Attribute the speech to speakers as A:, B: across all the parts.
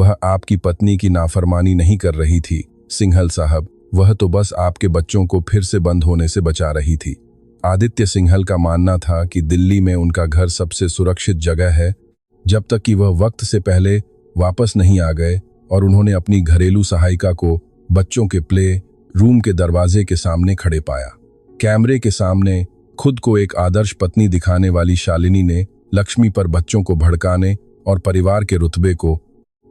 A: वह आपकी पत्नी की नाफरमानी नहीं कर रही थी सिंघल साहब, वह तो बस आपके बच्चों को फिर से बंद होने से बचा रही थी। आदित्य सिंघल का मानना था कि दिल्ली में उनका घर सबसे सुरक्षित जगह है, जब तक कि वह वक्त से पहले वापस नहीं आ गए और उन्होंने अपनी घरेलू सहायिका को बच्चों के प्ले रूम के दरवाजे के सामने खड़े पाया। कैमरे के सामने खुद को एक आदर्श पत्नी दिखाने वाली शालिनी ने लक्ष्मी पर बच्चों को भड़काने और परिवार के रुतबे को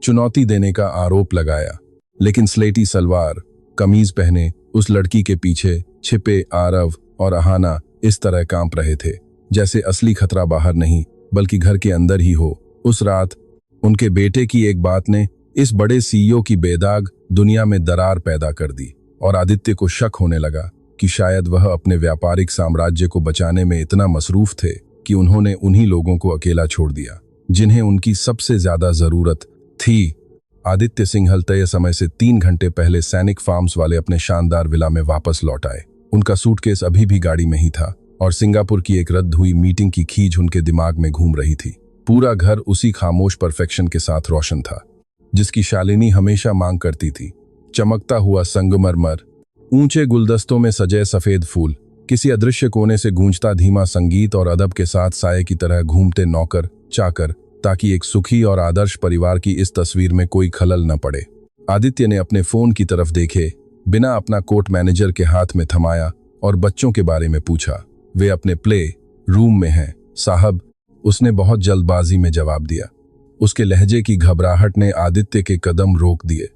A: चुनौती देने का आरोप लगाया। लेकिन स्लेटी सलवार कमीज पहने उस लड़की के पीछे छिपे आरव और अहाना इस तरह कांप रहे थे जैसे असली खतरा बाहर नहीं बल्कि घर के अंदर ही हो। उस रात उनके बेटे की एक बात ने इस बड़े सीईओ की बेदाग दुनिया में दरार पैदा कर दी और आदित्य को शक होने लगा कि शायद वह अपने व्यापारिक साम्राज्य को बचाने में इतना मसरूफ थे कि उन्होंने उन्हीं लोगों को अकेला छोड़ दिया जिन्हें उनकी सबसे ज्यादा जरूरत थी। आदित्य सिंघल तय समय से 3 घंटे पहले सैनिक फार्म्स वाले अपने शानदार विला में वापस लौट आए। उनका सूटकेस अभी भी गाड़ी में ही था और सिंगापुर की एक रद्द हुई मीटिंग की खींच उनके दिमाग में घूम रही थी। पूरा घर उसी खामोश परफेक्शन के साथ रोशन था जिसकी शालिनी हमेशा मांग करती थी। चमकता हुआ संगमरमर, ऊंचे गुलदस्तों में सजे सफेद फूल, किसी अदृश्य कोने से गूंजता धीमा संगीत और अदब के साथ साये की तरह घूमते नौकर चाकर, ताकि एक सुखी और आदर्श परिवार की इस तस्वीर में कोई खलल न पड़े। आदित्य ने अपने फोन की तरफ देखे बिना अपना कोट मैनेजर के हाथ में थमाया और बच्चों के बारे में पूछा। वे अपने प्ले रूम में हैं साहब, उसने बहुत जल्दबाजी में जवाब दिया। उसके लहजे की घबराहट ने आदित्य के कदम रोक दिए।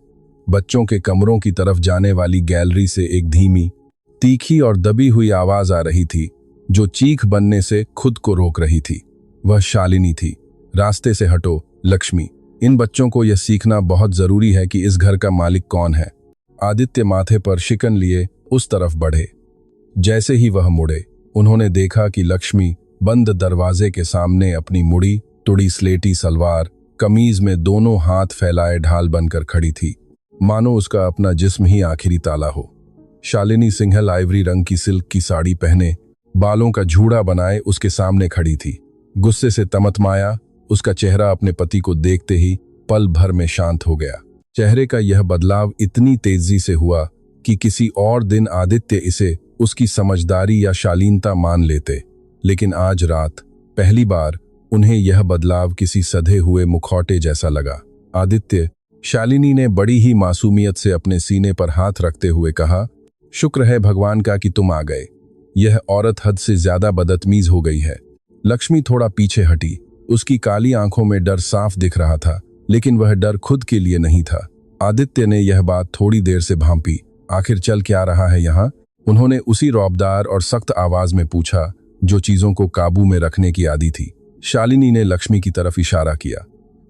A: बच्चों के कमरों की तरफ जाने वाली गैलरी से एक धीमी, तीखी और दबी हुई आवाज आ रही थी जो चीख बनने से खुद को रोक रही थी। वह शालिनी थी। रास्ते से हटो लक्ष्मी, इन बच्चों को यह सीखना बहुत जरूरी है कि इस घर का मालिक कौन है। आदित्य माथे पर शिकन लिए उस तरफ बढ़े। जैसे ही वह मुड़े उन्होंने देखा कि लक्ष्मी बंद दरवाजे के सामने अपनी मुड़ी तुड़ी स्लेटी सलवार कमीज में दोनों हाथ फैलाए ढाल बनकर खड़ी थी, मानो उसका अपना जिस्म ही आखिरी ताला हो। शालिनी सिंघल आइवरी रंग की सिल्क की साड़ी पहने बालों का झूड़ा बनाए उसके सामने खड़ी थी। गुस्से से तमतमाया उसका चेहरा अपने पति को देखते ही पल भर में शांत हो गया। चेहरे का यह बदलाव इतनी तेजी से हुआ कि किसी और दिन आदित्य इसे उसकी समझदारी या शालीनता मान लेते, लेकिन आज रात पहली बार उन्हें यह बदलाव किसी सधे हुए मुखौटे जैसा लगा। आदित्य, शालिनी ने बड़ी ही मासूमियत से अपने सीने पर हाथ रखते हुए कहा, शुक्र है भगवान का कि तुम आ गए। यह औरत हद से ज्यादा बदतमीज हो गई है। लक्ष्मी थोड़ा पीछे हटी। उसकी काली आंखों में डर साफ दिख रहा था, लेकिन वह डर खुद के लिए नहीं था। आदित्य ने यह बात थोड़ी देर से भांपी। आखिर चल क्या रहा है यहाँ? उन्होंने उसी रौबदार और सख्त आवाज में पूछा जो चीजों को काबू में रखने की आदी थी। शालिनी ने लक्ष्मी की तरफ इशारा किया।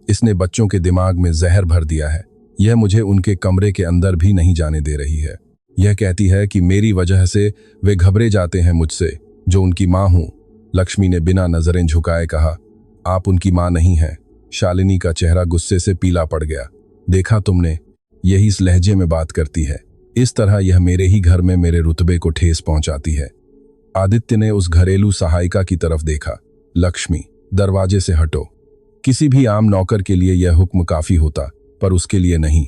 A: इसने बच्चों के दिमाग में जहर भर दिया है। यह मुझे उनके कमरे के अंदर भी नहीं जाने दे रही है। यह कहती है कि मेरी वजह से वे घबरे जाते हैं मुझसे, जो उनकी माँ हूं। लक्ष्मी ने बिना नजरें झुकाए कहा, आप उनकी माँ नहीं हैं। शालिनी का चेहरा गुस्से से पीला पड़ गया। देखा तुमने, यही इस लहजे में बात करती है। इस तरह यह मेरे ही घर में मेरे रुतबे को ठेस पहुंचाती है। आदित्य ने उस घरेलू सहायिका की तरफ देखा। लक्ष्मी, दरवाजे से हटो। किसी भी आम नौकर के लिए यह हुक्म काफी होता, पर उसके लिए नहीं।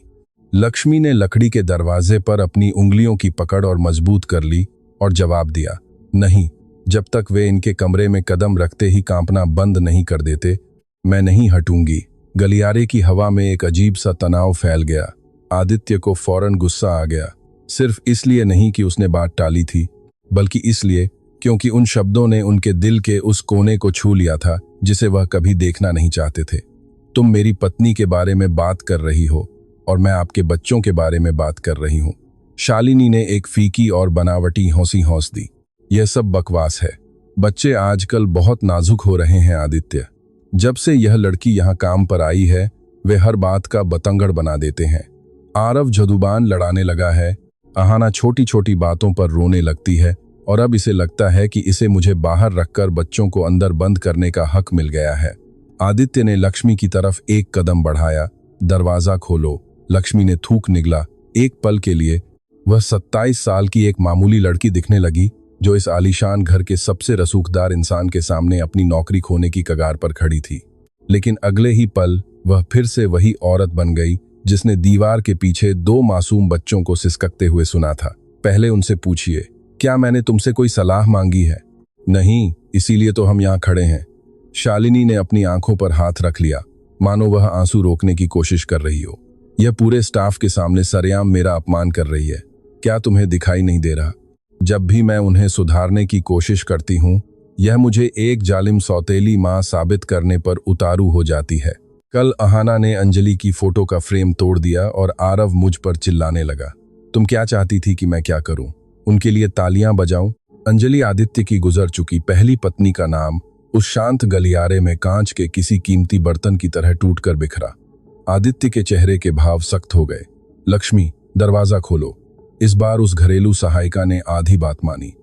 A: लक्ष्मी ने लकड़ी के दरवाजे पर अपनी उंगलियों की पकड़ और मजबूत कर ली और जवाब दिया, नहीं, जब तक वे इनके कमरे में कदम रखते ही कांपना बंद नहीं कर देते, मैं नहीं हटूंगी। गलियारे की हवा में एक अजीब सा तनाव फैल गया। आदित्य को फौरन गुस्सा आ गया, सिर्फ इसलिए नहीं कि उसने बात टाली थी, बल्कि इसलिए क्योंकि उन शब्दों ने उनके दिल के उस कोने को छू लिया था जिसे वह कभी देखना नहीं चाहते थे। तुम मेरी पत्नी के बारे में बात कर रही हो और मैं आपके बच्चों के बारे में बात कर रही हूं। शालिनी ने एक फीकी और बनावटी हौंसी हौंस दी। यह सब बकवास है। बच्चे आजकल बहुत नाजुक हो रहे हैं आदित्य। जब से यह लड़की यहाँ काम पर आई है, वे हर बात का बतंगड़ बना देते हैं। आरव जदुबान लड़ाने लगा है, अहाना छोटी छोटी बातों पर रोने लगती है, और अब इसे लगता है कि इसे मुझे बाहर रखकर बच्चों को अंदर बंद करने का हक मिल गया है। आदित्य ने लक्ष्मी की तरफ एक कदम बढ़ाया। दरवाजा खोलो। लक्ष्मी ने थूक निगला। एक पल के लिए वह 27 साल की एक मामूली लड़की दिखने लगी जो इस आलीशान घर के सबसे रसूखदार इंसान के सामने अपनी नौकरी खोने की कगार पर खड़ी थी। लेकिन अगले ही पल वह फिर से वही औरत बन गई जिसने दीवार के पीछे 2 मासूम बच्चों को सिसकते हुए सुना था। पहले उनसे पूछिए, क्या मैंने तुमसे कोई सलाह मांगी है? नहीं, इसीलिए तो हम यहाँ खड़े हैं। शालिनी ने अपनी आंखों पर हाथ रख लिया, मानो वह आंसू रोकने की कोशिश कर रही हो। यह पूरे स्टाफ के सामने सरेआम मेरा अपमान कर रही है। क्या तुम्हें दिखाई नहीं दे रहा? जब भी मैं उन्हें सुधारने की कोशिश करती हूँ, यह मुझे एक जालिम सौतेली माँ साबित करने पर उतारू हो जाती है। कल अहाना ने अंजलि की फोटो का फ्रेम तोड़ दिया और आरव मुझ पर चिल्लाने लगा। तुम क्या चाहती थी कि मैं क्या करूं? उनके लिए तालियां बजाऊं? अंजलि आदित्य की गुजर चुकी पहली पत्नी का नाम उस शांत गलियारे में कांच के किसी कीमती बर्तन की तरह टूटकर बिखरा। आदित्य के चेहरे के भाव सख्त हो गए। लक्ष्मी, दरवाजा खोलो। इस बार उस घरेलू सहायिका ने आधी बात मानी।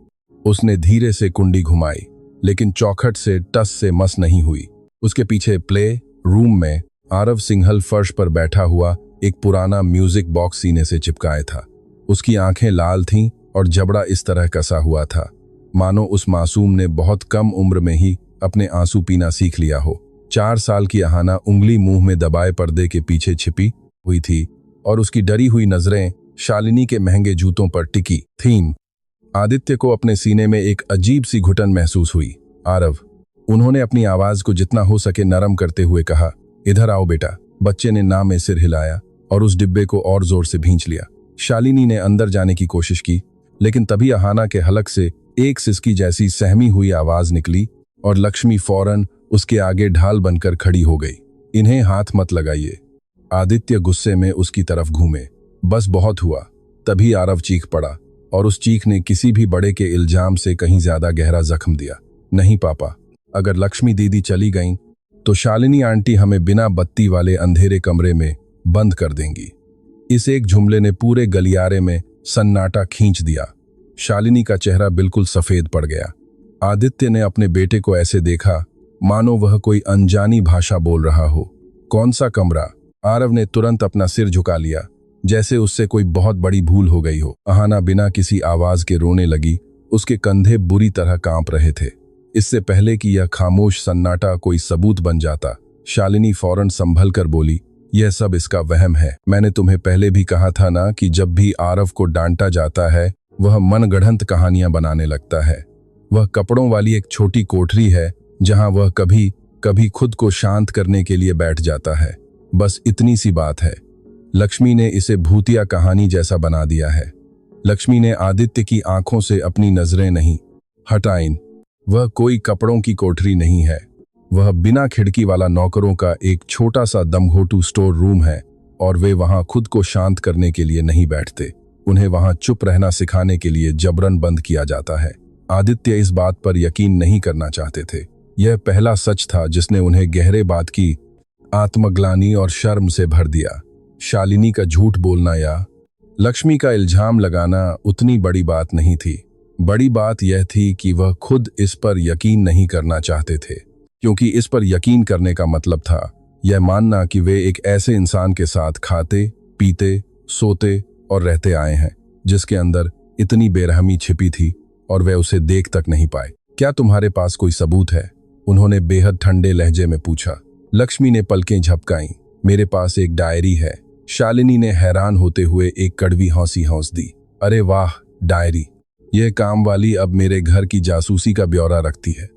A: उसने धीरे से कुंडी घुमाई, लेकिन चौखट से टस से मस नहीं हुई। उसके पीछे प्ले रूम में आरव सिंघल फर्श पर बैठा हुआ एक पुराना म्यूजिक बॉक्स सीने से चिपकाए था। उसकी आंखें लाल थीं और जबड़ा इस तरह कसा हुआ था, मानो उस मासूम ने बहुत कम उम्र में ही अपने आंसू पीना सीख लिया हो। 4 साल की अहाना उंगली मुंह में दबाए पर्दे के पीछे छिपी हुई थी और उसकी डरी हुई नजरें शालिनी के महंगे जूतों पर टिकी थीं। आदित्य को अपने सीने में एक अजीब सी घुटन महसूस हुई। आरव, उन्होंने अपनी आवाज को जितना हो सके नरम करते हुए कहा, इधर आओ बेटा। बच्चे ने ना में सिर हिलाया और उस डिब्बे को और जोर से भींच लिया। शालिनी ने अंदर जाने की कोशिश की, लेकिन तभी अहाना के हलक से एक सिसकी जैसी सहमी हुई आवाज निकली और लक्ष्मी फौरन उसके आगे ढाल बनकर खड़ी हो गई। इन्हें हाथ मत लगाइए। आदित्य गुस्से में उसकी तरफ घूमे। बस बहुत हुआ। तभी आरव चीख पड़ा और उस चीख ने किसी भी बड़े के इल्जाम से कहीं ज्यादा गहरा जख्म दिया। नहीं पापा, अगर लक्ष्मी दीदी चली गईं तो शालिनी आंटी हमें बिना बत्ती वाले अंधेरे कमरे में बंद कर देंगी। इस एक जुमले ने पूरे गलियारे में सन्नाटा खींच दिया। शालिनी का चेहरा बिल्कुल सफेद पड़ गया। आदित्य ने अपने बेटे को ऐसे देखा मानो वह कोई अनजानी भाषा बोल रहा हो। कौन सा कमरा? आरव ने तुरंत अपना सिर झुका लिया, जैसे उससे कोई बहुत बड़ी भूल हो गई हो। अहाना बिना किसी आवाज के रोने लगी। उसके कंधे बुरी तरह कांप रहे थे। इससे पहले कि यह खामोश सन्नाटा कोई सबूत बन जाता, शालिनी फौरन संभल कर बोली, यह सब इसका वहम है। मैंने तुम्हें पहले भी कहा था ना कि जब भी आरव को डांटा जाता है वह मनगढ़ंत कहानियां बनाने लगता है। वह कपड़ों वाली एक छोटी कोठरी है जहां वह कभी कभी खुद को शांत करने के लिए बैठ जाता है। बस इतनी सी बात है। लक्ष्मी ने इसे भूतिया कहानी जैसा बना दिया है। लक्ष्मी ने आदित्य की आंखों से अपनी नजरें नहीं हटाईं। वह कोई कपड़ों की कोठरी नहीं है। वह बिना खिड़की वाला नौकरों का एक छोटा सा दमघोटू स्टोर रूम है और वे वहां खुद को शांत करने के लिए नहीं बैठते। उन्हें वहां चुप रहना सिखाने के लिए जबरन बंद किया जाता है। आदित्य इस बात पर यकीन नहीं करना चाहते थे। यह पहला सच था जिसने उन्हें गहरे बात की आत्मग्लानि और शर्म से भर दिया। शालिनी का झूठ बोलना या लक्ष्मी का इल्जाम लगाना उतनी बड़ी बात नहीं थी। बड़ी बात यह थी कि वह खुद इस पर यकीन नहीं करना चाहते थे, क्योंकि इस पर यकीन करने का मतलब था यह मानना कि वे एक ऐसे इंसान के साथ खाते, पीते, सोते और रहते आए हैं जिसके अंदर इतनी बेरहमी छिपी थी और वे उसे देख तक नहीं पाए। क्या तुम्हारे पास कोई सबूत है? उन्होंने बेहद ठंडे लहजे में पूछा। लक्ष्मी ने पलकें झपकाईं। मेरे पास एक डायरी है। शालिनी ने हैरान होते हुए एक कड़वी हंसी हौंस दी। अरे वाह, डायरी! यह काम वाली अब मेरे घर की जासूसी का ब्यौरा रखती है।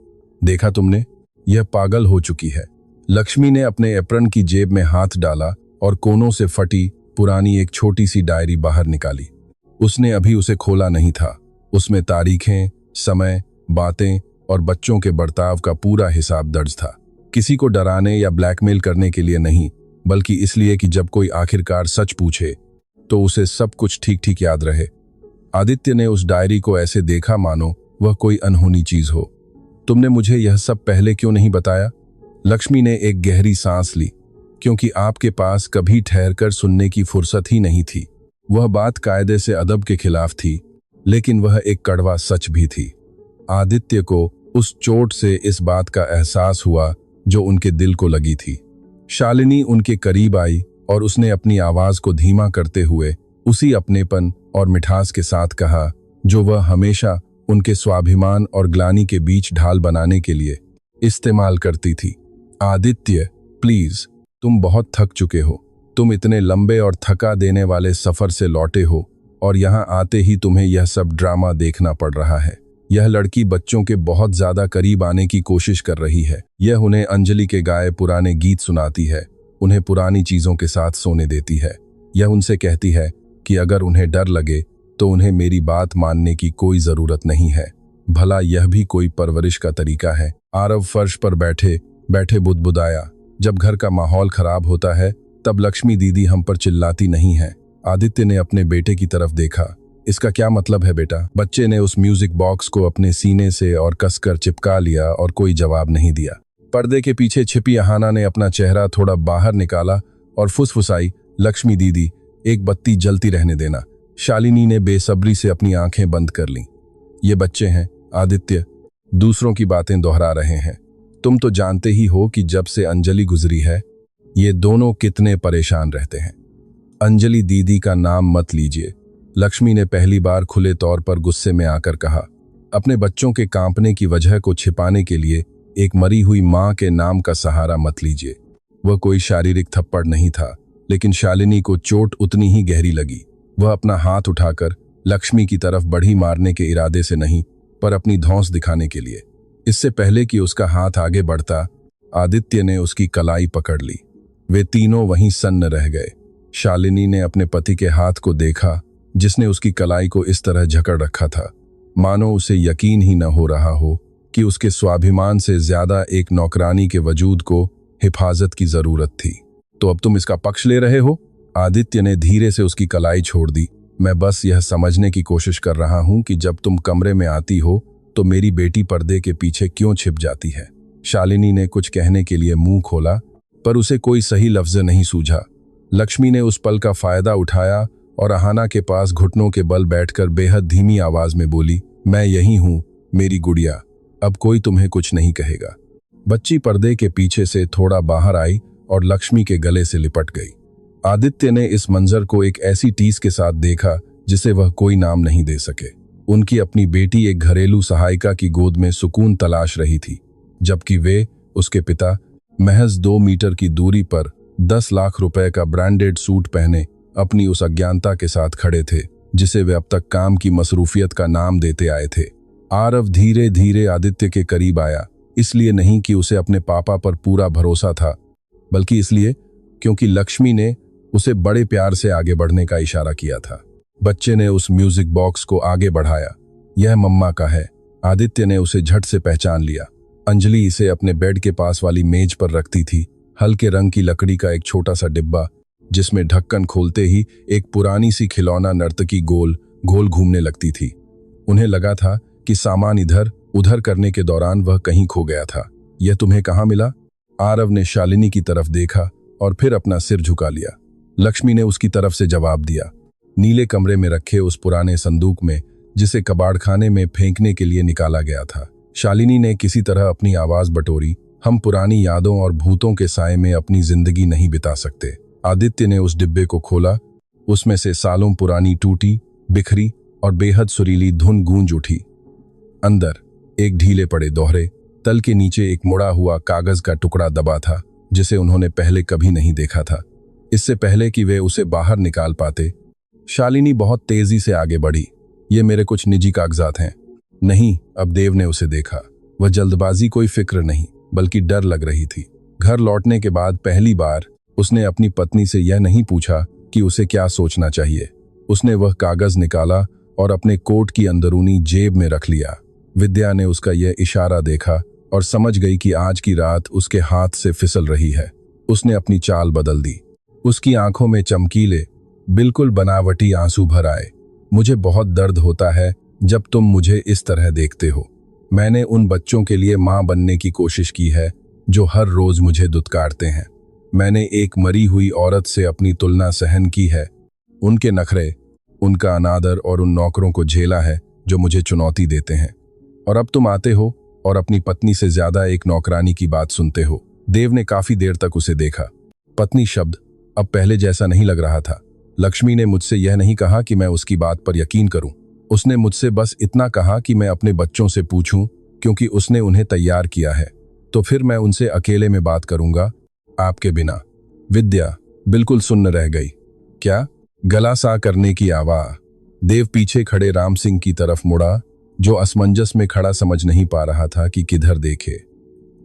A: देखा तुमने? यह पागल हो चुकी है। लक्ष्मी ने अपने एप्रन की जेब में हाथ डाला और कोनों से फटी पुरानी एक छोटी सी डायरी बाहर निकाली। उसने अभी उसे खोला नहीं था। उसमें तारीखें, समय, बातें और बच्चों के बर्ताव का पूरा हिसाब दर्ज था। किसी को डराने या ब्लैकमेल करने के लिए नहीं, बल्कि इसलिए कि जब कोई आखिरकार सच पूछे तो उसे सब कुछ ठीक ठीक याद रहे। आदित्य ने उस डायरी को ऐसे देखा मानो वह कोई अनहोनी चीज हो। तुमने मुझे यह सब पहले क्यों नहीं बताया? लक्ष्मी ने एक गहरी सांस ली। क्योंकि आपके पास कभी ठहरकर सुनने की फुर्सत ही नहीं थी। वह बात कायदे से अदब के खिलाफ थी, लेकिन वह एक कड़वा सच भी थी। आदित्य को उस चोट से इस बात का एहसास हुआ जो उनके दिल को लगी थी। शालिनी उनके करीब आई और उसने अपनी आवाज को धीमा करते हुए उसी अपनेपन और मिठास के साथ कहा जो वह हमेशा उनके स्वाभिमान और ग्लानि के बीच ढाल बनाने के लिए इस्तेमाल करती थी। आदित्य, प्लीज, तुम बहुत थक चुके हो। तुम इतने लंबे और थका देने वाले सफर से लौटे हो और यहाँ आते ही तुम्हें यह सब ड्रामा देखना पड़ रहा है। यह लड़की बच्चों के बहुत ज्यादा करीब आने की कोशिश कर रही है। यह उन्हें अंजलि के गाए पुराने गीत सुनाती है, उन्हें पुरानी चीजों के साथ सोने देती है। यह उनसे कहती है कि अगर उन्हें डर लगे तो उन्हें मेरी बात मानने की कोई जरूरत नहीं है। भला यह भी कोई परवरिश का तरीका है? आरव फर्श पर बैठे बैठे बुदबुदाया। जब घर का माहौल खराब होता है तब लक्ष्मी दीदी हम पर चिल्लाती नहीं है। आदित्य ने अपने बेटे की तरफ देखा। इसका क्या मतलब है बेटा? बच्चे ने उस म्यूजिक बॉक्स को अपने सीने से और कसकर चिपका लिया और कोई जवाब नहीं दिया। पर्दे के पीछे छिपी अहाना ने अपना चेहरा थोड़ा बाहर निकाला और फुसफुसाई, लक्ष्मी दीदी, एक बत्ती जलती रहने देना। शालिनी ने बेसब्री से अपनी आंखें बंद कर लीं। ये बच्चे हैं आदित्य, दूसरों की बातें दोहरा रहे हैं। तुम तो जानते ही हो कि जब से अंजलि गुजरी है ये दोनों कितने परेशान रहते हैं। अंजलि दीदी का नाम मत लीजिए, लक्ष्मी ने पहली बार खुले तौर पर गुस्से में आकर कहा। अपने बच्चों के कांपने की वजह को छिपाने के लिए एक मरी हुई मां के नाम का सहारा मत लीजिए। वह कोई शारीरिक थप्पड़ नहीं था, लेकिन शालिनी को चोट उतनी ही गहरी लगी। वह अपना हाथ उठाकर लक्ष्मी की तरफ बढ़ी, मारने के इरादे से नहीं पर अपनी धौंस दिखाने के लिए। इससे पहले कि उसका हाथ आगे बढ़ता, आदित्य ने उसकी कलाई पकड़ ली। वे तीनों वहीं सन्न रह गए। शालिनी ने अपने पति के हाथ को देखा जिसने उसकी कलाई को इस तरह जकड़ रखा था, मानो उसे यकीन ही न हो रहा हो कि उसके स्वाभिमान से ज्यादा एक नौकरानी के वजूद को हिफाजत की जरूरत थी। तो अब तुम इसका पक्ष ले रहे हो? आदित्य ने धीरे से उसकी कलाई छोड़ दी। मैं बस यह समझने की कोशिश कर रहा हूं कि जब तुम कमरे में आती हो तो मेरी बेटी पर्दे के पीछे क्यों छिप जाती है? शालिनी ने कुछ कहने के लिए मुंह खोला पर उसे कोई सही लफ्ज नहीं सूझा। लक्ष्मी ने उस पल का फायदा उठाया और अहाना के पास घुटनों के बल बैठकर बेहद धीमी आवाज में बोली, मैं यही हूं मेरी गुड़िया, अब कोई तुम्हें कुछ नहीं कहेगा। बच्ची पर्दे के पीछे से थोड़ा बाहर आई और लक्ष्मी के गले से लिपट गई। आदित्य ने इस मंजर को एक ऐसी टीस के साथ देखा जिसे वह कोई नाम नहीं दे सके। उनकी अपनी बेटी एक घरेलू सहायिका की गोद में सुकून तलाश रही थी, जबकि वे, उसके पिता, महज 2 मीटर की दूरी पर 10 लाख रुपए का ब्रांडेड सूट पहने अपनी उस अज्ञानता के साथ खड़े थे जिसे वे अब तक काम की मसरूफियत का नाम देते आए थे। आरव धीरे धीरे आदित्य के करीब आया, इसलिए नहीं कि उसे अपने पापा पर पूरा भरोसा था, बल्कि इसलिए क्योंकि लक्ष्मी ने उसे बड़े प्यार से आगे बढ़ने का इशारा किया था। बच्चे ने उस म्यूजिक बॉक्स को आगे बढ़ाया। यह मम्मा का है। आदित्य ने उसे झट से पहचान लिया। अंजलि इसे अपने बेड के पास वाली मेज पर रखती थी। हल्के रंग की लकड़ी का एक छोटा सा डिब्बा जिसमें ढक्कन खोलते ही एक पुरानी सी खिलौना नर्तकी गोल घोल घूमने लगती थी। उन्हें लगा था कि सामान इधर उधर करने के दौरान वह कहीं खो गया था। यह तुम्हें कहाँ मिला? आरव ने शालिनी की तरफ देखा और फिर अपना सिर झुका लिया। लक्ष्मी ने उसकी तरफ से जवाब दिया, नीले कमरे में रखे उस पुराने संदूक में जिसे कबाड़खाने में फेंकने के लिए निकाला गया था। शालिनी ने किसी तरह अपनी आवाज बटोरी, हम पुरानी यादों और भूतों के साए में अपनी जिंदगी नहीं बिता सकते। आदित्य ने उस डिब्बे को खोला। उसमें से सालों पुरानी टूटी, बिखरी और बेहद सुरीली धुन गूंज उठी। अंदर एक ढीले पड़े दोहरे तल के नीचे एक मुड़ा हुआ कागज का टुकड़ा दबा था जिसे उन्होंने पहले कभी नहीं देखा था। इससे पहले कि वे उसे बाहर निकाल पाते, शालिनी बहुत तेजी से आगे बढ़ी। ये मेरे कुछ निजी कागजात हैं। नहीं, अब देव ने उसे देखा। वह जल्दबाजी कोई फिक्र नहीं बल्कि डर लग रही थी। घर लौटने के बाद पहली बार उसने अपनी पत्नी से यह नहीं पूछा कि उसे क्या सोचना चाहिए। उसने वह कागज निकाला और अपने कोट की अंदरूनी जेब में रख लिया। विद्या ने उसका यह इशारा देखा और समझ गई कि आज की रात उसके हाथ से फिसल रही है। उसने अपनी चाल बदल दी। उसकी आंखों में चमकीले, बिल्कुल बनावटी आंसू भर आए। मुझे बहुत दर्द होता है जब तुम मुझे इस तरह देखते हो। मैंने उन बच्चों के लिए मां बनने की कोशिश की है जो हर रोज मुझे दुत्कारते हैं। मैंने एक मरी हुई औरत से अपनी तुलना सहन की है, उनके नखरे, उनका अनादर और उन नौकरों को झेला है जो मुझे चुनौती देते हैं। और अब तुम आते हो और अपनी पत्नी से ज्यादा एक नौकरानी की बात सुनते हो। देव ने काफी देर तक उसे देखा। पत्नी शब्द अब पहले जैसा नहीं लग रहा था। लक्ष्मी ने मुझसे यह नहीं कहा कि मैं उसकी बात पर यकीन करूं। उसने मुझसे बस इतना कहा कि मैं अपने बच्चों से पूछूं, क्योंकि उसने उन्हें तैयार किया है। तो फिर मैं उनसे अकेले में बात करूंगा। आपके बिना। विद्या बिल्कुल सुन्न रह गई। क्या? गला सा करने की आवाज। देव पीछे खड़े राम सिंह की तरफ मुड़ा, जो असमंजस में खड़ा समझ नहीं पा रहा था कि किधर देखे।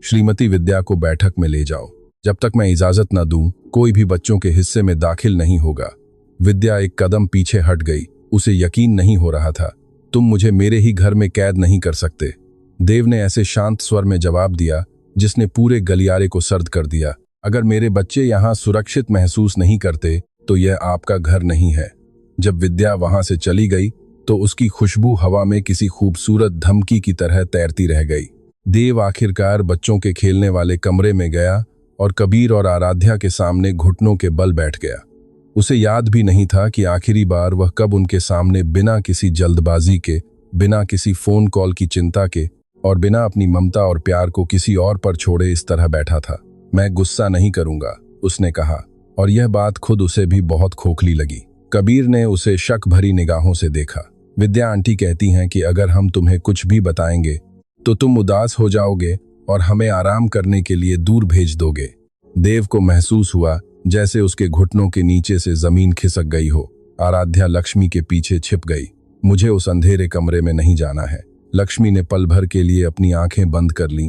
A: श्रीमती विद्या को बैठक में ले जाओ। जब तक मैं इजाजत न दूं, कोई भी बच्चों के हिस्से में दाखिल नहीं होगा। विद्या एक कदम पीछे हट गई। उसे यकीन नहीं हो रहा था। तुम मुझे मेरे ही घर में कैद नहीं कर सकते। देव ने ऐसे शांत स्वर में जवाब दिया जिसने पूरे गलियारे को सर्द कर दिया। अगर मेरे बच्चे यहाँ सुरक्षित महसूस नहीं करते तो यह आपका घर नहीं है। जब विद्या वहां से चली गई तो उसकी खुशबू हवा में किसी खूबसूरत धमकी की तरह तैरती रह गई। देव आखिरकार बच्चों के खेलने वाले कमरे में गया और कबीर और आराध्या के सामने घुटनों के बल बैठ गया। उसे याद भी नहीं था कि आखिरी बार वह कब उनके सामने बिना किसी जल्दबाजी के, बिना किसी फोन कॉल की चिंता के और बिना अपनी ममता और प्यार को किसी और पर छोड़े इस तरह बैठा था। मैं गुस्सा नहीं करूंगा, उसने कहा, और यह बात खुद उसे भी बहुत खोखली लगी। कबीर ने उसे शक भरी निगाहों से देखा। विद्या आंटी कहती हैं कि अगर हम तुम्हें कुछ भी बताएंगे तो तुम उदास हो जाओगे और हमें आराम करने के लिए दूर भेज दोगे। देव को महसूस हुआ जैसे उसके घुटनों के नीचे से जमीन खिसक गई हो। आराध्या लक्ष्मी के पीछे छिप गई। मुझे उस अंधेरे कमरे में नहीं जाना है। लक्ष्मी ने पल भर के लिए अपनी आंखें बंद कर लीं,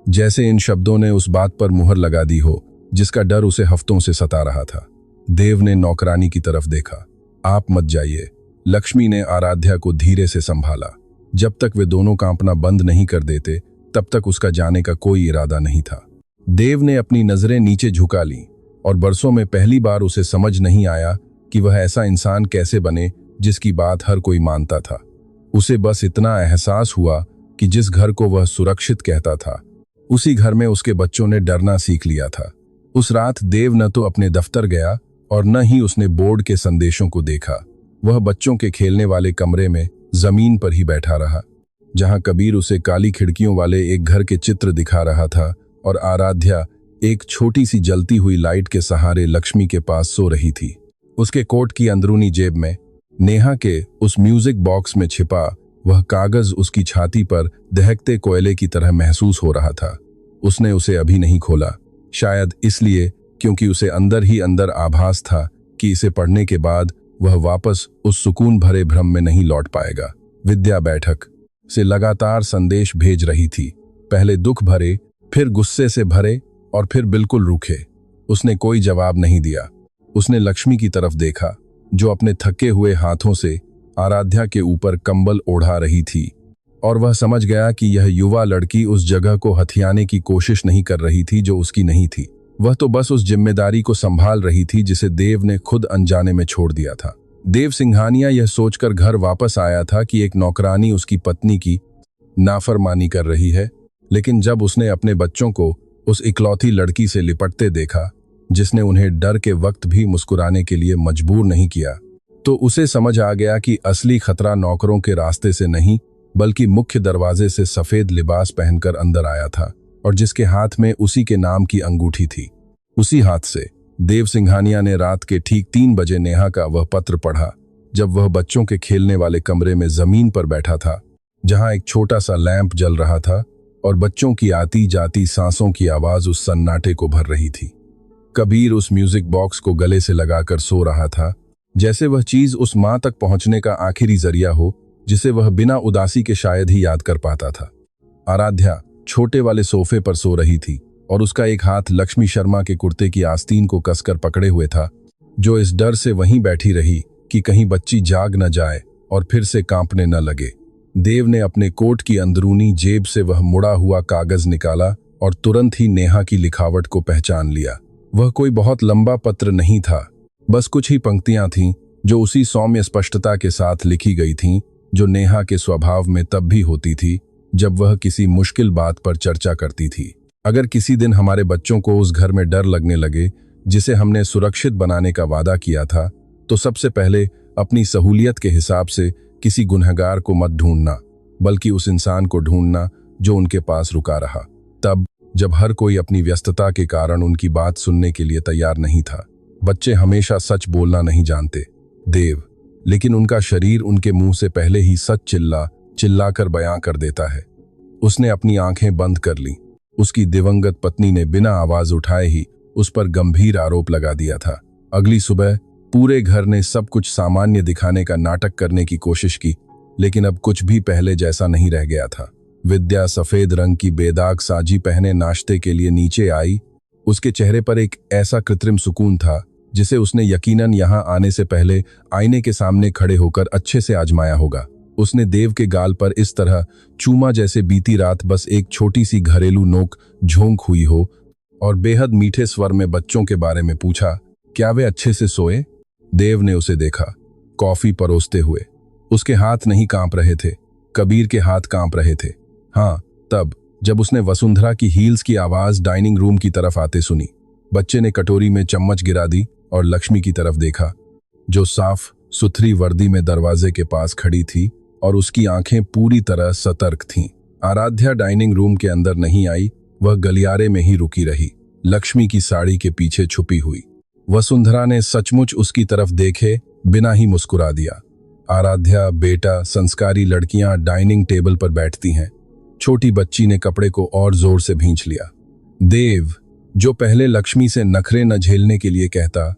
A: जैसे इन शब्दों ने उस बात पर मुहर लगा दी हो जिसका डर उसे हफ्तों से सता रहा था। देव ने नौकरानी की तरफ देखा। आप मत जाइए। लक्ष्मी ने आराध्या को धीरे से संभाला। जब तक वे दोनों कांपना बंद नहीं कर देते तब तक उसका जाने का कोई इरादा नहीं था। देव ने अपनी नजरें नीचे झुका लीं और बरसों में पहली बार उसे समझ नहीं आया कि वह ऐसा इंसान कैसे बने जिसकी बात हर कोई मानता था। उसे बस इतना एहसास हुआ कि जिस घर को वह सुरक्षित कहता था, उसी घर में उसके बच्चों ने डरना सीख लिया था। उस रात देव न तो अपने दफ्तर गया और न ही उसने बोर्ड के संदेशों को देखा। वह बच्चों के खेलने वाले कमरे में जमीन पर ही बैठा रहा, जहां कबीर उसे काली खिड़कियों वाले एक घर के चित्र दिखा रहा था और आराध्या एक छोटी सी जलती हुई लाइट के सहारे लक्ष्मी के पास सो रही थी। उसके कोट की अंदरूनी जेब में नेहा के उस म्यूजिक बॉक्स में छिपा वह कागज उसकी छाती पर दहकते कोयले की तरह महसूस हो रहा था। उसने उसे अभी नहीं खोला, शायद इसलिए क्योंकि उसे अंदर ही अंदर आभास था कि इसे पढ़ने के बाद वह वापस उस सुकून भरे भ्रम में नहीं लौट पाएगा। विद्या बैठक से लगातार संदेश भेज रही थी, पहले दुख भरे, फिर गुस्से से भरे और फिर बिल्कुल रूखे। उसने कोई जवाब नहीं दिया। उसने लक्ष्मी की तरफ देखा, जो अपने थके हुए हाथों से आराध्या के ऊपर कंबल ओढ़ा रही थी, और वह समझ गया कि यह युवा लड़की उस जगह को हथियाने की कोशिश नहीं कर रही थी जो उसकी नहीं थी। वह तो बस उस जिम्मेदारी को संभाल रही थी जिसे देव ने खुद अनजाने में छोड़ दिया था। देव सिंघानिया यह सोचकर घर वापस आया था कि एक नौकरानी उसकी पत्नी की नाफरमानी कर रही है, लेकिन जब उसने अपने बच्चों को उस इकलौती लड़की से लिपटते देखा जिसने उन्हें डर के वक्त भी मुस्कुराने के लिए मजबूर नहीं किया, तो उसे समझ आ गया कि असली खतरा नौकरों के रास्ते से नहीं बल्कि मुख्य दरवाजे से सफेद लिबास पहनकर अंदर आया था और जिसके हाथ में उसी के नाम की अंगूठी थी। उसी हाथ से देव सिंघानिया ने रात के ठीक 3 बजे नेहा का वह पत्र पढ़ा, जब वह बच्चों के खेलने वाले कमरे में जमीन पर बैठा था, जहां एक छोटा सा लैंप जल रहा था और बच्चों की आती जाती सांसों की आवाज उस सन्नाटे को भर रही थी। कबीर उस म्यूजिक बॉक्स को गले से लगाकर सो रहा था, जैसे वह चीज उस मां तक पहुंचने का आखिरी जरिया हो जिसे वह बिना उदासी के शायद ही याद कर पाता था। आराध्या छोटे वाले सोफे पर सो रही थी और उसका एक हाथ लक्ष्मी शर्मा के कुर्ते की आस्तीन को कसकर पकड़े हुए था, जो इस डर से वहीं बैठी रही कि कहीं बच्ची जाग न जाए और फिर से कांपने न लगे। देव ने अपने कोट की अंदरूनी जेब से वह मुड़ा हुआ कागज निकाला और तुरंत ही नेहा की लिखावट को पहचान लिया। वह कोई बहुत लंबा पत्र नहीं था, बस कुछ ही पंक्तियां थीं जो उसी सौम्य स्पष्टता के साथ लिखी गई थीं जो नेहा के स्वभाव में तब भी होती थी जब वह किसी मुश्किल बात पर चर्चा करती थी। अगर किसी दिन हमारे बच्चों को उस घर में डर लगने लगे जिसे हमने सुरक्षित बनाने का वादा किया था, तो सबसे पहले अपनी सहूलियत के हिसाब से किसी गुनहगार को मत ढूंढना, बल्कि उस इंसान को ढूंढना जो उनके पास रुका रहा, तब जब हर कोई अपनी व्यस्तता के कारण उनकी बात सुनने के लिए तैयार नहीं था। बच्चे हमेशा सच बोलना नहीं जानते देव, लेकिन उनका शरीर उनके मुंह से पहले ही सच चिल्लाकर बयां कर देता है। उसने अपनी आंखें बंद कर लीं। उसकी दिवंगत पत्नी ने बिना आवाज उठाए ही उस पर गंभीर आरोप लगा दिया था। अगली सुबह पूरे घर ने सब कुछ सामान्य दिखाने का नाटक करने की कोशिश की, लेकिन अब कुछ भी पहले जैसा नहीं रह गया था। विद्या सफेद रंग की बेदाग साजी पहने नाश्ते के लिए नीचे आई। उसके चेहरे पर एक ऐसा कृत्रिम सुकून था जिसे उसने यकीनन यहां आने से पहले आईने के सामने खड़े होकर अच्छे से आजमाया होगा। उसने देव के गाल पर इस तरह चूमा जैसे बीती रात बस एक छोटी सी घरेलू नोक झोंक हुई हो, और बेहद मीठे स्वर में बच्चों के बारे में पूछा, क्या वे अच्छे से सोए? देव ने उसे देखा, कॉफी परोसते हुए। उसके हाथ नहीं कांप रहे थे, कबीर के हाथ कांप रहे थे। हाँ, तब जब उसने वसुंधरा की हील्स की आवाज डाइनिंग रूम की तरफ आते सुनी। बच्चे ने कटोरी में चम्मच गिरा दी और लक्ष्मी की तरफ देखा, जो साफ सुथरी वर्दी में दरवाजे के पास खड़ी थी और उसकी आंखें पूरी तरह सतर्क थीं। आराध्या डाइनिंग रूम के अंदर नहीं आई, वह गलियारे में ही रुकी रही, लक्ष्मी की साड़ी के पीछे छुपी हुई। वसुंधरा ने सचमुच उसकी तरफ देखे बिना ही मुस्कुरा दिया। आराध्या, बेटा, संस्कारी लड़कियां डाइनिंग टेबल पर बैठती हैं। छोटी बच्ची ने कपड़े को और जोर से भींच लिया। देव, जो पहले लक्ष्मी से नखरे न झेलने के लिए कहता,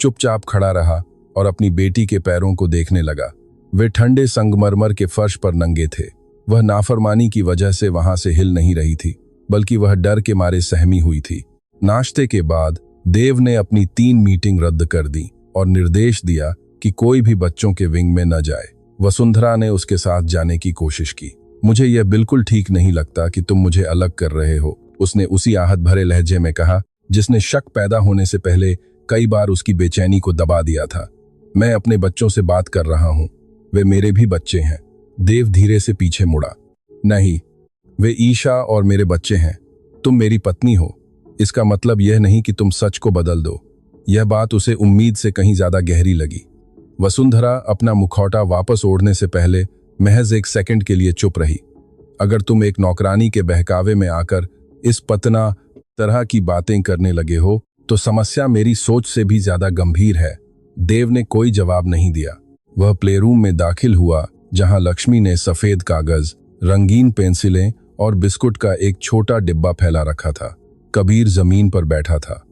A: चुपचाप खड़ा रहा और अपनी बेटी के पैरों को देखने लगा। वे ठंडे संगमरमर के फर्श पर नंगे थे। वह नाफरमानी की वजह से वहां से हिल नहीं रही थी, बल्कि वह डर के मारे सहमी हुई थी। नाश्ते के बाद देव ने अपनी 3 मीटिंग रद्द कर दी और निर्देश दिया कि कोई भी बच्चों के विंग में न जाए। वसुंधरा ने उसके साथ जाने की कोशिश की। मुझे यह बिल्कुल ठीक नहीं लगता कि तुम मुझे अलग कर रहे हो, उसने उसी आहत भरे लहजे में कहा जिसने शक पैदा होने से पहले कई बार उसकी बेचैनी को दबा दिया था। मैं अपने बच्चों से बात कर रहा हूं, वे मेरे भी बच्चे हैं। देव धीरे से पीछे मुड़ा। नहीं, वे ईशा और मेरे बच्चे हैं। तुम मेरी पत्नी हो, इसका मतलब यह नहीं कि तुम सच को बदल दो। यह बात उसे उम्मीद से कहीं ज्यादा गहरी लगी। वसुंधरा अपना मुखौटा वापस ओढ़ने से पहले महज एक सेकंड के लिए चुप रही। अगर तुम एक नौकरानी के बहकावे में आकर इस पतना तरह की बातें करने लगे हो तो समस्या मेरी सोच से भी ज्यादा गंभीर है। देव ने कोई जवाब नहीं दिया। वह प्लेरूम में दाखिल हुआ, जहां लक्ष्मी ने सफेद कागज, रंगीन पेंसिलें और बिस्कुट का एक छोटा डिब्बा फैला रखा था। कबीर जमीन पर बैठा था।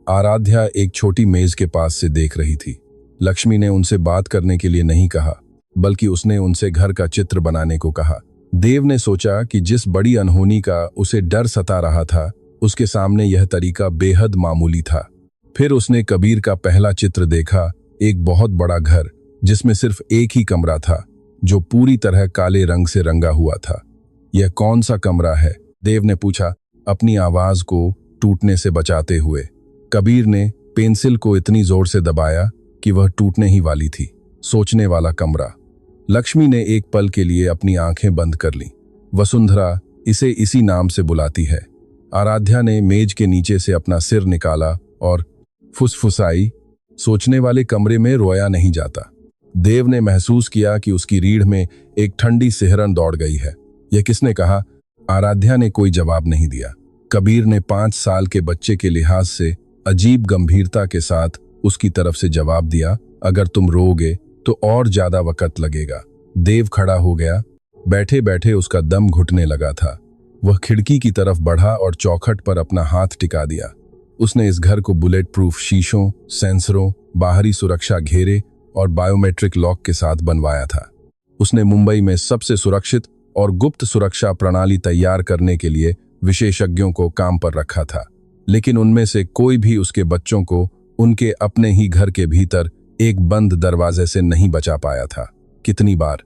A: आराध्या एक छोटी मेज के पास से देख रही थी। लक्ष्मी ने उनसे बात करने के लिए नहीं कहा, बल्कि उसने उनसे घर का चित्र बनाने को कहा। देव ने सोचा कि जिस बड़ी अनहोनी का उसे डर सता रहा था, उसके सामने यह तरीका बेहद मामूली था। फिर उसने कबीर का पहला चित्र देखा, एक बहुत बड़ा घर जिसमें सिर्फ एक ही कमरा था, जो पूरी तरह काले रंग से रंगा हुआ था। यह कौन सा कमरा है? देव ने पूछा, अपनी आवाज को टूटने से बचाते हुए। कबीर ने पेंसिल को इतनी जोर से दबाया कि वह टूटने ही वाली थी। सोचने वाला कमरा। लक्ष्मी ने एक पल के लिए अपनी आंखें बंद कर लीं। वसुंधरा इसे इसी नाम से बुलाती है। आराध्या ने मेज के नीचे से अपना सिर निकाला और फुसफुसाई, सोचने वाले कमरे में रोया नहीं जाता। देव ने महसूस किया कि उसकी रीढ़ में एक ठंडी सिहरन दौड़ गई है। यह किसने कहा? आराध्या ने कोई जवाब नहीं दिया। कबीर ने 5 साल के बच्चे के लिहाज से अजीब गंभीरता के साथ उसकी तरफ से जवाब दिया, अगर तुम रोओगे तो और ज्यादा वक्त लगेगा। देव खड़ा हो गया। बैठे बैठे उसका दम घुटने लगा था। वह खिड़की की तरफ बढ़ा और चौखट पर अपना हाथ टिका दिया। उसने इस घर को बुलेट प्रूफ शीशों, सेंसरों, बाहरी सुरक्षा घेरे और बायोमेट्रिक लॉक के साथ बनवाया था। उसने मुंबई में सबसे सुरक्षित और गुप्त सुरक्षा प्रणाली तैयार करने के लिए विशेषज्ञों को काम पर रखा था, लेकिन उनमें से कोई भी उसके बच्चों को उनके अपने ही घर के भीतर एक बंद दरवाजे से नहीं बचा पाया था। कितनी बार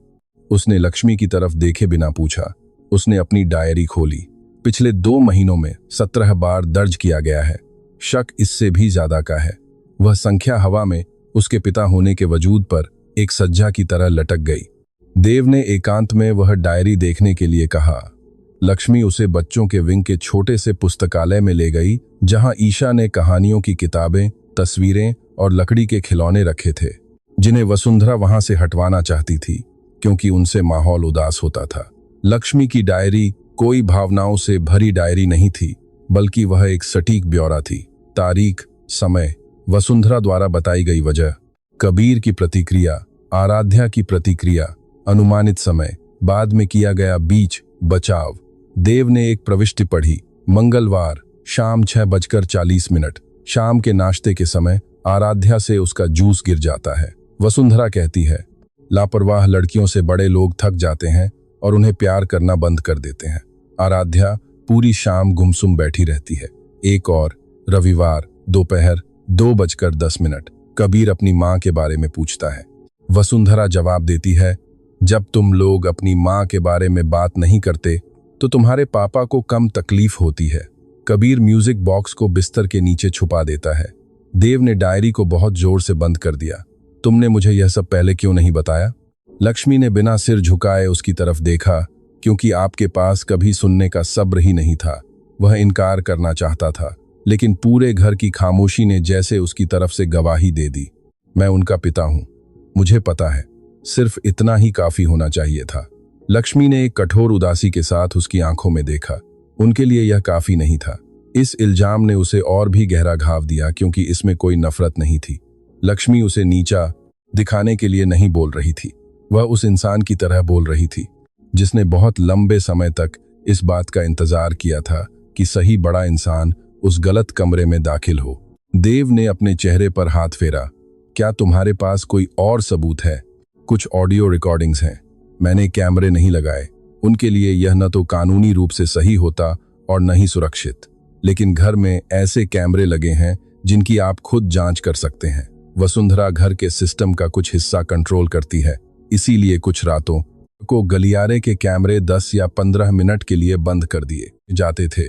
A: उसने लक्ष्मी की तरफ देखे बिना पूछा। उसने अपनी डायरी खोली। पिछले 2 महीनों में 17 बार दर्ज किया गया है। शक इससे भी ज्यादा का है। वह संख्या हवा में उसके पिता होने के वजूद पर एक सज्जा की तरह लटक गई। देव ने एकांत में वह डायरी देखने के लिए कहा। लक्ष्मी उसे बच्चों के विंग के छोटे से पुस्तकालय में ले गई, जहां ईशा ने कहानियों की किताबें, तस्वीरें और लकड़ी के खिलौने रखे थे, जिन्हें वसुंधरा वहां से हटवाना चाहती थी क्योंकि उनसे माहौल उदास होता था। लक्ष्मी की डायरी कोई भावनाओं से भरी डायरी नहीं थी, बल्कि वह एक सटीक ब्यौरा थी। तारीख, समय, वसुंधरा द्वारा बताई गई वजह, कबीर की प्रतिक्रिया, आराध्या की प्रतिक्रिया, अनुमानित समय, बाद में किया गया बीच बचाव। देव ने एक प्रविष्टि पढ़ी। मंगलवार शाम 6:40। शाम के नाश्ते के समय आराध्या से उसका जूस गिर जाता है। वसुंधरा कहती है, लापरवाह लड़कियों से बड़े लोग थक जाते हैं और उन्हें प्यार करना बंद कर देते हैं। आराध्या पूरी शाम गुमसुम बैठी रहती है। एक और रविवार दोपहर 2:10 कबीर अपनी माँ के बारे में पूछता है। वसुंधरा जवाब देती है, जब तुम लोग अपनी माँ के बारे में बात नहीं करते तो तुम्हारे पापा को कम तकलीफ होती है। कबीर म्यूजिक बॉक्स को बिस्तर के नीचे छुपा देता है। देव ने डायरी को बहुत जोर से बंद कर दिया। तुमने मुझे यह सब पहले क्यों नहीं बताया? लक्ष्मी ने बिना सिर झुकाए उसकी तरफ देखा, क्योंकि आपके पास कभी सुनने का सब्र ही नहीं था। वह इनकार करना चाहता था, लेकिन पूरे घर की खामोशी ने जैसे उसकी तरफ से गवाही दे दी। मैं उनका पिता हूं, मुझे पता है, सिर्फ इतना ही काफी होना चाहिए था। लक्ष्मी ने एक कठोर उदासी के साथ उसकी आंखों में देखा। उनके लिए यह काफी नहीं था। इस इल्जाम ने उसे और भी गहरा घाव दिया, क्योंकि इसमें कोई नफरत नहीं थी। लक्ष्मी उसे नीचा दिखाने के लिए नहीं बोल रही थी। वह उस इंसान की तरह बोल रही थी जिसने बहुत लंबे समय तक इस बात का इंतजार किया था कि सही बड़ा इंसान उस गलत कमरे में दाखिल हो। देव ने अपने चेहरे पर हाथ फेरा। क्या तुम्हारे पास कोई और सबूत है? कुछ ऑडियो रिकॉर्डिंग्स हैं। मैंने कैमरे नहीं लगाए। उनके लिए यह न तो कानूनी रूप से सही होता और न ही सुरक्षित, लेकिन घर में ऐसे कैमरे लगे हैं जिनकी आप खुद जांच कर सकते हैं। वसुंधरा घर के सिस्टम का कुछ हिस्सा कंट्रोल करती है, इसीलिए कुछ रातों को गलियारे के कैमरे 10 या 15 मिनट के लिए बंद कर दिए जाते थे।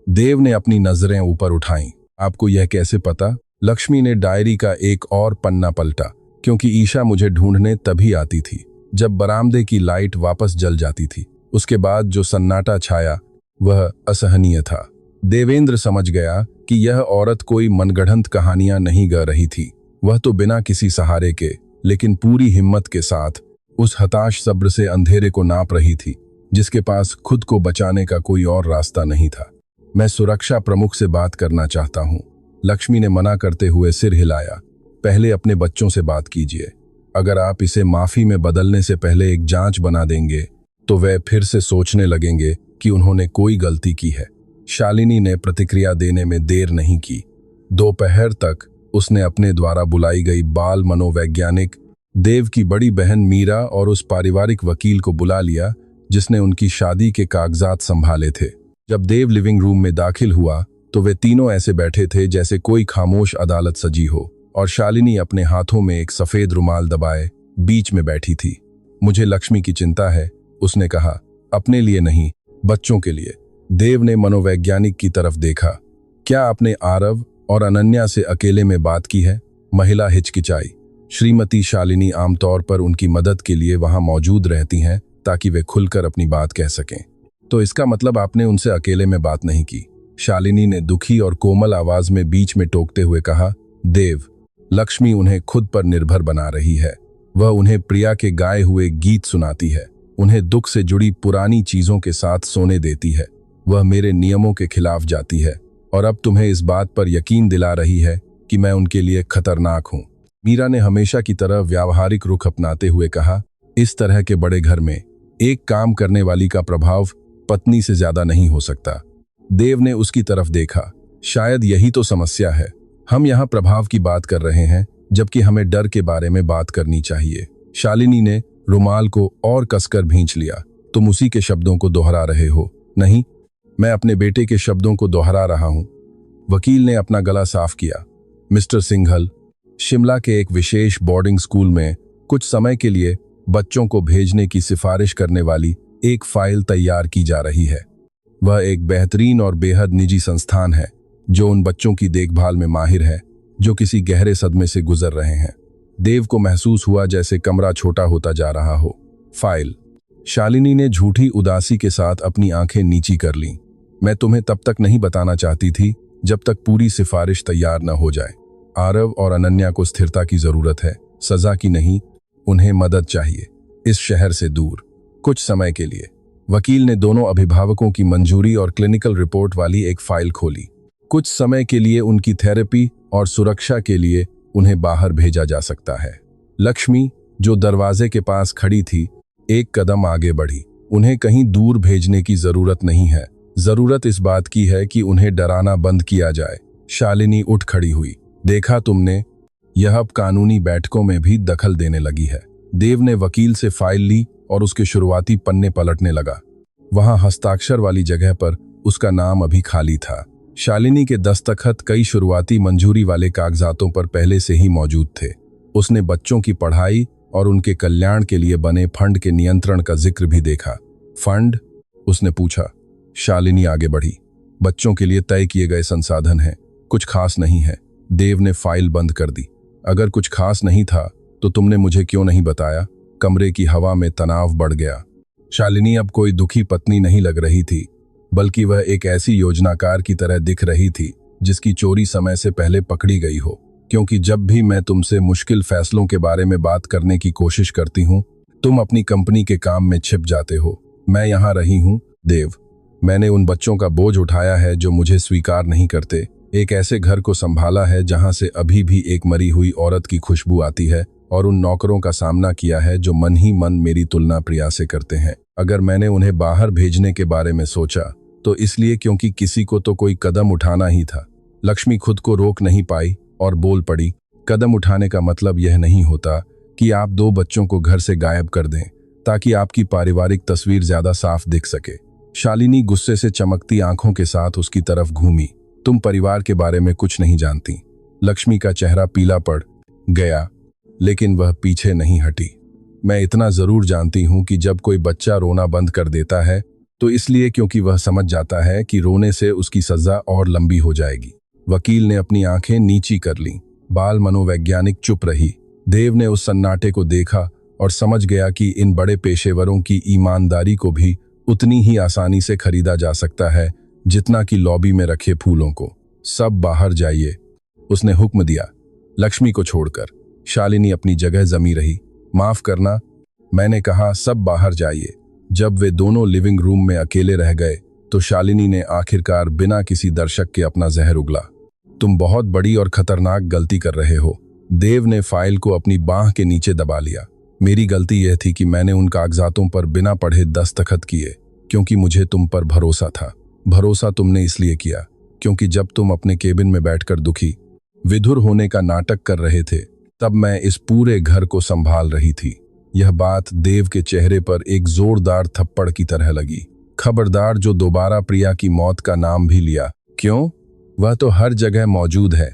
A: देव ने अपनी नजरें ऊपर उठाईं। आपको यह कैसे पता? लक्ष्मी ने डायरी का एक और पन्ना पलटा, क्योंकि ईशा मुझे ढूंढने तभी आती थी जब बरामदे की लाइट वापस जल जाती थी। उसके बाद जो सन्नाटा छाया वह असहनीय था। देवेंद्र समझ गया कि यह औरत कोई मनगढ़ंत कहानियां नहीं गा रही थी। वह तो बिना किसी सहारे के, लेकिन पूरी हिम्मत के साथ उस हताश सब्र से अंधेरे को नाप रही थी जिसके पास खुद को बचाने का कोई और रास्ता नहीं था। मैं सुरक्षा प्रमुख से बात करना चाहता हूं। लक्ष्मी ने मना करते हुए सिर हिलाया। पहले अपने बच्चों से बात कीजिए। अगर आप इसे माफी में बदलने से पहले एक जांच बना देंगे तो वे फिर से सोचने लगेंगे कि उन्होंने कोई गलती की है। शालिनी ने प्रतिक्रिया देने में देर नहीं की। दोपहर तक उसने अपने द्वारा बुलाई गई बाल मनोवैज्ञानिक, देव की बड़ी बहन मीरा और उस पारिवारिक वकील को बुला लिया जिसने उनकी शादी के कागजात संभाले थे। जब देव लिविंग रूम में दाखिल हुआ तो वे तीनों ऐसे बैठे थे जैसे कोई खामोश अदालत सजी हो, और शालिनी अपने हाथों में एक सफेद रुमाल दबाए बीच में बैठी थी। मुझे लक्ष्मी की चिंता है, उसने कहा। अपने लिए नहीं, बच्चों के लिए। देव ने मनोवैज्ञानिक की तरफ देखा। क्या आपने आरव और अनन्या से अकेले में बात की है? महिला हिचकिचाई। श्रीमती शालिनी आमतौर पर उनकी मदद के लिए वहां मौजूद रहती हैं ताकि वे खुलकर अपनी बात कह सकें। तो इसका मतलब आपने उनसे अकेले में बात नहीं की? शालिनी ने दुखी और कोमल आवाज में बीच में टोकते हुए कहा। देव, लक्ष्मी उन्हें खुद पर निर्भर बना रही है। वह उन्हें प्रिया के गाए हुए गीत सुनाती है, उन्हें दुख से जुड़ी पुरानी चीजों के साथ सोने देती है। वह मेरे नियमों के खिलाफ जाती है और अब तुम्हें इस बात पर यकीन दिला रही है कि मैं उनके लिए खतरनाक हूं। मीरा ने हमेशा की तरह व्यावहारिक रुख अपनाते हुए कहा। इस तरह के बड़े घर में एक काम करने वाली का प्रभाव पत्नी से ज्यादा नहीं हो सकता। देव ने उसकी तरफ देखा। शायद यही तो समस्या है। हम यहाँ प्रभाव की बात कर रहे हैं जबकि हमें डर के बारे में बात करनी चाहिए। शालिनी ने रुमाल को और कसकर भींच लिया। तुम उसी के शब्दों को दोहरा रहे हो। नहीं, मैं अपने बेटे के शब्दों को दोहरा रहा हूं। वकील ने अपना गला साफ किया। मिस्टर सिंघल, शिमला के एक विशेष बोर्डिंग स्कूल में कुछ समय के लिए बच्चों को भेजने की सिफारिश करने वाली एक फाइल तैयार की जा रही है। वह एक बेहतरीन और बेहद निजी संस्थान है जो उन बच्चों की देखभाल में माहिर है जो किसी गहरे सदमे से गुजर रहे हैं। देव को महसूस हुआ जैसे कमरा छोटा होता जा रहा हो। फाइल। शालिनी ने झूठी उदासी के साथ अपनी आंखें नीची कर लीं। मैं तुम्हें तब तक नहीं बताना चाहती थी जब तक पूरी सिफारिश तैयार न हो जाए। आरव और अनन्या को स्थिरता की जरूरत है, सजा की नहीं। उन्हें मदद चाहिए, इस शहर से दूर, कुछ समय के लिए। वकील ने दोनों अभिभावकों की मंजूरी और क्लिनिकल रिपोर्ट वाली एक फाइल खोली। कुछ समय के लिए उनकी थेरेपी और सुरक्षा के लिए उन्हें बाहर भेजा जा सकता है। लक्ष्मी, जो दरवाजे के पास खड़ी थी, एक कदम आगे बढ़ी। उन्हें कहीं दूर भेजने की जरूरत नहीं है। जरूरत इस बात की है कि उन्हें डराना बंद किया जाए। शालिनी उठ खड़ी हुई। देखा तुमने, यह अब कानूनी बैठकों में भी दखल देने लगी है। देव ने वकील से फाइल ली और उसके शुरुआती पन्ने पलटने लगा। वहां हस्ताक्षर वाली जगह पर उसका नाम अभी खाली था। शालिनी के दस्तखत कई शुरुआती मंजूरी वाले कागजातों पर पहले से ही मौजूद थे। उसने बच्चों की पढ़ाई और उनके कल्याण के लिए बने फंड के नियंत्रण का जिक्र भी देखा। फंड? उसने पूछा। शालिनी आगे बढ़ी। बच्चों के लिए तय किए गए संसाधन हैं, कुछ खास नहीं है। देव ने फाइल बंद कर दी। अगर कुछ खास नहीं था तो तुमने मुझे क्यों नहीं बताया? कमरे की हवा में तनाव बढ़ गया। शालिनी अब कोई दुखी पत्नी नहीं लग रही थी, बल्कि वह एक ऐसी योजनाकार की तरह दिख रही थी जिसकी चोरी समय से पहले पकड़ी गई हो। क्योंकि जब भी मैं तुमसे मुश्किल फैसलों के बारे में बात करने की कोशिश करती हूँ, तुम अपनी कंपनी के काम में छिप जाते हो। मैं यहाँ रही हूँ देव। मैंने उन बच्चों का बोझ उठाया है जो मुझे स्वीकार नहीं करते। एक ऐसे घर को संभाला है जहां से अभी भी एक मरी हुई औरत की खुशबू आती है, और उन नौकरों का सामना किया है जो मन ही मन मेरी तुलना प्रिया से करते हैं। अगर मैंने उन्हें बाहर भेजने के बारे में सोचा तो इसलिए क्योंकि किसी को तो कोई कदम उठाना ही था। लक्ष्मी खुद को रोक नहीं पाई और बोल पड़ी, कदम उठाने का मतलब यह नहीं होता कि आप 2 बच्चों को घर से गायब कर दें ताकि आपकी पारिवारिक तस्वीर ज्यादा साफ दिख सके। शालिनी गुस्से से चमकती आंखों के साथ उसकी तरफ घूमी। तुम परिवार के बारे में कुछ नहीं जानती। लक्ष्मी का चेहरा पीला पड़ गया, लेकिन वह पीछे नहीं हटी। मैं इतना जरूर जानती हूं कि जब कोई बच्चा रोना बंद कर देता है तो इसलिए क्योंकि वह समझ जाता है कि रोने से उसकी सजा और लंबी हो जाएगी। वकील ने अपनी आंखें नीची कर लीं। बाल मनोवैज्ञानिक चुप रही। देव ने उस सन्नाटे को देखा और समझ गया कि इन बड़े पेशेवरों की ईमानदारी को भी उतनी ही आसानी से खरीदा जा सकता है जितना कि लॉबी में रखे फूलों को। सब बाहर जाइए, उसने हुक्म दिया, लक्ष्मी को छोड़कर। शालिनी अपनी जगह जमी रही। माफ करना, मैंने कहा सब बाहर जाइए। जब वे दोनों लिविंग रूम में अकेले रह गए तो शालिनी ने आखिरकार बिना किसी दर्शक के अपना जहर उगला। तुम बहुत बड़ी और खतरनाक गलती कर रहे हो। देव ने फाइल को अपनी बांह के नीचे दबा लिया। मेरी गलती यह थी कि मैंने उन कागजातों पर बिना पढ़े दस्तखत किए, क्योंकि मुझे तुम पर भरोसा था। भरोसा तुमने इसलिए किया क्योंकि जब तुम अपने केबिन में बैठकर दुखी, विधुर होने का नाटक कर रहे थे, तब मैं इस पूरे घर को संभाल रही थी। यह बात देव के चेहरे पर एक जोरदार थप्पड़ की तरह लगी। खबरदार जो दोबारा प्रिया की मौत का नाम भी लिया। क्यों? वह तो हर जगह मौजूद है,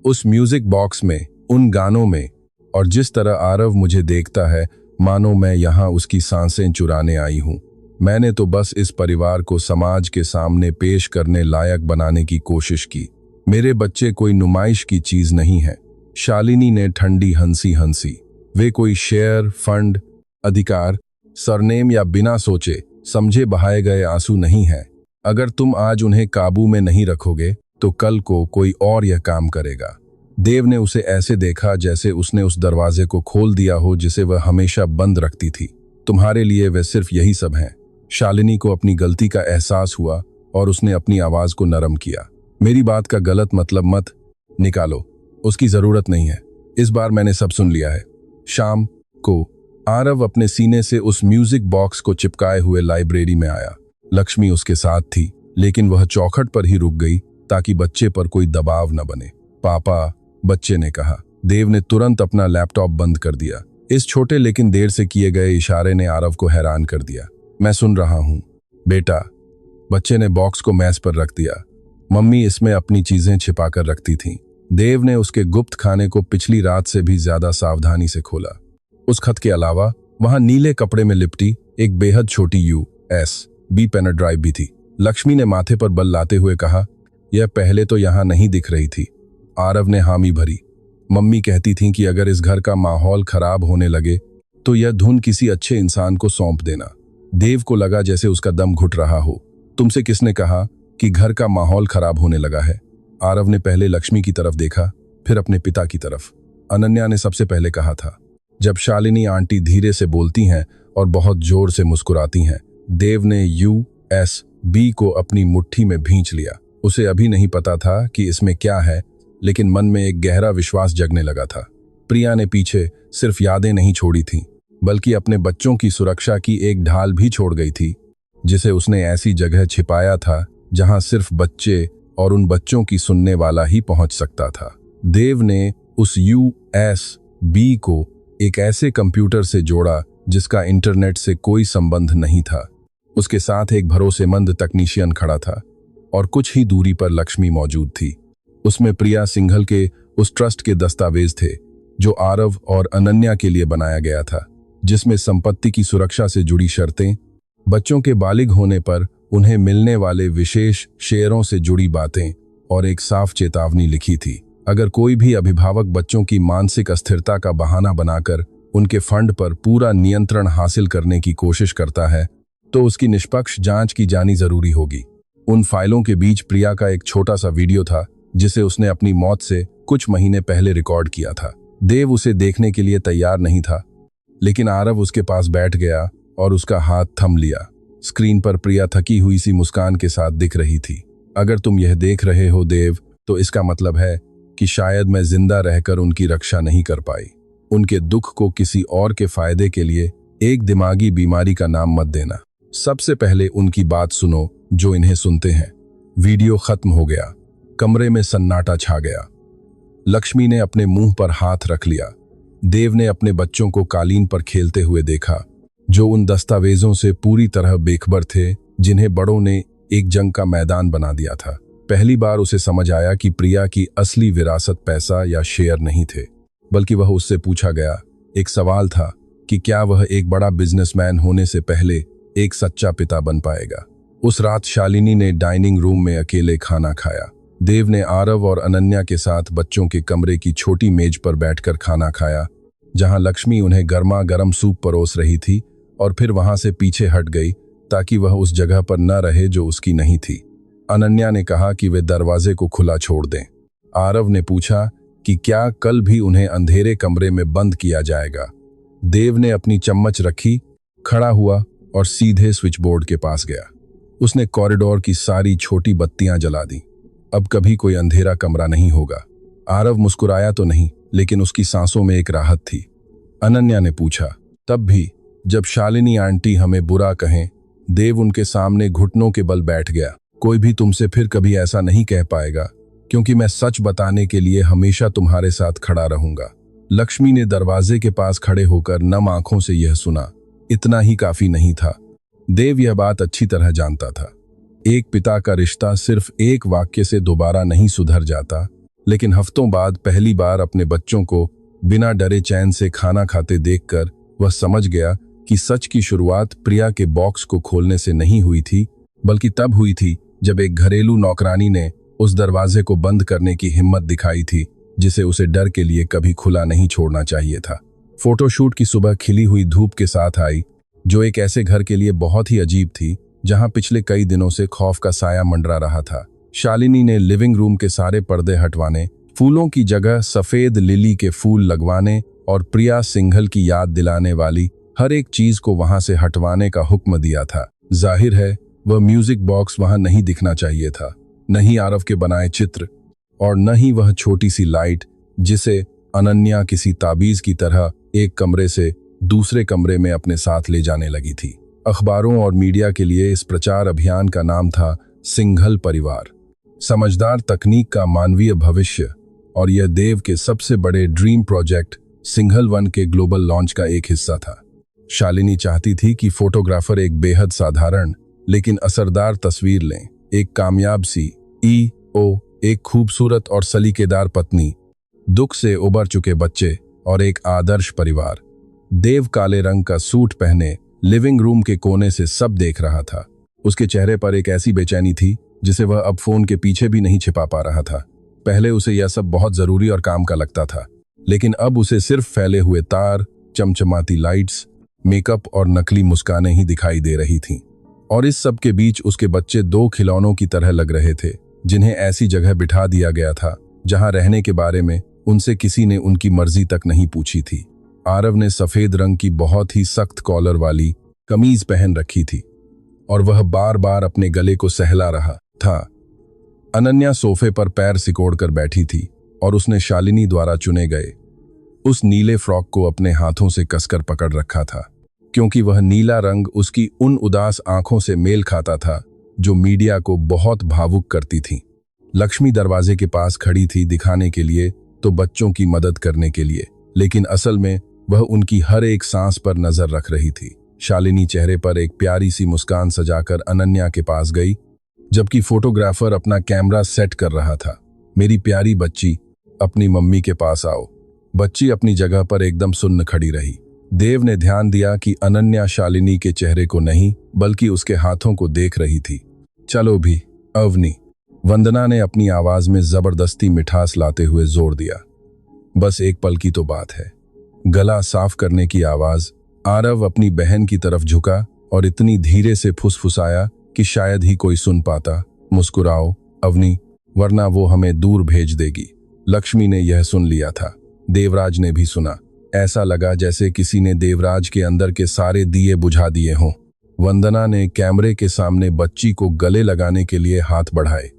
A: उस म्यूजिक बॉक्स में, उन गानों में, और जिस तरह आरव मुझे देखता है मानो मैं यहाँ उसकी सांसें चुराने आई हूँ। मैंने तो बस इस परिवार को समाज के सामने पेश करने लायक बनाने की कोशिश की। मेरे बच्चे कोई नुमाइश की चीज नहीं है। शालिनी ने ठंडी हंसी हंसी। वे कोई शेयर, फंड, अधिकार, सरनेम या बिना सोचे समझे बहाए गए आंसू नहीं है। अगर तुम आज उन्हें काबू में नहीं रखोगे तो कल को कोई और यह काम करेगा। देव ने उसे ऐसे देखा जैसे उसने उस दरवाजे को खोल दिया हो जिसे वह हमेशा बंद रखती थी। तुम्हारे लिए वे सिर्फ यही सब हैं। शालिनी को अपनी गलती का एहसास हुआ और उसने अपनी आवाज को नरम किया। मेरी बात का गलत मतलब मत निकालो, उसकी जरूरत नहीं है। इस बार मैंने सब सुन लिया है। शाम को आरव अपने सीने से उस म्यूजिक बॉक्स को चिपकाए हुए लाइब्रेरी में आया। लक्ष्मी उसके साथ थी, लेकिन वह चौखट पर ही रुक गई ताकि बच्चे पर कोई दबाव न बने। पापा, बच्चे ने कहा। देव ने तुरंत अपना लैपटॉप बंद कर दिया। इस छोटे लेकिन देर से किए गए इशारे ने आरव को हैरान कर दिया। मैं सुन रहा हूं बेटा। बच्चे ने बॉक्स को मेज पर रख दिया। मम्मी इसमें अपनी चीजें छिपा कर रखती थीं। देव ने उसके गुप्त खाने को पिछली रात से भी ज्यादा सावधानी से खोला। उस खत के अलावा वहां नीले कपड़े में लिपटी एक बेहद छोटी USB पेन ड्राइव भी थी। लक्ष्मी ने माथे पर बल लाते हुए कहा, यह पहले तो यहां नहीं दिख रही थी। आरव ने हामी भरी। मम्मी कहती थीं कि अगर इस घर का माहौल खराब होने लगे तो यह धुन किसी अच्छे इंसान को सौंप देना। देव को लगा जैसे उसका दम घुट रहा हो। तुमसे किसने कहा कि घर का माहौल खराब होने लगा है? आरव ने पहले लक्ष्मी की तरफ देखा, फिर अपने पिता की तरफ। अनन्या ने सबसे पहले कहा था। जब शालिनी आंटी धीरे से बोलती हैं और बहुत जोर से मुस्कुराती हैं। देव ने USB को अपनी मुट्ठी में भींच लिया। उसे अभी नहीं पता था कि इसमें क्या है, लेकिन मन में एक गहरा विश्वास जगने लगा था। प्रिया ने पीछे सिर्फ यादें नहीं छोड़ी थीं, बल्कि अपने बच्चों की सुरक्षा की एक ढाल भी छोड़ गई थी, जिसे उसने ऐसी जगह छिपाया था जहां सिर्फ बच्चे और उन बच्चों की सुनने वाला ही पहुंच सकता था। देव ने उस USB को एक ऐसे कंप्यूटर से जोड़ा जिसका इंटरनेट से कोई संबंध नहीं था। उसके साथ एक भरोसेमंद तकनीशियन खड़ा था और कुछ ही दूरी पर लक्ष्मी मौजूद थी। उसमें प्रिया सिंघल के उस ट्रस्ट के दस्तावेज थे जो आरव और अनन्या के लिए बनाया गया था, जिसमें संपत्ति की सुरक्षा से जुड़ी शर्तें, बच्चों के बालिग होने पर उन्हें मिलने वाले विशेष शेयरों से जुड़ी बातें और एक साफ चेतावनी लिखी थी। अगर कोई भी अभिभावक बच्चों की मानसिक अस्थिरता का बहाना बनाकर उनके फंड पर पूरा नियंत्रण हासिल करने की कोशिश करता है तो उसकी निष्पक्ष जांच की जानी जरूरी होगी। उन फाइलों के बीच प्रिया का एक छोटा सा वीडियो था जिसे उसने अपनी मौत से कुछ महीने पहले रिकॉर्ड किया था। देव उसे देखने के लिए तैयार नहीं था, लेकिन आरव उसके पास बैठ गया और उसका हाथ थम लिया। स्क्रीन पर प्रिया थकी हुई सी मुस्कान के साथ दिख रही थी। अगर तुम यह देख रहे हो देव, तो इसका मतलब है कि शायद मैं जिंदा रहकर उनकी रक्षा नहीं कर पाई। उनके दुख को किसी और के फायदे के लिए एक दिमागी बीमारी का नाम मत देना। सबसे पहले उनकी बात सुनो जो इन्हें सुनते हैं। वीडियो खत्म हो गया। कमरे में सन्नाटा छा गया। लक्ष्मी ने अपने मुंह पर हाथ रख लिया। देव ने अपने बच्चों को कालीन पर खेलते हुए देखा, जो उन दस्तावेजों से पूरी तरह बेखबर थे जिन्हें बड़ों ने एक जंग का मैदान बना दिया था। पहली बार उसे समझ आया कि प्रिया की असली विरासत पैसा या शेयर नहीं थे, बल्कि वह उससे पूछा गया एक सवाल था कि क्या वह एक बड़ा बिजनेसमैन होने से पहले एक सच्चा पिता बन पाएगा। उस रात शालिनी ने डाइनिंग रूम में अकेले खाना खाया। देव ने आरव और अनन्या के साथ बच्चों के कमरे की छोटी मेज पर बैठकर खाना खाया, जहां लक्ष्मी उन्हें गर्मा गर्म सूप परोस रही थी और फिर वहां से पीछे हट गई ताकि वह उस जगह पर न रहे जो उसकी नहीं थी। अनन्या ने कहा कि वे दरवाजे को खुला छोड़ दें। आरव ने पूछा कि क्या कल भी उन्हें अंधेरे कमरे में बंद किया जाएगा। देव ने अपनी चम्मच रखी, खड़ा हुआ और सीधे स्विच बोर्ड के पास गया। उसने कॉरिडोर की सारी छोटी बत्तियां जला दी। अब कभी कोई अंधेरा कमरा नहीं होगा। आरव मुस्कुराया तो नहीं, लेकिन उसकी सांसों में एक राहत थी। अनन्या ने पूछा, तब भी जब शालिनी आंटी हमें बुरा कहें? देव उनके सामने घुटनों के बल बैठ गया। कोई भी तुमसे फिर कभी ऐसा नहीं कह पाएगा, क्योंकि मैं सच बताने के लिए हमेशा तुम्हारे साथ खड़ा रहूंगा। लक्ष्मी ने दरवाजे के पास खड़े होकर नम आंखों से यह सुना। इतना ही काफी नहीं था। देव यह बात अच्छी तरह जानता था। एक पिता का रिश्ता सिर्फ एक वाक्य से दोबारा नहीं सुधर जाता, लेकिन हफ्तों बाद पहली बार अपने बच्चों को बिना डरे चैन से खाना खाते देखकर वह समझ गया कि सच की शुरुआत प्रिया के बॉक्स को खोलने से नहीं हुई थी, बल्कि तब हुई थी जब एक घरेलू नौकरानी ने उस दरवाजे को बंद करने की हिम्मत दिखाई थी जिसे उसे डर के लिए कभी खुला नहीं छोड़ना चाहिए था। फोटोशूट की सुबह खिली हुई धूप के साथ आई, जो एक ऐसे घर के लिए बहुत ही अजीब थी जहां पिछले कई दिनों से खौफ का साया मंडरा रहा था। शालिनी ने लिविंग रूम के सारे पर्दे हटवाने, फूलों की जगह सफेद लिली के फूल लगवाने और प्रिया सिंघल की याद दिलाने वाली हर एक चीज को वहां से हटवाने का हुक्म दिया था। जाहिर है वह म्यूजिक बॉक्स वहां नहीं दिखना चाहिए था, न ही आरव के बनाए चित्र, और न ही वह छोटी सी लाइट जिसे अनन्या किसी ताबीज की तरह एक कमरे से दूसरे कमरे में अपने साथ ले जाने लगी थी। अखबारों और मीडिया के लिए इस प्रचार अभियान का नाम था सिंघल परिवार, समझदार तकनीक का मानवीय भविष्य, और यह देव के सबसे बड़े ड्रीम प्रोजेक्ट सिंघल 1 के ग्लोबल लॉन्च का एक हिस्सा था। शालिनी चाहती थी कि फोटोग्राफर एक बेहद साधारण लेकिन असरदार तस्वीर लें, एक कामयाब CEO, एक खूबसूरत और सलीकेदार पत्नी, दुख से उबर चुके बच्चे और एक आदर्श परिवार। देव काले रंग का सूट पहने लिविंग रूम के कोने से सब देख रहा था। उसके चेहरे पर एक ऐसी बेचैनी थी जिसे वह अब फोन के पीछे भी नहीं छिपा पा रहा था। पहले उसे यह सब बहुत जरूरी और काम का लगता था, लेकिन अब उसे सिर्फ फैले हुए तार, चमचमाती लाइट्स, मेकअप और नकली मुस्कानें ही दिखाई दे रही थीं। और इस सब के बीच उसके बच्चे दो खिलौनों की तरह लग रहे थे, जिन्हें ऐसी जगह बिठा दिया गया था जहां रहने के बारे में उनसे किसी ने उनकी मर्जी तक नहीं पूछी थी। आरव ने सफेद रंग की बहुत ही सख्त कॉलर वाली कमीज पहन रखी थी और वह बार बार अपने गले को सहला रहा था। अनन्या सोफे पर पैर सिकोड़कर बैठी थी और उसने शालिनी द्वारा चुने गए उस नीले फ्रॉक को अपने हाथों से कसकर पकड़ रखा था, क्योंकि वह नीला रंग उसकी उन उदास आंखों से मेल खाता था जो मीडिया को बहुत भावुक करती थीं। लक्ष्मी दरवाजे के पास खड़ी थी, दिखाने के लिए तो बच्चों की मदद करने के लिए, लेकिन असल में वह उनकी हर एक सांस पर नजर रख रही थी। शालिनी चेहरे पर एक प्यारी सी मुस्कान सजाकर अनन्या के पास गई, जबकि फोटोग्राफर अपना कैमरा सेट कर रहा था। मेरी प्यारी बच्ची, अपनी मम्मी के पास आओ। बच्ची अपनी जगह पर एकदम सुन्न खड़ी रही। देव ने ध्यान दिया कि अनन्या शालिनी के चेहरे को नहीं बल्कि उसके हाथों को देख रही थी। चलो भी अवनी, वंदना ने अपनी आवाज में जबरदस्ती मिठास लाते हुए जोर दिया। बस एक पल की तो बात है। गला साफ करने की आवाज। आरव अपनी बहन की तरफ झुका और इतनी धीरे से फुसफुसाया कि शायद ही कोई सुन पाता। मुस्कुराओ अवनी, वरना वो हमें दूर भेज देगी। लक्ष्मी ने यह सुन लिया था। देवराज ने भी सुना। ऐसा लगा जैसे किसी ने देवराज के अंदर के सारे दिए बुझा दिए हों। वंदना ने कैमरे के सामने बच्ची को गले लगाने के लिए हाथ बढ़ाए,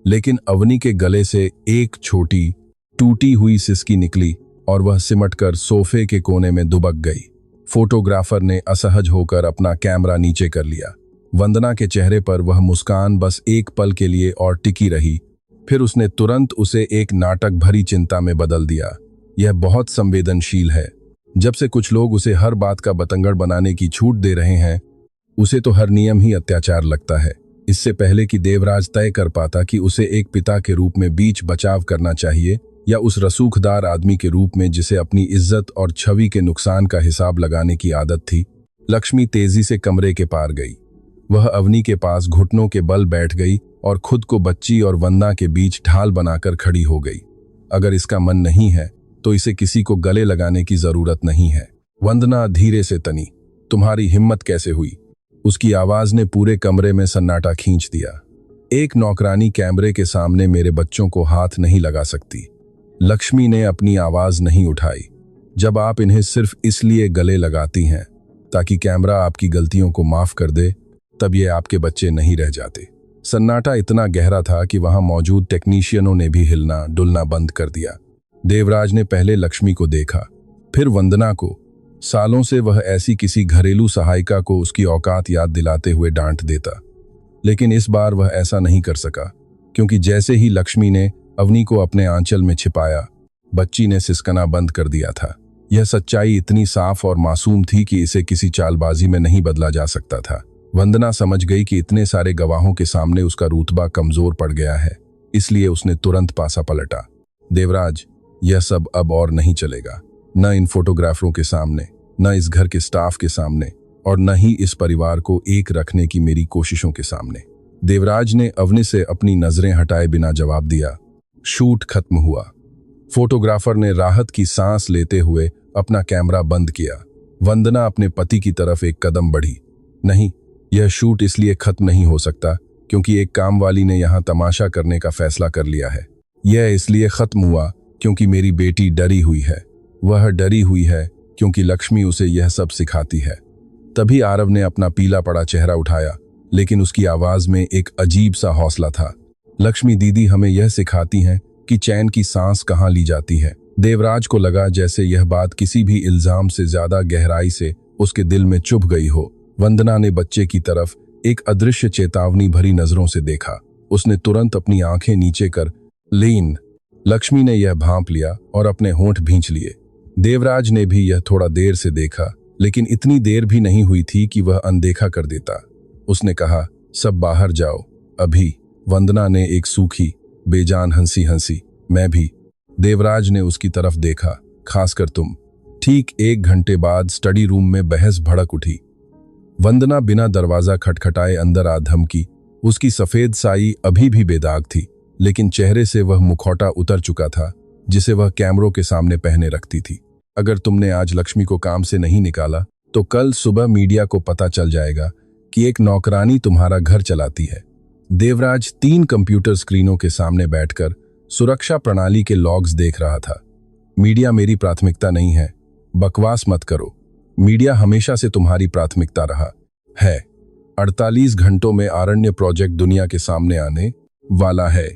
A: लेकिन अवनी के गले से एक छोटी टूटी हुई सिसकी निकली और वह सिमटकर सोफे के कोने में दुबक गई। फोटोग्राफर ने असहज होकर अपना कैमरा नीचे कर लिया। वंदना के चेहरे पर वह मुस्कान बस एक पल के लिए और टिकी रही, फिर उसने तुरंत उसे एक नाटक भरी चिंता में बदल दिया। यह बहुत संवेदनशील है। जब से कुछ लोग उसे हर बात का बतंगड़ बनाने की छूट दे रहे हैं, उसे तो हर नियम ही अत्याचार लगता है। इससे पहले कि देवराज तय कर पाता कि उसे एक पिता के रूप में बीच बचाव करना चाहिए या उस रसूखदार आदमी के रूप में जिसे अपनी इज्जत और छवि के नुकसान का हिसाब लगाने की आदत थी, लक्ष्मी तेजी से कमरे के पार गई। वह अवनी के पास घुटनों के बल बैठ गई और खुद को बच्ची और वंदना के बीच ढाल बनाकर खड़ी हो गई। अगर इसका मन नहीं है तो इसे किसी को गले लगाने की जरूरत नहीं है। वंदना धीरे से तनी, तुम्हारी हिम्मत कैसे हुई? उसकी आवाज ने पूरे कमरे में सन्नाटा खींच दिया। एक नौकरानी कैमरे के सामने मेरे बच्चों को हाथ नहीं लगा सकती। लक्ष्मी ने अपनी आवाज नहीं उठाई। जब आप इन्हें सिर्फ इसलिए गले लगाती हैं ताकि कैमरा आपकी गलतियों को माफ कर दे, तब ये आपके बच्चे नहीं रह जाते। सन्नाटा इतना गहरा था कि वहां मौजूद टेक्नीशियनों ने भी हिलना डुलना बंद कर दिया। देवराज ने पहले लक्ष्मी को देखा, फिर वंदना को। सालों से वह ऐसी किसी घरेलू सहायिका को उसकी औकात याद दिलाते हुए डांट देता, लेकिन इस बार वह ऐसा नहीं कर सका, क्योंकि जैसे ही लक्ष्मी ने अवनी को अपने आंचल में छिपाया, बच्ची ने सिसकना बंद कर दिया था। यह सच्चाई इतनी साफ और मासूम थी कि इसे किसी चालबाजी में नहीं बदला जा सकता था। वंदना समझ गई कि इतने सारे गवाहों के सामने उसका रुतबा कमजोर पड़ गया है, इसलिए उसने तुरंत पासा पलटा। देवराज, यह सब अब और नहीं चलेगा। न इन फोटोग्राफरों के सामने, न इस घर के स्टाफ के सामने, और न ही इस परिवार को एक रखने की मेरी कोशिशों के सामने। देवराज ने अवनी से अपनी नजरें हटाए बिना जवाब दिया। शूट खत्म हुआ। फोटोग्राफर ने राहत की सांस लेते हुए अपना कैमरा बंद किया। वंदना अपने पति की तरफ एक कदम बढ़ी। नहीं, यह शूट इसलिए खत्म नहीं हो सकता क्योंकि एक कामवाली ने यहां तमाशा करने का फैसला कर लिया है। यह इसलिए खत्म हुआ क्योंकि मेरी बेटी डरी हुई है। वह डरी हुई है क्योंकि लक्ष्मी उसे यह सब सिखाती है। तभी आरव ने अपना पीला पड़ा चेहरा उठाया, लेकिन उसकी आवाज में एक अजीब सा हौसला था। लक्ष्मी दीदी हमें यह सिखाती हैं कि चैन की सांस कहाँ ली जाती है। देवराज को लगा जैसे यह बात किसी भी इल्जाम से ज्यादा गहराई से उसके दिल में चुभ गई हो। वंदना ने बच्चे की तरफ एक अदृश्य चेतावनी भरी नजरों से देखा। उसने तुरंत अपनी आंखें नीचे कर लीन। लक्ष्मी ने यह भांप लिया और अपने होंठ भींच लिए। देवराज ने भी यह थोड़ा देर से देखा, लेकिन इतनी देर भी नहीं हुई थी कि वह अनदेखा कर देता। उसने कहा, सब बाहर जाओ अभी। वंदना ने एक सूखी बेजान हंसी हंसी। मैं भी। देवराज ने उसकी तरफ देखा, खासकर तुम। ठीक 1 घंटे बाद स्टडी रूम में बहस भड़क उठी। वंदना बिना दरवाजा खटखटाए अंदर आ धमकी। उसकी सफेद साई अभी भी बेदाग थी, लेकिन चेहरे से वह मुखौटा उतर चुका था जिसे वह कैमरों के सामने पहने रखती थी। अगर तुमने आज लक्ष्मी को काम से नहीं निकाला तो कल सुबह मीडिया को पता चल जाएगा कि एक नौकरानी तुम्हारा घर चलाती है। देवराज 3 कंप्यूटर स्क्रीनों के सामने बैठकर सुरक्षा प्रणाली के लॉग्स देख रहा था। मीडिया मेरी प्राथमिकता नहीं है। बकवास मत करो। मीडिया हमेशा से तुम्हारी प्राथमिकता रहा है। 48 घंटों में आरण्य प्रोजेक्ट दुनिया के सामने आने वाला है।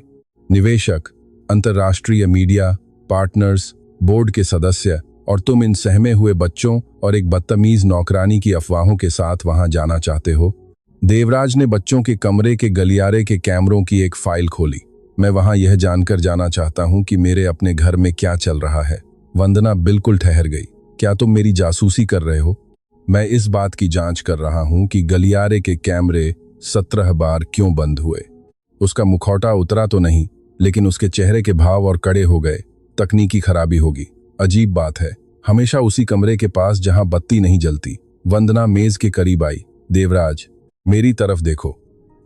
A: निवेशक, अंतर्राष्ट्रीय मीडिया, पार्टनर्स, बोर्ड के सदस्य और तुम इन सहमे हुए बच्चों और एक बदतमीज नौकरानी की अफवाहों के साथ वहां जाना चाहते हो। देवराज ने बच्चों के कमरे के गलियारे के कैमरों की एक फाइल खोली। मैं वहां यह जानकर जाना चाहता हूं कि मेरे अपने घर में क्या चल रहा है। वंदना बिल्कुल ठहर गई। क्या तुम मेरी जासूसी कर रहे हो? मैं इस बात की जांच कर रहा हूं कि गलियारे के कैमरे 17 बार क्यों बंद हुए। उसका मुखौटा उतरा तो नहीं, लेकिन उसके चेहरे के भाव और कड़े हो गए। तकनीकी खराबी होगी। अजीब बात है, हमेशा उसी कमरे के पास जहां बत्ती नहीं जलती। वंदना मेज के करीब आई। देवराज, मेरी तरफ देखो।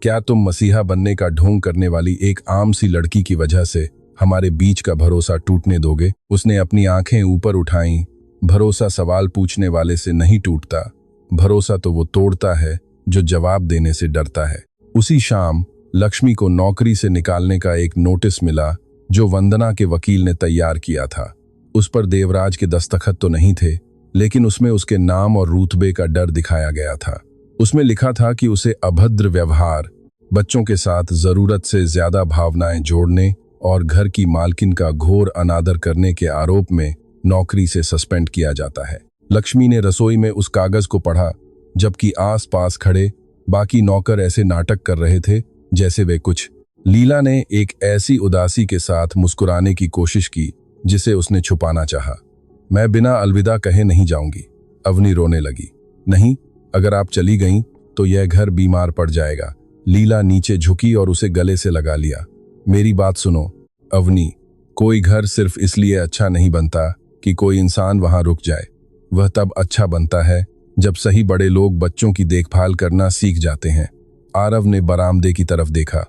A: क्या तुम मसीहा बनने का ढोंग करने वाली एक आम सी लड़की की वजह से हमारे बीच का भरोसा टूटने दोगे? उसने अपनी आंखें ऊपर उठाईं। भरोसा सवाल पूछने वाले से नहीं टूटता। भरोसा तो वो तोड़ता है जो जवाब देने से डरता है। उसी शाम लक्ष्मी को नौकरी से निकालने का एक नोटिस मिला जो वंदना के वकील ने तैयार किया था। उस पर देवराज के दस्तखत तो नहीं थे, लेकिन उसमें उसके नाम और रुतबे का डर दिखाया गया था। उसमें लिखा था कि उसे अभद्र व्यवहार, बच्चों के साथ जरूरत से ज्यादा भावनाएं जोड़ने और घर की मालकिन का घोर अनादर करने के आरोप में नौकरी से सस्पेंड किया जाता है। लक्ष्मी ने रसोई में उस कागज को पढ़ा, जबकि आस-पास खड़े बाकी नौकर ऐसे नाटक कर रहे थे जैसे वे कुछ। लीला ने एक ऐसी उदासी के साथ मुस्कुराने की कोशिश की जिसे उसने छुपाना चाहा। मैं बिना अलविदा कहे नहीं जाऊंगी। अवनी रोने लगी। नहीं, अगर आप चली गईं तो यह घर बीमार पड़ जाएगा। लीला नीचे झुकी और उसे गले से लगा लिया। मेरी बात सुनो अवनी, कोई घर सिर्फ इसलिए अच्छा नहीं बनता कि कोई इंसान वहां रुक जाए। वह तब अच्छा बनता है जब सही बड़े लोग बच्चों की देखभाल करना सीख जाते हैं। आरव ने बरामदे की तरफ देखा।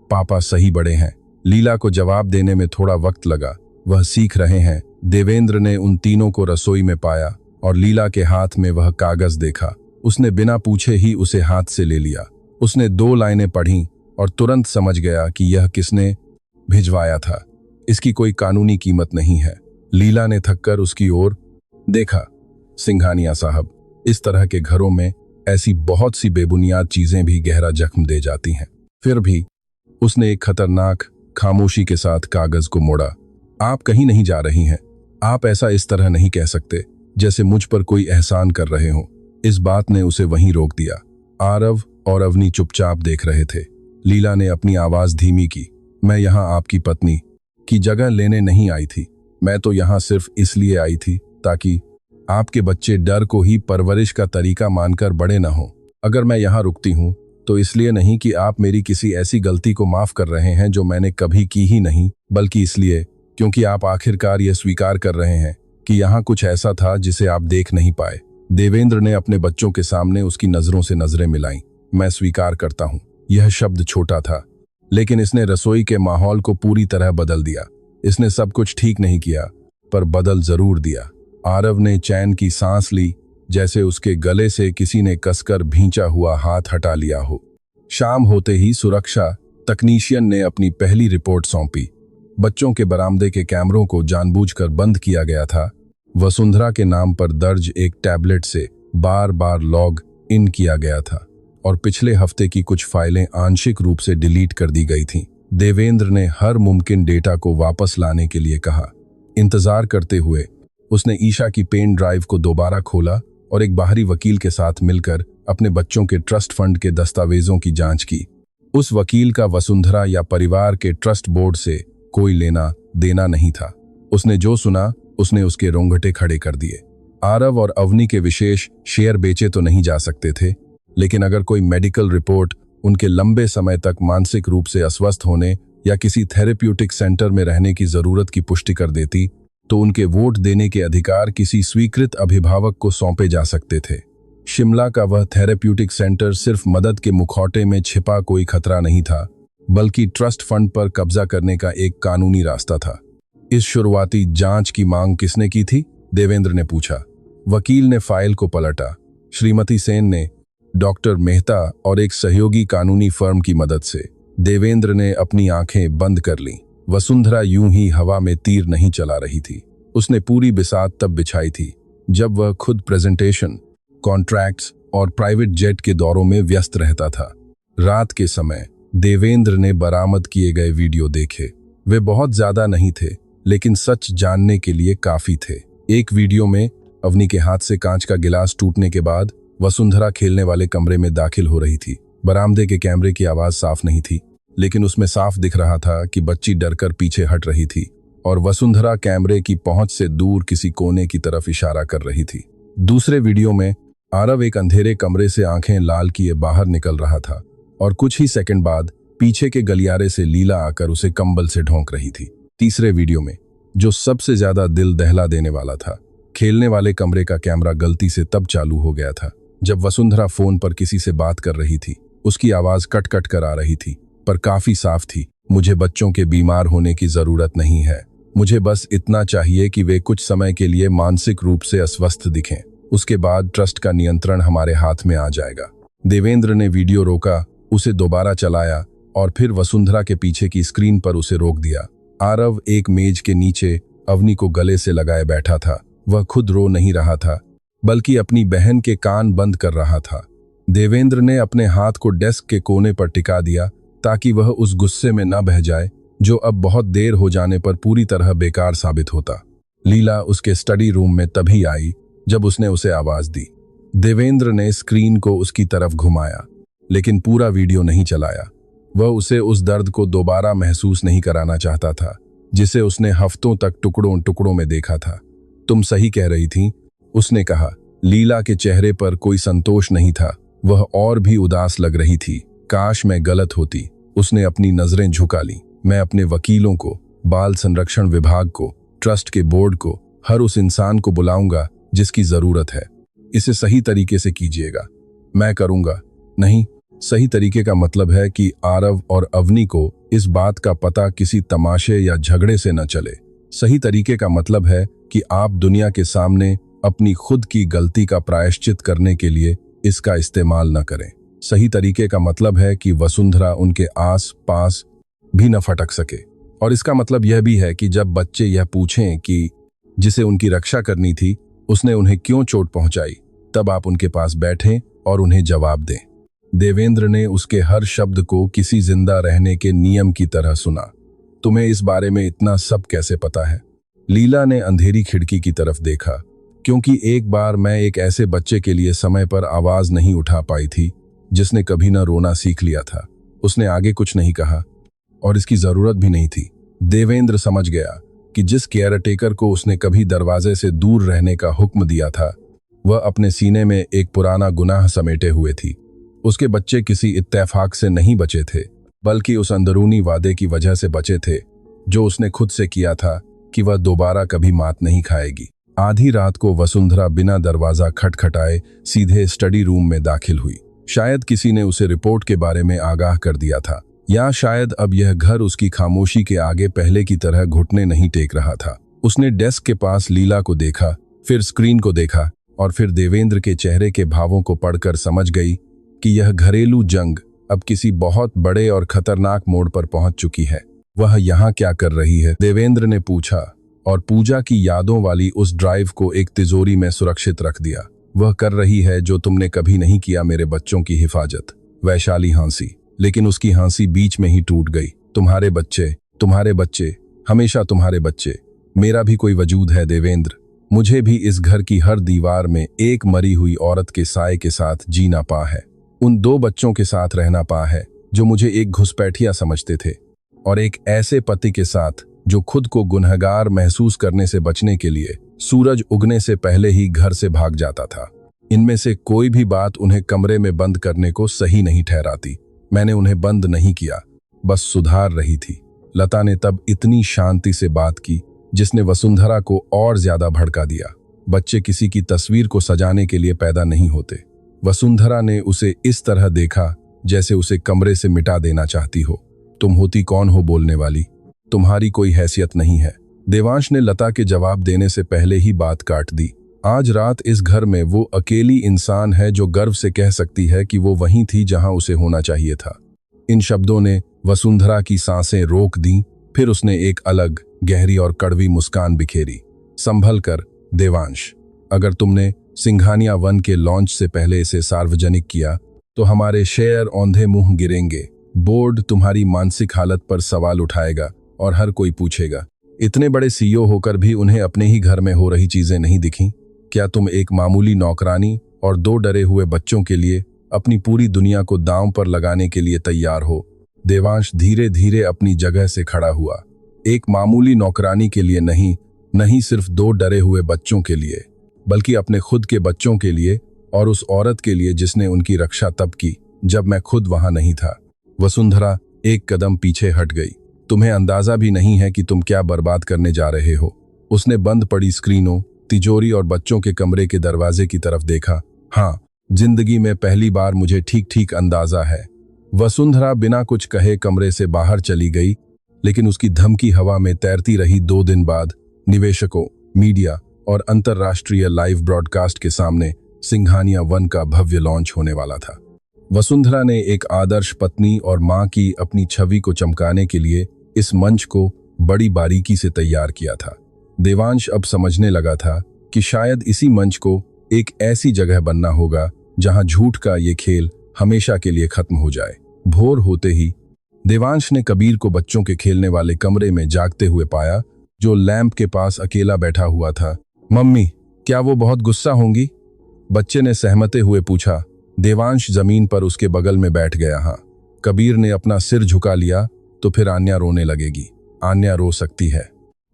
A: पापा सही बड़े हैं। लीला को जवाब देने में थोड़ा वक्त लगा। वह सीख रहे हैं। देवेंद्र ने उन तीनों को रसोई में पाया और लीला के हाथ में वह कागज देखा। उसने बिना पूछे ही उसे हाथ से ले लिया। उसने 2 लाइनें पढ़ीं और तुरंत समझ गया कि यह किसने भिजवाया था। इसकी कोई कानूनी कीमत नहीं है। लीला ने थककर उसकी ओर देखा। सिंघानिया साहब, इस तरह के घरों में ऐसी बहुत सी बेबुनियाद चीजें भी गहरा जख्म दे जाती हैं। फिर भी उसने एक खतरनाक खामोशी के साथ कागज को मोड़ा। आप कहीं नहीं जा रही हैं। आप ऐसा इस तरह नहीं कह सकते जैसे मुझ पर कोई एहसान कर रहे हो। इस बात ने उसे वहीं रोक दिया। आरव और अवनी चुपचाप देख रहे थे। लीला ने अपनी आवाज धीमी की। मैं यहाँ आपकी पत्नी की जगह लेने नहीं आई थी। मैं तो यहाँ सिर्फ इसलिए आई थी ताकि आपके बच्चे डर को ही परवरिश का तरीका मानकर बड़े न हो। अगर मैं यहाँ रुकती हूँ तो इसलिए नहीं कि आप मेरी किसी ऐसी गलती को माफ कर रहे हैं जो मैंने कभी की ही नहीं, बल्कि इसलिए क्योंकि आप आखिरकार यह स्वीकार कर रहे हैं कि यहाँ कुछ ऐसा था जिसे आप देख नहीं पाए। देवेंद्र ने अपने बच्चों के सामने उसकी नजरों से नजरें मिलाईं। मैं स्वीकार करता हूँ। यह शब्द छोटा था, लेकिन इसने रसोई के माहौल को पूरी तरह बदल दिया। इसने सब कुछ ठीक नहीं किया, पर बदल जरूर दिया। आरव ने चैन की सांस ली, जैसे उसके गले से किसी ने कसकर भींचा हुआ हाथ हटा लिया हो। शाम होते ही सुरक्षा तकनीशियन ने अपनी पहली रिपोर्ट सौंपी। बच्चों के बरामदे के कैमरों को जानबूझकर बंद किया गया था। वसुंधरा के नाम पर दर्ज एक टैबलेट से बार बार लॉग इन किया गया था और पिछले हफ्ते की कुछ फाइलें आंशिक रूप से डिलीट कर दी गई थीं। देवेंद्र ने हर मुमकिन डेटा को वापस लाने के लिए कहा। इंतजार करते हुए उसने ईशा की पेन ड्राइव को दोबारा खोला और एक बाहरी वकील के साथ मिलकर अपने बच्चों के ट्रस्ट फंड के दस्तावेजों की जांच की। उस वकील का वसुंधरा या परिवार के ट्रस्ट बोर्ड से कोई लेना देना नहीं था। उसने जो सुना उसने उसके रोंगटे खड़े कर दिए। आरव और अवनी के विशेष शेयर बेचे तो नहीं जा सकते थे, लेकिन अगर कोई मेडिकल रिपोर्ट उनके लंबे समय तक मानसिक रूप से अस्वस्थ होने या किसी थेरेप्यूटिक सेंटर में रहने की जरूरत की पुष्टि कर देती, तो उनके वोट देने के अधिकार किसी स्वीकृत अभिभावक को सौंपे जा सकते थे। शिमला का वह थेरेप्यूटिक सेंटर सिर्फ मदद के मुखौटे में छिपा कोई खतरा नहीं था, बल्कि ट्रस्ट फंड पर कब्जा करने का एक कानूनी रास्ता था। इस शुरुआती जांच की मांग किसने की थी? देवेंद्र ने पूछा। वकील ने फाइल को पलटा। श्रीमती सेन ने, डॉक्टर मेहता और एक सहयोगी कानूनी फर्म की मदद से। देवेंद्र ने अपनी आंखें बंद कर लीं। वसुंधरा यूं ही हवा में तीर नहीं चला रही थी। उसने पूरी बिसात तब बिछाई थी जब वह खुद प्रेजेंटेशन, कॉन्ट्रैक्ट्स और प्राइवेट जेट के दौरों में व्यस्त रहता था। रात के समय देवेंद्र ने बरामद किए गए वीडियो देखे। वे बहुत ज्यादा नहीं थे, लेकिन सच जानने के लिए काफी थे। एक वीडियो में अवनी के हाथ से कांच का गिलास टूटने के बाद वसुंधरा खेलने वाले कमरे में दाखिल हो रही थी। बरामदे के कैमरे की आवाज साफ नहीं थी, लेकिन उसमें साफ दिख रहा था कि बच्ची डरकर पीछे हट रही थी और वसुंधरा कैमरे की पहुंच से दूर किसी कोने की तरफ इशारा कर रही थी। दूसरे वीडियो में आरव एक अंधेरे कमरे से आंखें लाल किए बाहर निकल रहा था और कुछ ही सेकंड बाद पीछे के गलियारे से लीला आकर उसे कंबल से ढोंक रही थी। तीसरे वीडियो में, जो सबसे ज्यादा दिल दहला देने वाला था, खेलने वाले कमरे का कैमरा गलती से तब चालू हो गया था जब वसुंधरा फोन पर किसी से बात कर रही थी। उसकी आवाज कट कट कर आ रही थी, पर काफी साफ थी। मुझे बच्चों के बीमार होने की जरूरत नहीं है, मुझे बस इतना चाहिए कि वे कुछ समय के लिए मानसिक रूप से अस्वस्थ दिखें। उसके बाद ट्रस्ट का नियंत्रण हमारे हाथ में आ जाएगा। देवेंद्र ने वीडियो रोका, उसे दोबारा चलाया और फिर वसुंधरा के पीछे की स्क्रीन पर उसे रोक दिया। आरव एक मेज के नीचे अवनी को गले से लगाए बैठा था। वह खुद रो नहीं रहा था, बल्कि अपनी बहन के कान बंद कर रहा था। देवेंद्र ने अपने हाथ को डेस्क के कोने पर टिका दिया ताकि वह उस गुस्से में न बह जाए जो अब बहुत देर हो जाने पर पूरी तरह बेकार साबित होता। लीला उसके स्टडी रूम में तभी आई जब उसने उसे आवाज दी। देवेंद्र ने स्क्रीन को उसकी तरफ घुमाया, लेकिन पूरा वीडियो नहीं चलाया। वह उसे उस दर्द को दोबारा महसूस नहीं कराना चाहता था जिसे उसने हफ्तों तक टुकड़ों टुकड़ों में देखा था। तुम सही कह रही थी, उसने कहा। लीला के चेहरे पर कोई संतोष नहीं था, वह और भी उदास लग रही थी। काश मैं गलत होती। उसने अपनी नजरें झुका ली। मैं अपने वकीलों को, बाल संरक्षण विभाग को, ट्रस्ट के बोर्ड को, हर उस इंसान को बुलाऊंगा जिसकी जरूरत है। इसे सही तरीके से कीजिएगा। मैं करूंगा। नहीं, सही तरीके का मतलब है कि आरव और अवनी को इस बात का पता किसी तमाशे या झगड़े से न चले। सही तरीके का मतलब है कि आप दुनिया के सामने अपनी खुद की गलती का प्रायश्चित करने के लिए इसका इस्तेमाल न करें। सही तरीके का मतलब है कि वसुंधरा उनके आस पास भी न फटक सके। और इसका मतलब यह भी है कि जब बच्चे यह पूछें कि जिसे उनकी रक्षा करनी थी उसने उन्हें क्यों चोट पहुंचाई, तब आप उनके पास बैठें और उन्हें जवाब दें। देवेंद्र ने उसके हर शब्द को किसी जिंदा रहने के नियम की तरह सुना। तुम्हें इस बारे में इतना सब कैसे पता है? लीला ने अंधेरी खिड़की की तरफ देखा। क्योंकि एक बार मैं एक ऐसे बच्चे के लिए समय पर आवाज नहीं उठा पाई थी जिसने कभी न रोना सीख लिया था। उसने आगे कुछ नहीं कहा और इसकी जरूरत भी नहीं थी। देवेंद्र समझ गया कि जिस केयरटेकर को उसने कभी दरवाजे से दूर रहने का हुक्म दिया था, वह अपने सीने में एक पुराना गुनाह समेटे हुए थी। उसके बच्चे किसी इत्तेफाक से नहीं बचे थे, बल्कि उस अंदरूनी वादे की वजह से बचे थे जो उसने खुद से किया था कि वह दोबारा कभी मात नहीं खाएगी। आधी रात को वसुंधरा बिना दरवाजा खटखटाए सीधे स्टडी रूम में दाखिल हुई। शायद किसी ने उसे रिपोर्ट के बारे में आगाह कर दिया था, या शायद अब यह घर उसकी खामोशी के आगे पहले की तरह घुटने नहीं टेक रहा था। उसने डेस्क के पास लीला को देखा, फिर स्क्रीन को देखा और फिर देवेंद्र के चेहरे के भावों को पढ़कर समझ गई कि यह घरेलू जंग अब किसी बहुत बड़े और खतरनाक मोड़ पर पहुंच चुकी है। वह यहाँ क्या कर रही है? देवेंद्र ने पूछा और पूजा की यादों वाली उस ड्राइव को एक तिजोरी में सुरक्षित रख दिया। वह कर रही है जो तुमने कभी नहीं किया, मेरे बच्चों की हिफाजत। वैशाली हंसी, लेकिन उसकी हंसी बीच में ही टूट गई। तुम्हारे बच्चे, हमेशा तुम्हारे बच्चे। मेरा भी कोई वजूद है देवेंद्र। मुझे भी इस घर की हर दीवार में एक मरी हुई औरत के साए के साथ जीना पा है, उन 2 बच्चों के साथ रहना पा है जो मुझे एक घुसपैठिया समझते थे, और एक ऐसे पति के साथ जो खुद को गुनहगार महसूस करने से बचने के लिए सूरज उगने से पहले ही घर से भाग जाता था। इनमें से कोई भी बात उन्हें कमरे में बंद करने को सही नहीं ठहराती। मैंने उन्हें बंद नहीं किया, बस सुधार रही थी। लता ने तब इतनी शांति से बात की जिसने वसुंधरा को और ज्यादा भड़का दिया। बच्चे किसी की तस्वीर को सजाने के लिए पैदा नहीं होते। वसुंधरा ने उसे इस तरह देखा जैसे उसे कमरे से मिटा देना चाहती हो। तुम होती कौन हो बोलने वाली? तुम्हारी कोई हैसियत नहीं है। देवांश ने लता के जवाब देने से पहले ही बात काट दी। आज रात इस घर में वो अकेली इंसान है जो गर्व से कह सकती है कि वो वहीं थी जहां उसे होना चाहिए था। इन शब्दों ने वसुंधरा की सांसें रोक दी। फिर उसने एक अलग, गहरी और कड़वी मुस्कान बिखेरी। संभल कर देवांश, अगर तुमने सिंघानिया वन के लॉन्च से पहले इसे सार्वजनिक किया तो हमारे शेयर औंधे मुंह गिरेंगे। बोर्ड तुम्हारी मानसिक हालत पर सवाल उठाएगा और हर कोई पूछेगा, इतने बड़े सीईओ होकर भी उन्हें अपने ही घर में हो रही चीजें नहीं दिखीं? क्या तुम एक मामूली नौकरानी और 2 डरे हुए बच्चों के लिए अपनी पूरी दुनिया को दांव पर लगाने के लिए तैयार हो? देवांश धीरे धीरे अपनी जगह से खड़ा हुआ। एक मामूली नौकरानी के लिए नहीं, नहीं सिर्फ 2 डरे हुए बच्चों के लिए, बल्कि अपने खुद के बच्चों के लिए और उस औरत के लिए जिसने उनकी रक्षा तब की जब मैं खुद वहां नहीं था। वसुंधरा एक कदम पीछे हट गई। तुम्हें अंदाजा भी नहीं है कि तुम क्या बर्बाद करने जा रहे हो। उसने बंद पड़ी स्क्रीनों, तिजोरी और बच्चों के कमरे के दरवाजे की तरफ देखा। हाँ, जिंदगी में पहली बार मुझे ठीक ठीक अंदाजा है। वसुंधरा बिना कुछ कहे कमरे से बाहर चली गई, लेकिन उसकी धमकी हवा में तैरती रही। 2 दिन बाद निवेशकों, मीडिया और अंतर्राष्ट्रीय लाइव ब्रॉडकास्ट के सामने सिंघानिया 1 का भव्य लॉन्च होने वाला था। वसुंधरा ने एक आदर्श पत्नी और मां की अपनी छवि को चमकाने के लिए इस मंच को बड़ी बारीकी से तैयार किया था। देवांश अब समझने लगा था कि शायद इसी मंच को एक ऐसी जगह बनना होगा जहां झूठ का ये खेल हमेशा के लिए खत्म हो जाए। भोर होते ही देवांश ने कबीर को बच्चों के खेलने वाले कमरे में जागते हुए पाया, जो लैंप के पास अकेला बैठा हुआ था। मम्मी, क्या वो बहुत गुस्सा होंगी? बच्चे ने सहमते हुए पूछा। देवांश जमीन पर उसके बगल में बैठ गया। हाँ। कबीर ने अपना सिर झुका लिया। तो फिर आन्या रोने लगेगी। आन्या रो सकती है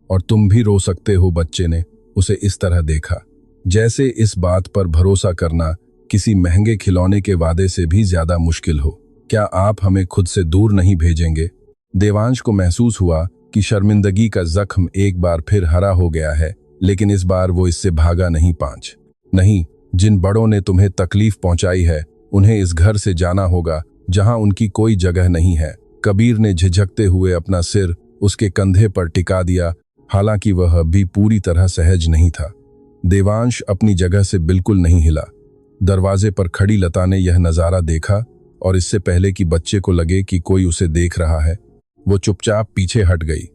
A: और तुम भी रो सकते हो। बच्चे ने उसे इस तरह देखा जैसे इस बात पर भरोसा करना किसी महंगे खिलौने के वादे से भी ज्यादा मुश्किल हो। क्या आप हमें खुद से दूर नहीं भेजेंगे? देवांश को महसूस हुआ कि शर्मिंदगी का जख्म एक बार फिर हरा हो गया है, लेकिन इस बार वो इससे भागा नहीं। नहीं, जिन बड़ों ने तुम्हें तकलीफ पहुंचाई है उन्हें इस घर से जाना होगा जहां उनकी कोई जगह नहीं है। कबीर ने झिझकते हुए अपना सिर उसके कंधे पर टिका दिया, हालांकि वह भी पूरी तरह सहज नहीं था। देवांश अपनी जगह से बिल्कुल नहीं हिला। दरवाजे पर खड़ी लता ने यह नजारा देखा और इससे पहले कि बच्चे को लगे कि कोई उसे देख रहा है, वो चुपचाप पीछे हट गई।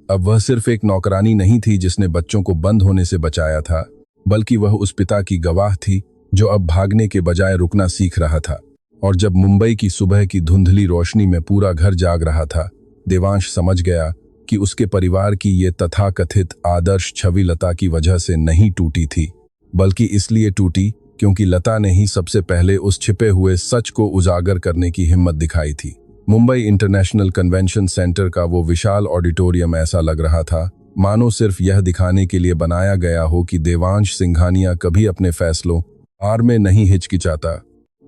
A: अब वह सिर्फ एक नौकरानी नहीं थी जिसने बच्चों को बंद होने से बचाया था, बल्कि वह उस पिता की गवाह थी जो अब भागने के बजाय रुकना सीख रहा था। और जब मुंबई की सुबह की धुंधली रोशनी में पूरा घर जाग रहा था, देवांश समझ गया कि उसके परिवार की ये तथाकथित आदर्श छवि लता की वजह से नहीं टूटी थी, बल्कि इसलिए टूटी क्योंकि लता ने ही सबसे पहले उस छिपे हुए सच को उजागर करने की हिम्मत दिखाई थी। मुंबई इंटरनेशनल कन्वेंशन सेंटर का वो विशाल ऑडिटोरियम ऐसा लग रहा था मानो सिर्फ यह दिखाने के लिए बनाया गया हो कि देवांश सिंघानिया कभी अपने फैसलों हार में नहीं हिचकिचाता।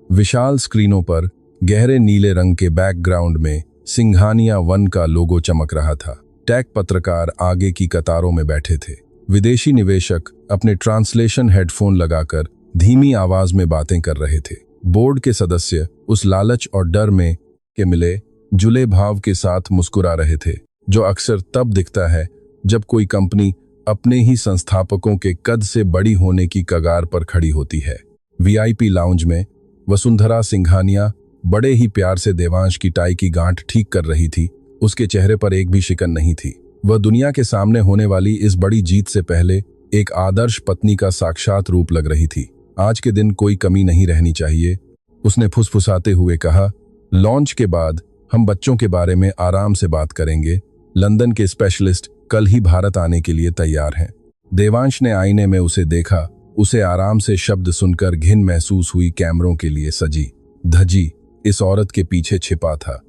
A: विशाल स्क्रीनों पर गहरे नीले रंग के बैकग्राउंड में सिंघानिया 1 का लोगो चमक रहा था। टेक पत्रकार आगे की कतारों में बैठे थे। विदेशी निवेशक अपने ट्रांसलेशन हेडफोन लगाकर धीमी आवाज में बातें कर रहे थे। बोर्ड के सदस्य उस लालच और डर में के मिले जुले भाव के साथ मुस्कुरा रहे थे, जो अक्सर तब दिखता है जब कोई कंपनी अपने ही संस्थापकों के कद से बड़ी होने की कगार पर खड़ी होती है। वीआईपी लाउंज में वसुंधरा सिंघानिया बड़े ही प्यार से देवांश की टाई की गांठ ठीक कर रही थी। उसके चेहरे पर एक भी शिकन नहीं थी। वह दुनिया के सामने होने वाली इस बड़ी जीत से पहले एक आदर्श पत्नी का साक्षात रूप लग रही थी। आज के दिन कोई कमी नहीं रहनी चाहिए, उसने फुसफुसाते हुए कहा। लॉन्च के बाद हम बच्चों के बारे में आराम से बात करेंगे। लंदन के स्पेशलिस्ट कल ही भारत आने के लिए तैयार हैं। देवांश ने आईने में उसे देखा। उसे आराम से शब्द सुनकर घिन महसूस हुई। कैमरों के लिए सजी धजी इस औरत के पीछे छिपा था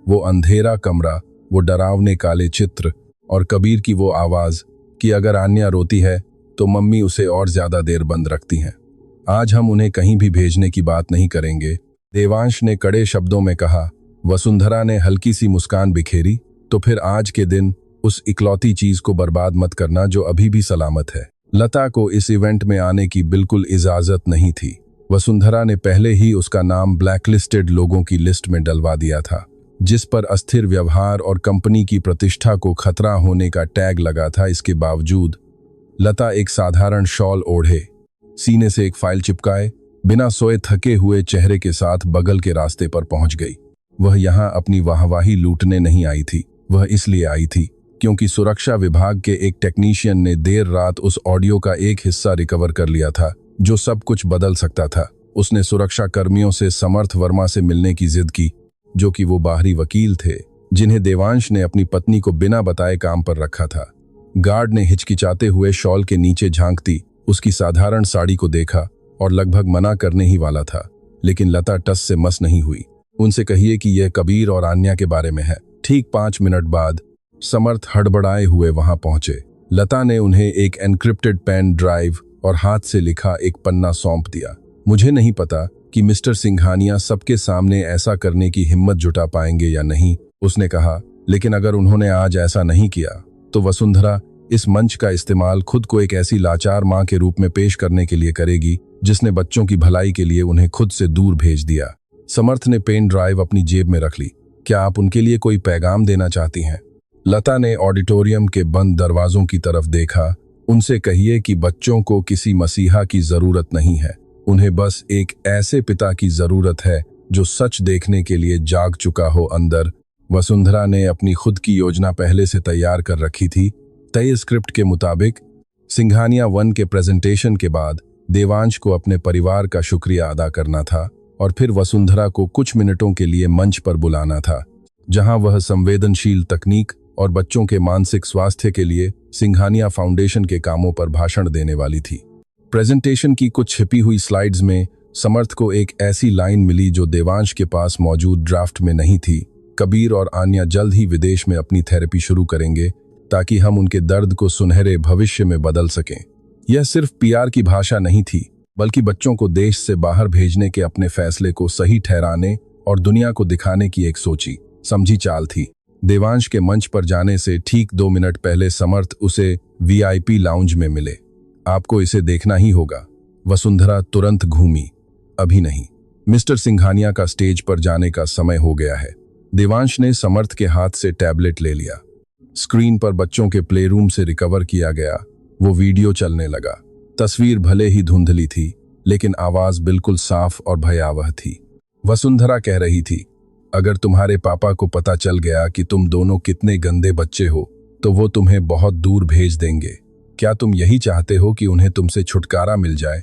A: वो अंधेरा कमरा, वो डरावने काले चित्र और कबीर की वो आवाज कि अगर आन्या रोती है तो मम्मी उसे और ज्यादा देर बंद रखती हैं। आज हम उन्हें कहीं भी भेजने की बात नहीं करेंगे, देवांश ने कड़े शब्दों में कहा। वसुंधरा ने हल्की सी मुस्कान बिखेरी। तो फिर आज के दिन उस इकलौती चीज को बर्बाद मत करना जो अभी भी सलामत है। लता को इस इवेंट में आने की बिल्कुल इजाजत नहीं थी। वसुंधरा ने पहले ही उसका नाम ब्लैकलिस्टेड लोगों की लिस्ट में डलवा दिया था, जिस पर अस्थिर व्यवहार और कंपनी की प्रतिष्ठा को खतरा होने का टैग लगा था। इसके बावजूद लता एक साधारण शॉल ओढ़े, सीने से एक फाइल चिपकाए, बिना सोए थके हुए चेहरे के साथ बगल के रास्ते पर पहुंच गई। वह यहां अपनी वाहवाही लूटने नहीं आई थी, वह इसलिए आई थी क्योंकि सुरक्षा विभाग के एक टेक्नीशियन ने देर रात उस ऑडियो का एक हिस्सा रिकवर कर लिया था जो सब कुछ बदल सकता था। उसने सुरक्षा कर्मियों से समर्थ वर्मा से मिलने की जिद की, जो कि वो बाहरी वकील थे जिन्हें देवांश ने अपनी पत्नी को बिना बताए काम पर रखा था। गार्ड ने हिचकिचाते हुए शॉल के नीचे झांकती उसकी साधारण साड़ी को देखा और लगभग मना करने ही वाला था, लेकिन लता टस से मस नहीं हुई। उनसे कहिए कि यह कबीर और आन्या के बारे में है। ठीक 5 मिनट बाद समर्थ हड़बड़ाए हुए वहां पहुंचे। लता ने उन्हें एक एन्क्रिप्टेड पेन ड्राइव और हाथ से लिखा एक पन्ना सौंप दिया। मुझे नहीं पता कि मिस्टर सिंघानिया सबके सामने ऐसा करने की हिम्मत जुटा पाएंगे या नहीं, उसने कहा, लेकिन अगर उन्होंने आज ऐसा नहीं किया तो वसुंधरा इस मंच का इस्तेमाल खुद को एक ऐसी लाचार मां के रूप में पेश करने के लिए करेगी जिसने बच्चों की भलाई के लिए उन्हें खुद से दूर भेज दिया। समर्थ ने पेन ड्राइव अपनी जेब में रख ली। क्या आप उनके लिए कोई पैगाम देना चाहती हैं? लता ने ऑडिटोरियम के बंद दरवाजों की तरफ देखा। उनसे कहिए कि बच्चों को किसी मसीहा की जरूरत नहीं है, उन्हें बस एक ऐसे पिता की जरूरत है जो सच देखने के लिए जाग चुका हो अंदर। वसुंधरा ने अपनी खुद की योजना पहले से तैयार कर रखी थी। तय स्क्रिप्ट के मुताबिक सिंघानिया 1 के प्रेजेंटेशन के बाद देवांश को अपने परिवार का शुक्रिया अदा करना था और फिर वसुंधरा को कुछ मिनटों के लिए मंच पर बुलाना था, जहां वह संवेदनशील तकनीक और बच्चों के मानसिक स्वास्थ्य के लिए सिंघानिया फाउंडेशन के कामों पर भाषण देने वाली थी। प्रेजेंटेशन की कुछ छिपी हुई स्लाइड्स में समर्थ को एक ऐसी लाइन मिली जो देवांश के पास मौजूद ड्राफ्ट में नहीं थी। कबीर और आन्या जल्द ही विदेश में अपनी थेरेपी शुरू करेंगे ताकि हम उनके दर्द को सुनहरे भविष्य में बदल सकें। यह सिर्फ पीआर की भाषा नहीं थी, बल्कि बच्चों को देश से बाहर भेजने के अपने फैसले को सही ठहराने और दुनिया को दिखाने की एक सोची समझी चाल थी। देवांश के मंच पर जाने से ठीक 2 मिनट पहले समर्थ उसे वीआईपी लाउंज में मिले। आपको इसे देखना ही होगा। वसुंधरा तुरंत घूमी। अभी नहीं, मिस्टर सिंघानिया का स्टेज पर जाने का समय हो गया है। देवांश ने समर्थ के हाथ से टैबलेट ले लिया। स्क्रीन पर बच्चों के प्लेरूम से रिकवर किया गया वो वीडियो चलने लगा। तस्वीर भले ही धुंधली थी, लेकिन आवाज बिल्कुल साफ और भयावह थी। वसुंधरा कह रही थी, अगर तुम्हारे पापा को पता चल गया कि तुम दोनों कितने गंदे बच्चे हो तो वो तुम्हें बहुत दूर भेज देंगे। क्या तुम यही चाहते हो कि उन्हें तुमसे छुटकारा मिल जाए?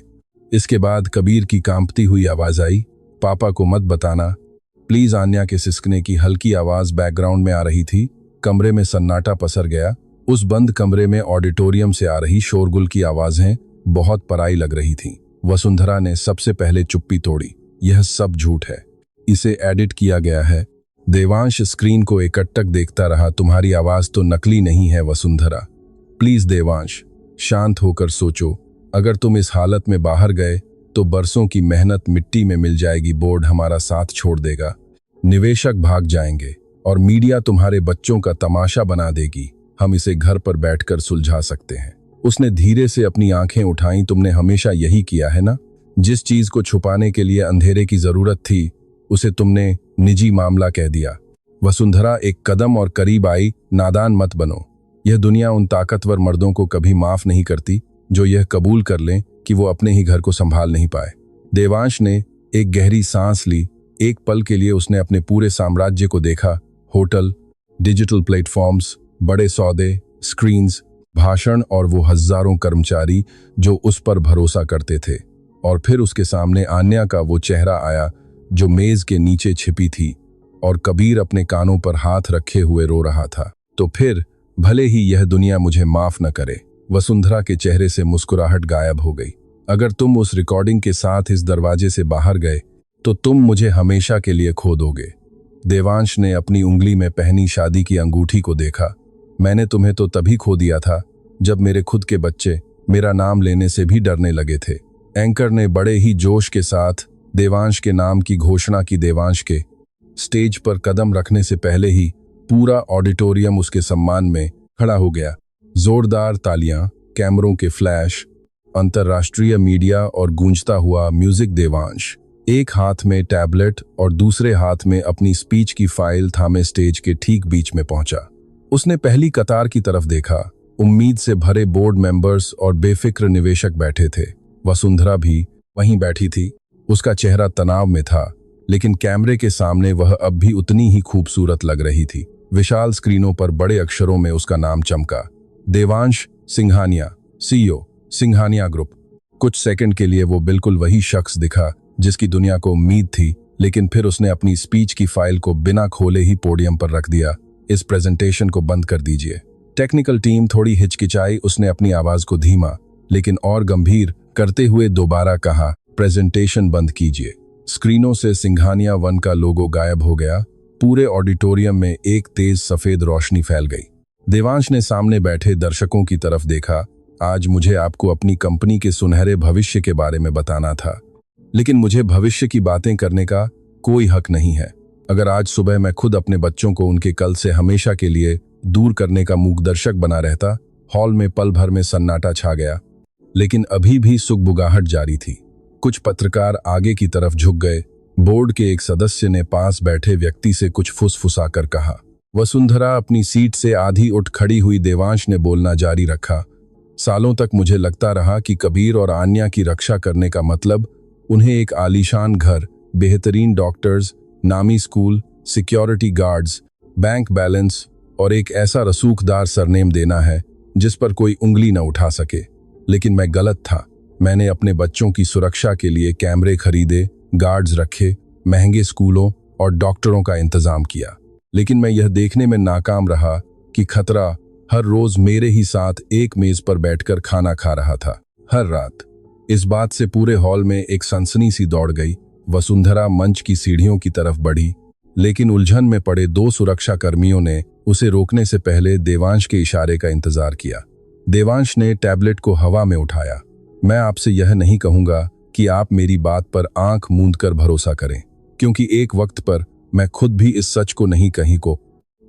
A: इसके बाद कबीर की कांपती हुई आवाज आई, पापा को मत बताना प्लीज। आन्या के सिसकने की हल्की आवाज बैकग्राउंड में आ रही थी। कमरे में सन्नाटा पसर गया। उस बंद कमरे में ऑडिटोरियम से आ रही शोरगुल की आवाजें बहुत पराई लग रही थीं। वसुंधरा ने सबसे पहले चुप्पी तोड़ी। यह सब झूठ है, इसे एडिट किया गया है। देवांश स्क्रीन को एकटक देखता रहा। तुम्हारी आवाज तो नकली नहीं है वसुंधरा। प्लीज देवांश, शांत होकर सोचो। अगर तुम इस हालत में बाहर गए तो बरसों की मेहनत मिट्टी में मिल जाएगी। बोर्ड हमारा साथ छोड़ देगा, निवेशक भाग जाएंगे और मीडिया तुम्हारे बच्चों का तमाशा बना देगी। हम इसे घर पर बैठकर सुलझा सकते हैं। उसने धीरे से अपनी आंखें उठाईं। तुमने हमेशा यही किया है ना? जिस चीज को छुपाने के लिए अंधेरे की जरूरत थी उसे तुमने निजी मामला कह दिया। वसुंधरा एक कदम और करीब आई। नादान मत बनो। यह दुनिया उन ताकतवर मर्दों को कभी माफ नहीं करती जो यह कबूल कर लें कि वो अपने ही घर को संभाल नहीं पाए। देवांश ने एक गहरी सांस ली। एक पल के लिए उसने अपने पूरे साम्राज्य को देखा। होटल, डिजिटल प्लेटफॉर्म्स, बड़े सौदे, स्क्रीन्स, भाषण और वो हजारों कर्मचारी जो उस पर भरोसा करते थे। और फिर उसके सामने आन्या का वो चेहरा आया जो मेज के नीचे छिपी थी और कबीर अपने कानों पर हाथ रखे हुए रो रहा था। तो फिर भले ही यह दुनिया मुझे माफ न करे। वसुंधरा के चेहरे से मुस्कुराहट गायब हो गई। अगर तुम उस रिकॉर्डिंग के साथ इस दरवाजे से बाहर गए तो तुम मुझे हमेशा के लिए खो दोगे। देवांश ने अपनी उंगली में पहनी शादी की अंगूठी को देखा। मैंने तुम्हें तो तभी खो दिया था जब मेरे खुद के बच्चे मेरा नाम लेने से भी डरने लगे थे। एंकर ने बड़े ही जोश के साथ देवांश के नाम की घोषणा की। देवांश के स्टेज पर कदम रखने से पहले ही पूरा ऑडिटोरियम उसके सम्मान में खड़ा हो गया। जोरदार तालियां, कैमरों के फ्लैश, अंतर्राष्ट्रीय मीडिया और गूंजता हुआ म्यूजिक। देवांश एक हाथ में टैबलेट और दूसरे हाथ में अपनी स्पीच की फाइल थामे स्टेज के ठीक बीच में पहुंचा। उसने पहली कतार की तरफ देखा। उम्मीद से भरे बोर्ड मेंबर्स और बेफिक्र निवेशक बैठे थे। वसुंधरा भी वहीं बैठी थी। उसका चेहरा तनाव में था, लेकिन कैमरे के सामने वह अब भी उतनी ही खूबसूरत लग रही थी। विशाल स्क्रीनों पर बड़े अक्षरों में उसका नाम चमका, देवांश सिंघानिया, सीईओ, सिंघानिया ग्रुप। कुछ सेकंड के लिए वो बिल्कुल वही शख्स दिखा जिसकी दुनिया को उम्मीद थी, लेकिन फिर उसने अपनी स्पीच की फाइल को बिना खोले ही पोडियम पर रख दिया। इस प्रेजेंटेशन को बंद कर दीजिए। टेक्निकल टीम थोड़ी हिचकिचाई। उसने अपनी आवाज को धीमा लेकिन और गंभीर करते हुए दोबारा कहा, प्रेजेंटेशन बंद कीजिए। स्क्रीनों से सिंघानिया वन का लोगो गायब हो गया। पूरे ऑडिटोरियम में एक तेज सफेद रोशनी फैल गई। देवांश ने सामने बैठे दर्शकों की तरफ देखा। आज मुझे आपको अपनी कंपनी के सुनहरे भविष्य के बारे में बताना था, लेकिन मुझे भविष्य की बातें करने का कोई हक नहीं है। अगर आज सुबह मैं खुद अपने बच्चों को उनके कल से हमेशा के लिए दूर करने का मूकदर्शक बना रहता। हॉल में पल भर में सन्नाटा छा गया, लेकिन अभी भी सुगबुगाहट जारी थी। कुछ पत्रकार आगे की तरफ झुक गए। बोर्ड के एक सदस्य ने पास बैठे व्यक्ति से कुछ फुसफुसाकर कहा। वसुंधरा अपनी सीट से आधी उठ खड़ी हुई। देवांश ने बोलना जारी रखा। सालों तक मुझे लगता रहा कि कबीर और आन्या की रक्षा करने का मतलब उन्हें एक आलीशान घर, बेहतरीन डॉक्टर्स, नामी school, security guards, bank balance और एक ऐसा रसूखदार सरनेम देना है जिस पर कोई उंगली न उठा सके। लेकिन मैं गलत था। मैंने अपने बच्चों की सुरक्षा के लिए कैमरे खरीदे, गार्ड्स रखे, महंगे स्कूलों और डॉक्टरों का इंतजाम किया। लेकिन मैं यह देखने में नाकाम रहा कि खतरा हर रोज मेरे ही साथ एक मेज पर बैठकर खाना खा रहा था, हर रात। इस बात से पूरे हॉल में एक सनसनी सी दौड़ गई। वसुंधरा मंच की सीढ़ियों की तरफ बढ़ी, लेकिन उलझन में पड़े 2 सुरक्षा कर्मियों ने उसे रोकने से पहले देवांश के इशारे का इंतजार किया। देवांश ने टैबलेट को हवा में उठाया। मैं आपसे यह नहीं कहूंगा कि आप मेरी बात पर आंख मूंद कर भरोसा करें, क्योंकि एक वक्त पर मैं खुद भी इस सच को नहीं कहीं को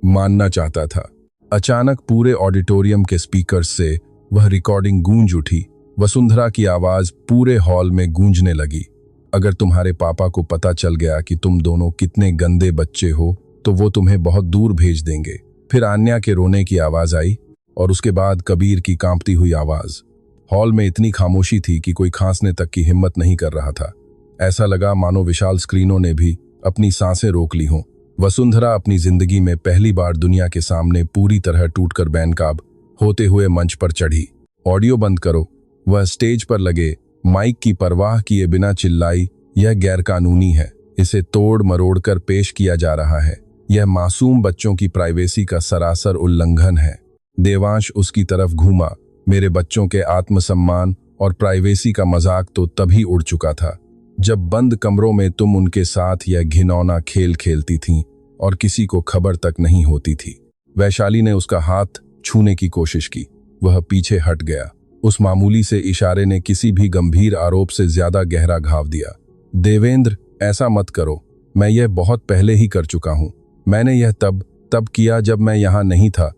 A: मानना चाहता था। अचानक पूरे ऑडिटोरियम के स्पीकर्स से वह रिकॉर्डिंग गूंज उठी। वसुंधरा की आवाज पूरे हॉल में गूंजने लगी। अगर तुम्हारे पापा को पता चल गया कि तुम दोनों कितने गंदे बच्चे हो, तो वो तुम्हें बहुत दूर भेज देंगे। फिर आन्या के रोने की आवाज आई और उसके बाद कबीर की कांपती हुई आवाज। हॉल में इतनी खामोशी थी कि कोई खांसने तक की हिम्मत नहीं कर रहा था। ऐसा लगा मानो विशाल स्क्रीनों ने भी अपनी सांसें रोक ली हों। वसुंधरा अपनी जिंदगी में पहली बार दुनिया के सामने पूरी तरह टूटकर बेनकाब होते हुए मंच पर चढ़ी। ऑडियो बंद करो, वह स्टेज पर लगे माइक की परवाह किए बिना चिल्लाई। यह गैरकानूनी है, इसे तोड़ मरोड़ कर पेश किया जा रहा है। यह मासूम बच्चों की प्राइवेसी का सरासर उल्लंघन है। देवांश उसकी तरफ घूमा। मेरे बच्चों के आत्मसम्मान और प्राइवेसी का मजाक तो तभी उड़ चुका था जब बंद कमरों में तुम उनके साथ यह घिनौना खेल खेलती थीं और किसी को खबर तक नहीं होती थी। वैशाली ने उसका हाथ छूने की कोशिश की। वह पीछे हट गया। उस मामूली से इशारे ने किसी भी गंभीर आरोप से ज्यादा गहरा घाव दिया। देवेंद्र, ऐसा मत करो। मैं यह बहुत पहले ही कर चुका हूं। मैंने यह तब किया जब मैं यहां नहीं था।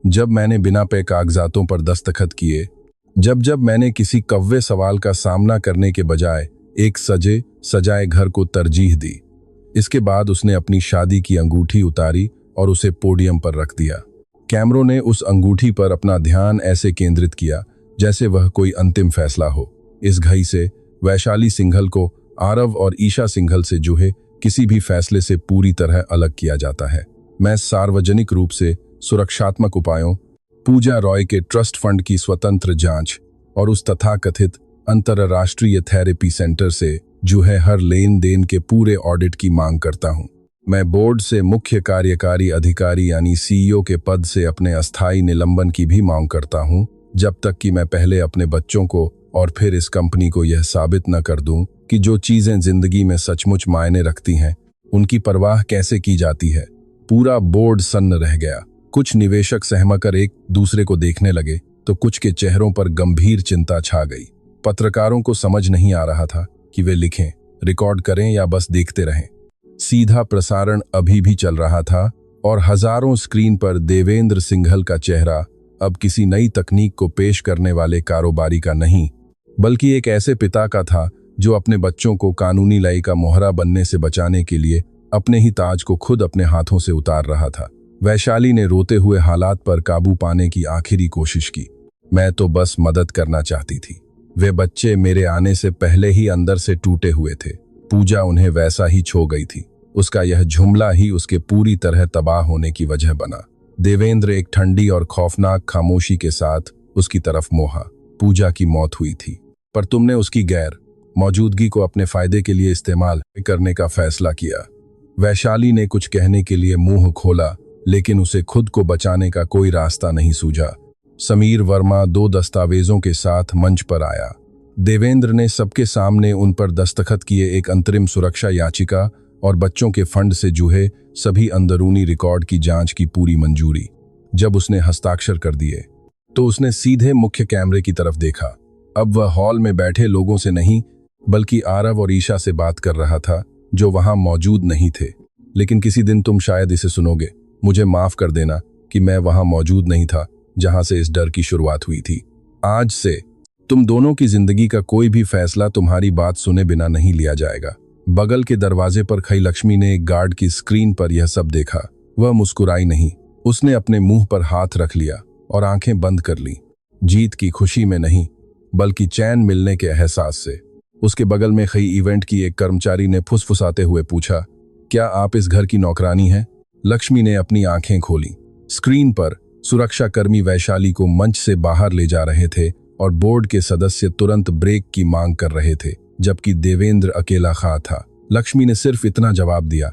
A: जब मैंने बिना पे कागजातों पर दस्तखत किए। जब मैंने किसी कव्वे सवाल का सामना करने के बजाय एक सजे सजाए घर को तरजीह दी। इसके बाद उसने अपनी शादी की अंगूठी उतारी और उसे पोडियम पर रख दिया। कैमरों ने उस अंगूठी पर अपना ध्यान ऐसे केंद्रित किया जैसे वह कोई अंतिम फैसला हो। इस घड़ी से वैशाली सिंघल को आरव और ईशा सिंघल से जुड़े किसी भी फैसले से पूरी तरह अलग किया जाता है। मैं सार्वजनिक रूप से सुरक्षात्मक उपायों, पूजा रॉय के ट्रस्ट फंड की स्वतंत्र जांच और उस तथाकथित अंतरराष्ट्रीय थेरेपी सेंटर से जुड़े हर लेन देन के पूरे ऑडिट की मांग करता हूं। मैं बोर्ड से मुख्य कार्यकारी अधिकारी यानी सीईओ के पद से अपने अस्थायी निलंबन की भी मांग करता हूं, जब तक कि मैं पहले अपने बच्चों को और फिर इस कंपनी को यह साबित न कर दूं कि जो चीजें जिंदगी में सचमुच मायने रखती हैं उनकी परवाह कैसे की जाती है। पूरा बोर्ड सन्न रह गया। कुछ निवेशक सहमकर एक दूसरे को देखने लगे तो कुछ के चेहरों पर गंभीर चिंता छा गई। पत्रकारों को समझ नहीं आ रहा था कि वे लिखें, रिकॉर्ड करें या बस देखते रहें। सीधा प्रसारण अभी भी चल रहा था और हजारों स्क्रीन पर देवेंद्र सिंघल का चेहरा अब किसी नई तकनीक को पेश करने वाले कारोबारी का नहीं, बल्कि एक ऐसे पिता का था जो अपने बच्चों को कानूनी लाई का मोहरा बनने से बचाने के लिए अपने ही ताज को खुद अपने हाथों से उतार रहा था। वैशाली ने रोते हुए हालात पर काबू पाने की आखिरी कोशिश की। मैं तो बस मदद करना चाहती थी। वे बच्चे मेरे आने से पहले ही अंदर से टूटे हुए थे। पूजा उन्हें वैसा ही छो गई थी। उसका यह जुमला ही उसके पूरी तरह तबाह होने की वजह बना। देवेंद्र एक ठंडी और खौफनाक खामोशी के साथ उसकी तरफ मोहा। पूजा की मौत हुई थी, पर तुमने उसकी गैर मौजूदगी को अपने फायदे के लिए इस्तेमाल करने का फैसला किया। वैशाली ने कुछ कहने के लिए मुंह खोला, लेकिन उसे खुद को बचाने का कोई रास्ता नहीं सूझा। समीर वर्मा 2 दस्तावेजों के साथ मंच पर आया। देवेंद्र ने सबके सामने उन पर दस्तखत किए एक अंतरिम सुरक्षा याचिका और बच्चों के फंड से जुड़े सभी अंदरूनी रिकॉर्ड की जांच की पूरी मंजूरी। जब उसने हस्ताक्षर कर दिए तो उसने सीधे मुख्य कैमरे की तरफ देखा। अब वह हॉल में बैठे लोगों से नहीं बल्कि आरव और ईशा से बात कर रहा था, जो वहां मौजूद नहीं थे। लेकिन किसी दिन तुम शायद इसे सुनोगे। मुझे माफ कर देना कि मैं वहां मौजूद नहीं था जहां से इस डर की शुरुआत हुई थी। आज से तुम दोनों की जिंदगी का कोई भी फैसला तुम्हारी बात सुने बिना नहीं लिया जाएगा। बगल के दरवाजे पर खड़ी लक्ष्मी ने एक गार्ड की स्क्रीन पर यह सब देखा। वह मुस्कुराई नहीं, उसने अपने मुंह पर हाथ रख लिया और आंखें बंद कर ली। जीत की खुशी में नहीं बल्कि चैन मिलने के एहसास से। उसके बगल में खड़ी इवेंट की एक कर्मचारी ने फुसफुसाते हुए पूछा, क्या आप इस घर की नौकरानी हैं? लक्ष्मी ने अपनी आंखें खोली। स्क्रीन पर सुरक्षाकर्मी वैशाली को मंच से बाहर ले जा रहे थे और बोर्ड के सदस्य तुरंत ब्रेक की मांग कर रहे थे, जबकि देवेंद्र अकेला खड़ा था। लक्ष्मी ने सिर्फ इतना जवाब दिया,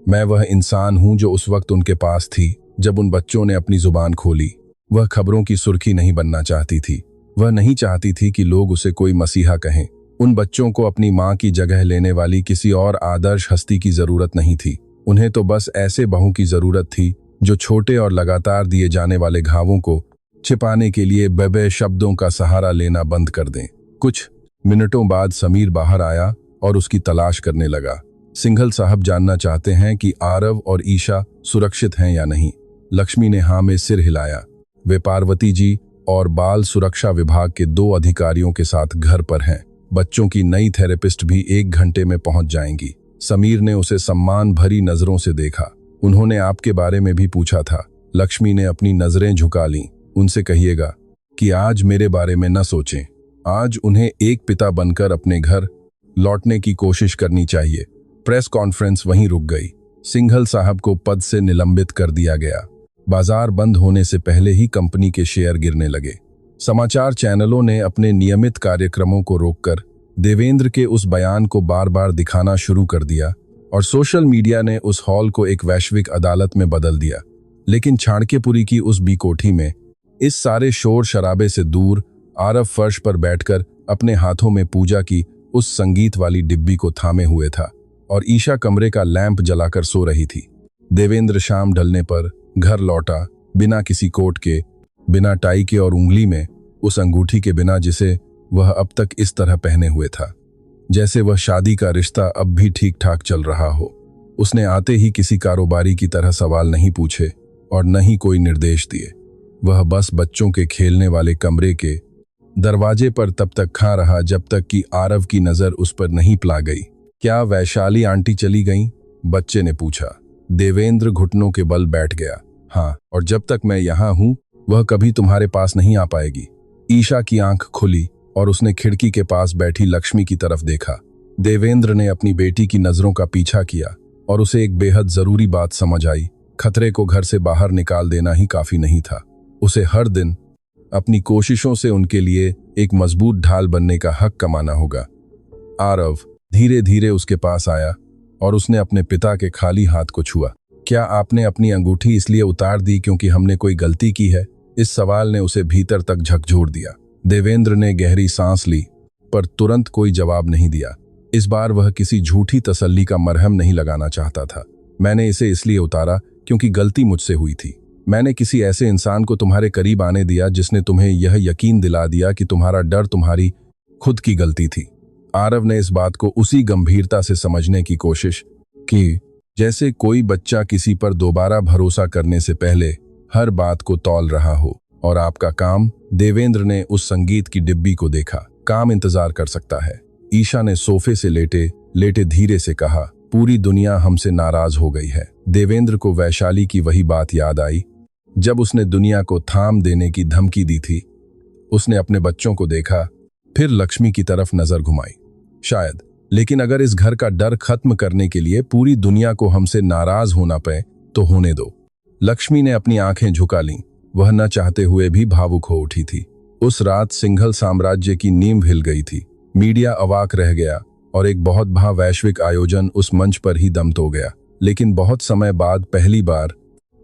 A: मैं वह इंसान हूं जो उस वक्त उनके पास थी जब उन बच्चों ने अपनी जुबान खोली। वह खबरों की सुर्खी नहीं बनना चाहती थी। वह नहीं चाहती थी कि लोग उसे कोई मसीहा कहें। उन बच्चों को अपनी मां की जगह लेने वाली किसी और आदर्श हस्ती की जरूरत नहीं थी। उन्हें तो बस ऐसे बहू की जरूरत थी जो छोटे और लगातार दिए जाने वाले घावों को छिपाने के लिए बेबे शब्दों का सहारा लेना बंद कर दें। कुछ मिनटों बाद समीर बाहर आया और उसकी तलाश करने लगा। सिंघल साहब जानना चाहते हैं कि आरव और ईशा सुरक्षित हैं या नहीं। लक्ष्मी ने हाँ में सिर हिलाया। वे पार्वती जी और बाल सुरक्षा विभाग के 2 अधिकारियों के साथ घर पर हैं। बच्चों की नई थेरेपिस्ट भी 1 घंटे में पहुंच जाएंगी। समीर ने उसे सम्मान भरी नजरों से देखा। उन्होंने आपके बारे में भी पूछा था। लक्ष्मी ने अपनी नजरें झुका लीं। उनसे कहिएगा कि आज मेरे बारे में न सोचें। आज उन्हें एक पिता बनकर अपने घर लौटने की कोशिश करनी चाहिए। प्रेस कॉन्फ्रेंस वहीं रुक गई। सिंघल साहब को पद से निलंबित कर दिया गया। बाजार बंद होने से पहले ही कंपनी के शेयर गिरने लगे। समाचार चैनलों ने अपने नियमित कार्यक्रमों को रोककर देवेंद्र के उस बयान को बार बार दिखाना शुरू कर दिया और सोशल मीडिया ने उस हॉल को एक वैश्विक अदालत में बदल दिया। लेकिन चाणक्यपुरी की उस बी कोठी में इस सारे शोर शराबे से दूर आरव फर्श पर बैठकर अपने हाथों में पूजा की उस संगीत वाली डिब्बी को थामे हुए था और ईशा कमरे का लैंप जलाकर सो रही थी। देवेंद्र शाम ढलने पर घर लौटा, बिना किसी कोट के, बिना टाई के और उंगली में उस अंगूठी के बिना जिसे वह अब तक इस तरह पहने हुए था जैसे वह शादी का रिश्ता अब भी ठीक ठाक चल रहा हो। उसने आते ही किसी कारोबारी की तरह सवाल नहीं पूछे और न ही कोई निर्देश दिए। वह बस बच्चों के खेलने वाले कमरे के दरवाजे पर तब तक खड़ा रहा जब तक कि आरव की नजर उस पर नहीं पड़ा गई। क्या वैशाली आंटी चली गईं? बच्चे ने पूछा। देवेंद्र घुटनों के बल बैठ गया। हाँ, और जब तक मैं यहाँ हूँ वह कभी तुम्हारे पास नहीं आ पाएगी। ईशा की आंख खुली और उसने खिड़की के पास बैठी लक्ष्मी की तरफ देखा। देवेंद्र ने अपनी बेटी की नजरों का पीछा किया और उसे एक बेहद जरूरी बात समझ आई। खतरे को घर से बाहर निकाल देना ही काफी नहीं था। उसे हर दिन अपनी कोशिशों से उनके लिए एक मजबूत ढाल बनने का हक कमाना होगा। आरव धीरे धीरे उसके पास आया और उसने अपने पिता के खाली हाथ को छुआ। क्या आपने अपनी अंगूठी इसलिए उतार दी क्योंकि हमने कोई गलती की है? इस सवाल ने उसे भीतर तक झकझोर दिया। देवेंद्र ने गहरी सांस ली पर तुरंत कोई जवाब नहीं दिया। इस बार वह किसी झूठी तसल्ली का मरहम नहीं लगाना चाहता था। मैंने इसे इसलिए उतारा क्योंकि गलती मुझसे हुई थी। मैंने किसी ऐसे इंसान को तुम्हारे करीब आने दिया जिसने तुम्हें यह यकीन दिला दिया कि तुम्हारा डर तुम्हारी खुद की गलती थी। आरव ने इस बात को उसी गंभीरता से समझने की कोशिश की जैसे कोई बच्चा किसी पर दोबारा भरोसा करने से पहले हर बात को तौल रहा हो। और आपका काम? देवेंद्र ने उस संगीत की डिब्बी को देखा। काम इंतजार कर सकता है। ईशा ने सोफे से लेटे लेटे धीरे से कहा, पूरी दुनिया हमसे नाराज हो गई है। देवेंद्र को वैशाली की वही बात याद आई जब उसने दुनिया को थाम देने की धमकी दी थी। उसने अपने बच्चों को देखा, फिर लक्ष्मी की तरफ नजर घुमाई। शायद, लेकिन अगर इस घर का डर खत्म करने के लिए पूरी दुनिया को हमसे नाराज होना पड़े तो होने दो। लक्ष्मी ने अपनी आंखें झुका लीं। वह न चाहते हुए भी भावुक हो उठी थी। उस रात सिंघल साम्राज्य की नींव हिल गई थी। मीडिया अवाक रह गया और एक बहुत बड़ा वैश्विक आयोजन उस मंच पर ही दम तो गया। लेकिन बहुत समय बाद पहली बार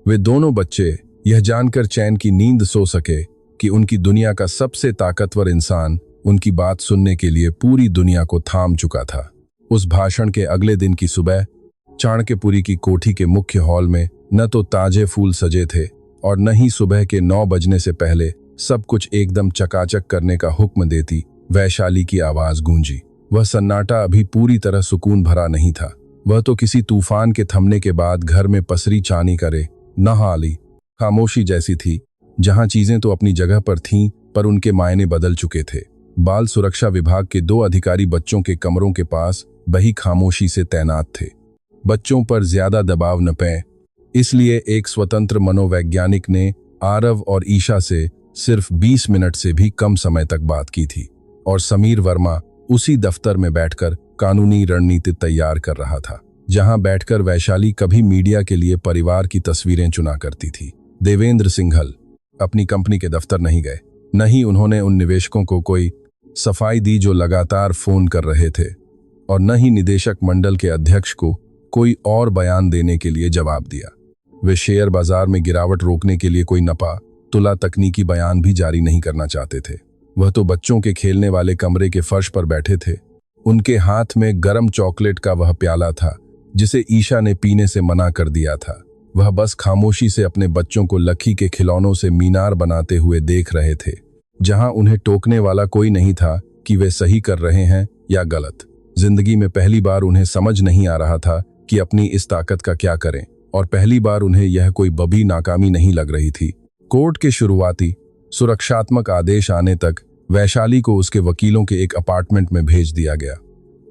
A: वे दोनों बच्चे यह जानकर चैन की नींद सो सके कि उनकी दुनिया का सबसे ताकतवर इंसान उनकी बात सुनने के लिए पूरी दुनिया को थाम चुका था। उस भाषण के अगले दिन की सुबह चाणक्यपुरी की कोठी के मुख्य हॉल में न तो ताजे फूल सजे थे और न ही सुबह के 9 बजने से पहले सब कुछ एकदम चकाचक करने का हुक्म देती वैशाली की आवाज गूंजी। वह सन्नाटा अभी पूरी तरह सुकून भरा नहीं था। वह तो किसी तूफान के थमने के बाद घर में पसरी चानी करे नहाली खामोशी जैसी थी, जहां चीजें तो अपनी जगह पर थीं पर उनके मायने बदल चुके थे। बाल सुरक्षा विभाग के 2 अधिकारी बच्चों के कमरों के पास बही खामोशी से तैनात थे। बच्चों पर ज्यादा दबाव न पड़े इसलिए एक स्वतंत्र मनोवैज्ञानिक ने आरव और ईशा से सिर्फ 20 मिनट से भी कम समय तक बात की थी और समीर वर्मा उसी दफ्तर में बैठकर कानूनी रणनीति तैयार कर रहा था, जहां बैठकर वैशाली कभी मीडिया के लिए परिवार की तस्वीरें चुना करती थी। देवेंद्र सिंघल अपनी कंपनी के दफ्तर नहीं गए, न ही उन्होंने उन निवेशकों को कोई सफाई दी जो लगातार फोन कर रहे थे और न ही निदेशक मंडल के अध्यक्ष को कोई और बयान देने के लिए जवाब दिया। वे शेयर बाजार में गिरावट रोकने के लिए कोई नपा तुला तकनीकी बयान भी जारी नहीं करना चाहते थे। वह तो बच्चों के खेलने वाले कमरे के फर्श पर बैठे थे। उनके हाथ में गरम चॉकलेट का वह प्याला था जिसे ईशा ने पीने से मना कर दिया था। वह बस खामोशी से अपने बच्चों को लकी के खिलौनों से मीनार बनाते हुए देख रहे थे, जहां उन्हें टोकने वाला कोई नहीं था कि वे सही कर रहे हैं या गलत। जिंदगी में पहली बार उन्हें समझ नहीं आ रहा था कि अपनी इस ताकत का क्या करें, और पहली बार उन्हें यह कोई बड़ी नाकामी नहीं लग रही थी। कोर्ट के शुरुआती सुरक्षात्मक आदेश आने तक वैशाली को उसके वकीलों के एक अपार्टमेंट में भेज दिया गया।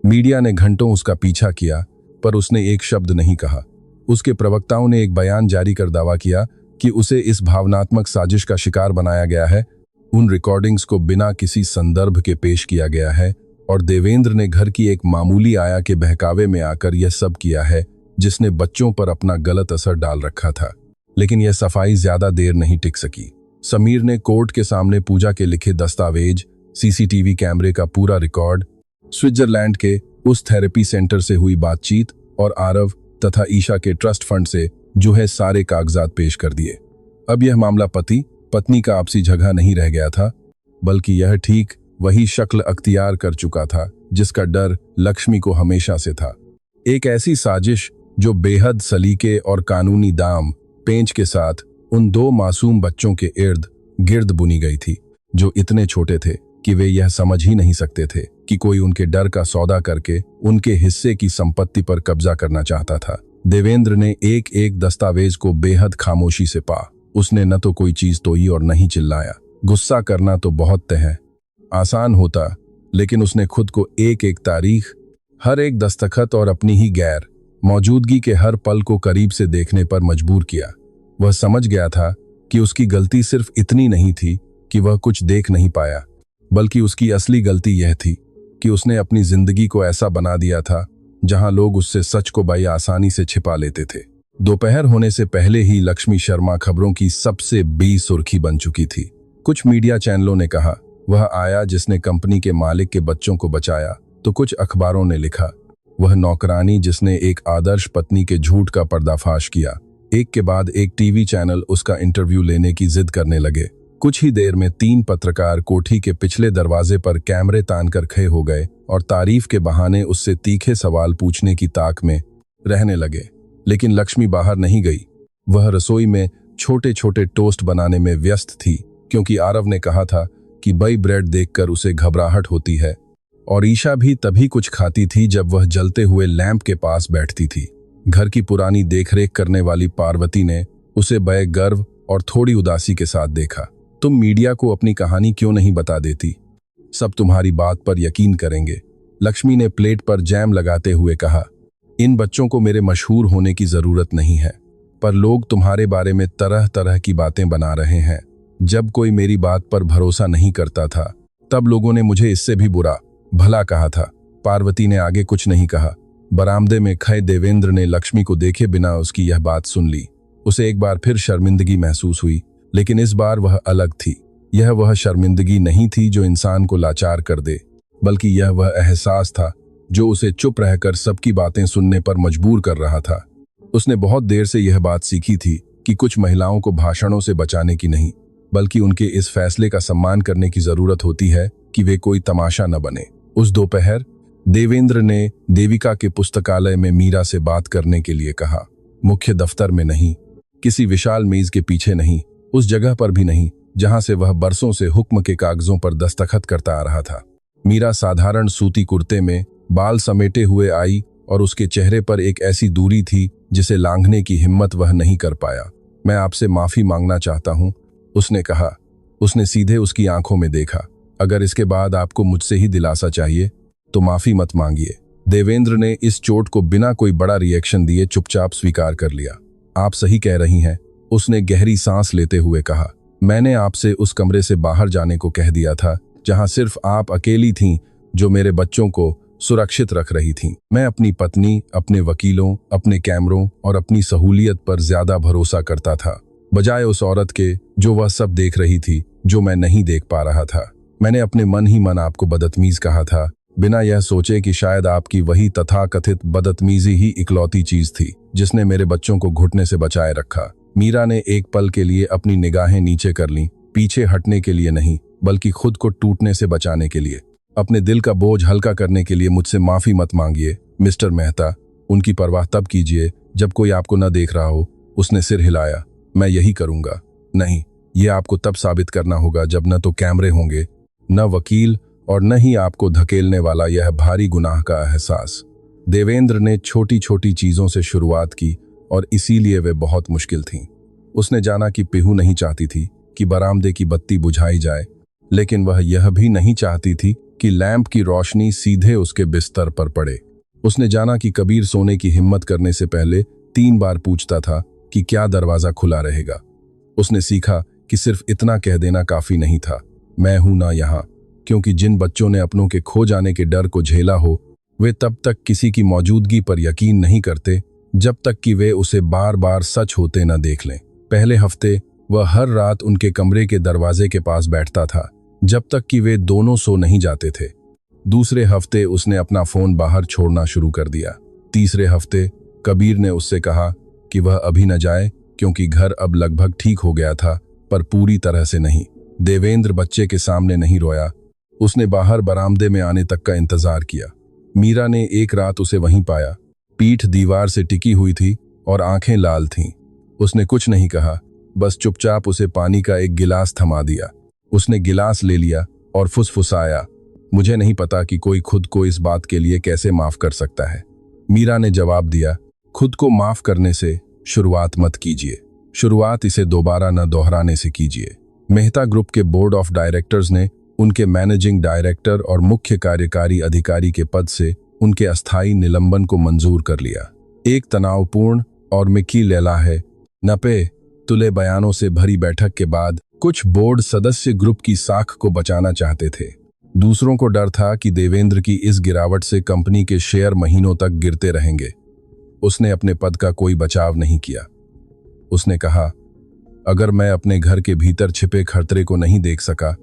A: मीडिया ने घंटों उसका पीछा किया पर उसने एक शब्द नहीं कहा। उसके प्रवक्ताओं ने एक बयान जारी कर दावा किया कि उसे इस भावनात्मक साजिश का शिकार बनाया गया है। उन रिकॉर्डिंग्स को बिना किसी संदर्भ के पेश किया गया है और देवेंद्र ने घर की एक मामूली आया के बहकावे में आकर यह सब किया है जिसने बच्चों पर अपना गलत असर डाल रखा था। लेकिन यह सफाई ज्यादा देर नहीं टिक सकी। समीर ने कोर्ट के सामने पूजा के लिखे दस्तावेज, सीसीटीवी कैमरे का पूरा रिकॉर्ड, स्विट्जरलैंड के उस थेरेपी सेंटर से हुई बातचीत और आरव तथा ईशा के ट्रस्ट फंड से जो है सारे कागजात पेश कर दिए। अब यह मामला पति पत्नी का आपसी झगड़ा नहीं रह गया था, बल्कि यह ठीक वही शक्ल अख्तियार कर चुका था जिसका डर लक्ष्मी को हमेशा से था। एक ऐसी साजिश जो बेहद सलीके और कानूनी दाम पेंच के साथ उन 2 मासूम बच्चों के इर्द गिर्द बुनी गई थी, जो इतने छोटे थे कि वे यह समझ ही नहीं सकते थे कि कोई उनके डर का सौदा करके उनके हिस्से की संपत्ति पर कब्जा करना चाहता था। देवेंद्र ने एक एक दस्तावेज को बेहद खामोशी से पा। उसने न तो कोई चीज तोई और न ही चिल्लाया। गुस्सा करना तो बहुत तय आसान होता, लेकिन उसने खुद को एक एक तारीख, हर एक दस्तखत और अपनी ही गैर मौजूदगी के हर पल को करीब से देखने पर मजबूर किया। वह समझ गया था कि उसकी गलती सिर्फ इतनी नहीं थी कि वह कुछ देख नहीं पाया, बल्कि उसकी असली गलती यह थी कि उसने अपनी जिंदगी को ऐसा बना दिया था जहां लोग उससे सच को बड़ी आसानी से छिपा लेते थे। दोपहर होने से पहले ही लक्ष्मी शर्मा खबरों की सबसे बड़ी सुर्खी बन चुकी थी। कुछ मीडिया चैनलों ने कहा वह आया जिसने कंपनी के मालिक के बच्चों को बचाया, तो कुछ अखबारों ने लिखा वह नौकरानी जिसने एक आदर्श पत्नी के झूठ का पर्दाफाश किया। एक के बाद एक टीवी चैनल उसका इंटरव्यू लेने की जिद करने लगे। कुछ ही देर में 3 पत्रकार कोठी के पिछले दरवाजे पर कैमरे तानकर खड़े हो गए और तारीफ के बहाने उससे तीखे सवाल पूछने की ताक में रहने लगे। लेकिन लक्ष्मी बाहर नहीं गई। वह रसोई में छोटे छोटे टोस्ट बनाने में व्यस्त थी, क्योंकि आरव ने कहा था कि बई ब्रेड देखकर उसे घबराहट होती है, और ईशा भी तभी कुछ खाती थी जब वह जलते हुए लैंप के पास बैठती थी। घर की पुरानी देखरेख करने वाली पार्वती ने उसे बड़े गर्व और थोड़ी उदासी के साथ देखा। तुम मीडिया को अपनी कहानी क्यों नहीं बता देती? सब तुम्हारी बात पर यकीन करेंगे, लक्ष्मी ने प्लेट पर जैम लगाते हुए कहा। इन बच्चों को मेरे मशहूर होने की जरूरत नहीं है, पर लोग तुम्हारे बारे में तरह तरह की बातें बना रहे हैं। जब कोई मेरी बात पर भरोसा नहीं करता था, तब लोगों ने मुझे इससे भी बुरा भला कहा था। पार्वती ने आगे कुछ नहीं कहा। बरामदे में खड़े देवेंद्र ने लक्ष्मी को देखे बिना उसकी यह बात सुन ली। उसे एक बार फिर शर्मिंदगी महसूस हुई, लेकिन इस बार वह अलग थी। यह वह शर्मिंदगी नहीं थी जो इंसान को लाचार कर दे, बल्कि यह वह एहसास था जो उसे चुप रहकर सबकी बातें सुनने पर मजबूर कर रहा था। उसने बहुत देर से यह बात सीखी थी कि कुछ महिलाओं को भाषणों से बचाने की नहीं, बल्कि उनके इस फैसले का सम्मान करने की जरूरत होती है कि वे कोई तमाशा न बने। उस दोपहर देवेंद्र ने देविका के पुस्तकालय में मीरा से बात करने के लिए कहा। मुख्य दफ्तर में नहीं, किसी विशाल मेज के पीछे नहीं, उस जगह पर भी नहीं जहां से वह बरसों से हुक्म के कागजों पर दस्तखत करता आ रहा था। मीरा साधारण सूती कुर्ते में बाल समेटे हुए आई और उसके चेहरे पर एक ऐसी दूरी थी जिसे लांघने की हिम्मत वह नहीं कर पाया। मैं आपसे माफी मांगना चाहता हूं, उसने कहा। उसने सीधे उसकी आंखों में देखा। अगर इसके बाद आपको मुझसे ही दिलासा चाहिए तो माफी मत मांगिए। देवेंद्र ने इस चोट को बिना कोई बड़ा रिएक्शन दिए चुपचाप स्वीकार कर लिया। आप सही कह रही हैं, उसने गहरी सांस लेते हुए कहा। मैंने आपसे उस कमरे से बाहर जाने को कह दिया था जहां सिर्फ आप अकेली थीं जो मेरे बच्चों को सुरक्षित रख रही थीं। मैं अपनी पत्नी, अपने वकीलों, अपने कैमरों और अपनी सहूलियत पर ज्यादा भरोसा करता था, बजाय उस औरत के जो वह सब देख रही थी जो मैं नहीं देख पा रहा था। मैंने अपने मन ही मन आपको बदतमीज कहा था, बिना यह सोचे कि शायद आपकी वही तथाकथित बदतमीजी ही इकलौती चीज थी जिसने मेरे बच्चों को घुटने से बचाए रखा। मीरा ने एक पल के लिए अपनी निगाहें नीचे कर लीं, पीछे हटने के लिए नहीं बल्कि खुद को टूटने से बचाने के लिए। अपने दिल का बोझ हल्का करने के लिए मुझसे माफी मत मांगिए मिस्टर मेहता। उनकी परवाह तब कीजिए जब कोई आपको न देख रहा हो। उसने सिर हिलाया। मैं यही करूंगा। नहीं, यह आपको तब साबित करना होगा जब न तो कैमरे होंगे, न वकील और न ही आपको धकेलने वाला यह भारी गुनाह का एहसास। देवेंद्र ने छोटी छोटी चीजों से शुरुआत की और इसीलिए वे बहुत मुश्किल थीं। उसने जाना कि पीहू नहीं चाहती थी कि बरामदे की बत्ती बुझाई जाए, लेकिन वह यह भी नहीं चाहती थी कि लैंप की रोशनी सीधे उसके बिस्तर पर पड़े। उसने जाना कि कबीर सोने की हिम्मत करने से पहले 3 बार पूछता था कि क्या दरवाजा खुला रहेगा। उसने सीखा कि सिर्फ इतना कह देना काफी नहीं था, मैं हूं ना यहां, क्योंकि जिन बच्चों ने अपनों के खो जाने के डर को झेला हो वे तब तक किसी की मौजूदगी पर यकीन नहीं करते जब तक कि वे उसे बार बार सच होते न देख लें। पहले हफ्ते वह हर रात उनके कमरे के दरवाजे के पास बैठता था जब तक कि वे दोनों सो नहीं जाते थे। दूसरे हफ्ते उसने अपना फोन बाहर छोड़ना शुरू कर दिया। तीसरे हफ्ते कबीर ने उससे कहा कि वह अभी न जाए क्योंकि घर अब लगभग ठीक हो गया था, पर पूरी तरह से नहीं। देवेंद्र बच्चे के सामने नहीं रोया। उसने बाहर बरामदे में आने तक का इंतजार किया। मीरा ने एक रात उसे वहीं पाया। पीठ दीवार से टिकी हुई थी और आंखें लाल थीं। उसने कुछ नहीं कहा, बस चुपचाप उसे पानी का एक गिलास थमा दिया। उसने गिलास ले लिया और फुसफुसाया, मुझे नहीं पता कि कोई खुद को इस बात के लिए कैसे माफ कर सकता है। मीरा ने जवाब दिया, खुद को माफ करने से शुरुआत मत कीजिए, शुरुआत इसे दोबारा न दोहराने से कीजिए। मेहता ग्रुप के बोर्ड ऑफ डायरेक्टर्स ने उनके मैनेजिंग डायरेक्टर और मुख्य कार्यकारी अधिकारी के पद से उनके अस्थायी निलंबन को मंजूर कर लिया। एक तनावपूर्ण और मिकी लैला है नपे तुले बयानों से भरी बैठक के बाद कुछ बोर्ड सदस्य ग्रुप की साख को बचाना चाहते थे। दूसरों को डर था कि देवेंद्र की इस गिरावट से कंपनी के शेयर महीनों तक गिरते रहेंगे। उसने अपने पद का कोई बचाव नहीं किया। उसने कहा, अगर मैं अपने घर के भीतर छिपे खतरे को नहीं देख सका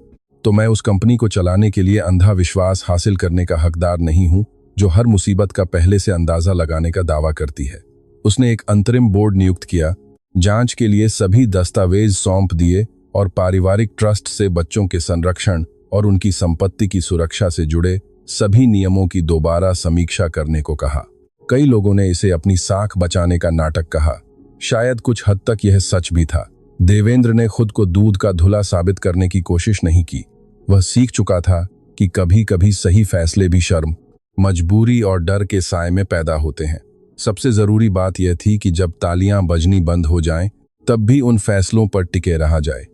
A: तो मैं उस कंपनी को चलाने के लिए अंधा विश्वास हासिल करने का हकदार नहीं हूं जो हर मुसीबत का पहले से अंदाजा लगाने का दावा करती है। उसने एक अंतरिम बोर्ड नियुक्त किया, जांच के लिए सभी दस्तावेज सौंप दिए और पारिवारिक ट्रस्ट से बच्चों के संरक्षण और उनकी संपत्ति की सुरक्षा से जुड़े सभी नियमों की दोबारा समीक्षा करने को कहा। कई लोगों ने इसे अपनी साख बचाने का नाटक कहा। शायद कुछ हद तक यह सच भी था। देवेंद्र ने खुद को दूध का धुला साबित करने की कोशिश नहीं की। वह सीख चुका था कि कभी कभी सही फैसले भी शर्म, मजबूरी और डर के साए में पैदा होते हैं। सबसे जरूरी बात यह थी कि जब तालियां बजनी बंद हो जाएं, तब भी उन फैसलों पर टिके रहा जाए।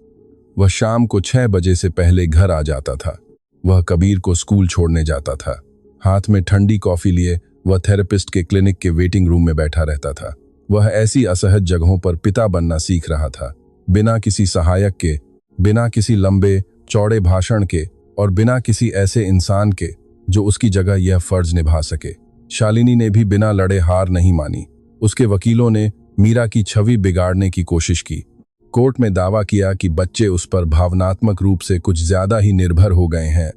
A: वह शाम को 6 बजे से पहले घर आ जाता था। वह कबीर को स्कूल छोड़ने जाता था। हाथ में ठंडी कॉफी लिए वह थेरेपिस्ट के क्लिनिक के वेटिंग रूम में बैठा रहता था। वह ऐसी असहज जगहों पर पिता बनना सीख रहा था, बिना किसी सहायक के, बिना किसी लंबे चौड़े भाषण के और बिना किसी ऐसे इंसान के जो उसकी जगह यह फर्ज निभा सके। शालिनी ने भी बिना लड़े हार नहीं मानी। उसके वकीलों ने मीरा की छवि बिगाड़ने की कोशिश की। कोर्ट में दावा किया कि बच्चे उस पर भावनात्मक रूप से कुछ ज्यादा ही निर्भर हो गए हैं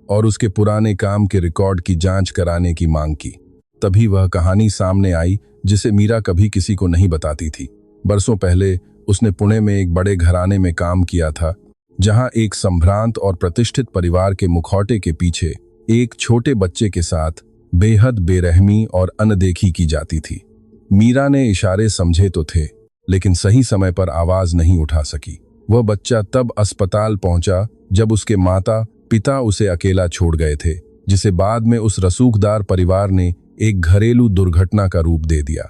A: और उसके पुराने काम के रिकॉर्ड की जांच कराने की मांग की। तभी वह कहानी सामने आई जिसे मीरा कभी किसी को नहीं बताती थी। बरसों पहले उसने पुणे में एक बड़े घराने में काम किया था जहां एक संभ्रांत और प्रतिष्ठित परिवार के मुखौटे के पीछे एक छोटे बच्चे के साथ बेहद बेरहमी और अनदेखी की जाती थी। मीरा ने इशारे समझे तो थे, लेकिन सही समय पर आवाज नहीं उठा सकी। वह बच्चा तब अस्पताल पहुंचा जब उसके माता पिता उसे अकेला छोड़ गए थे, जिसे बाद में उस रसूखदार परिवार ने एक घरेलू दुर्घटना का रूप दे दिया।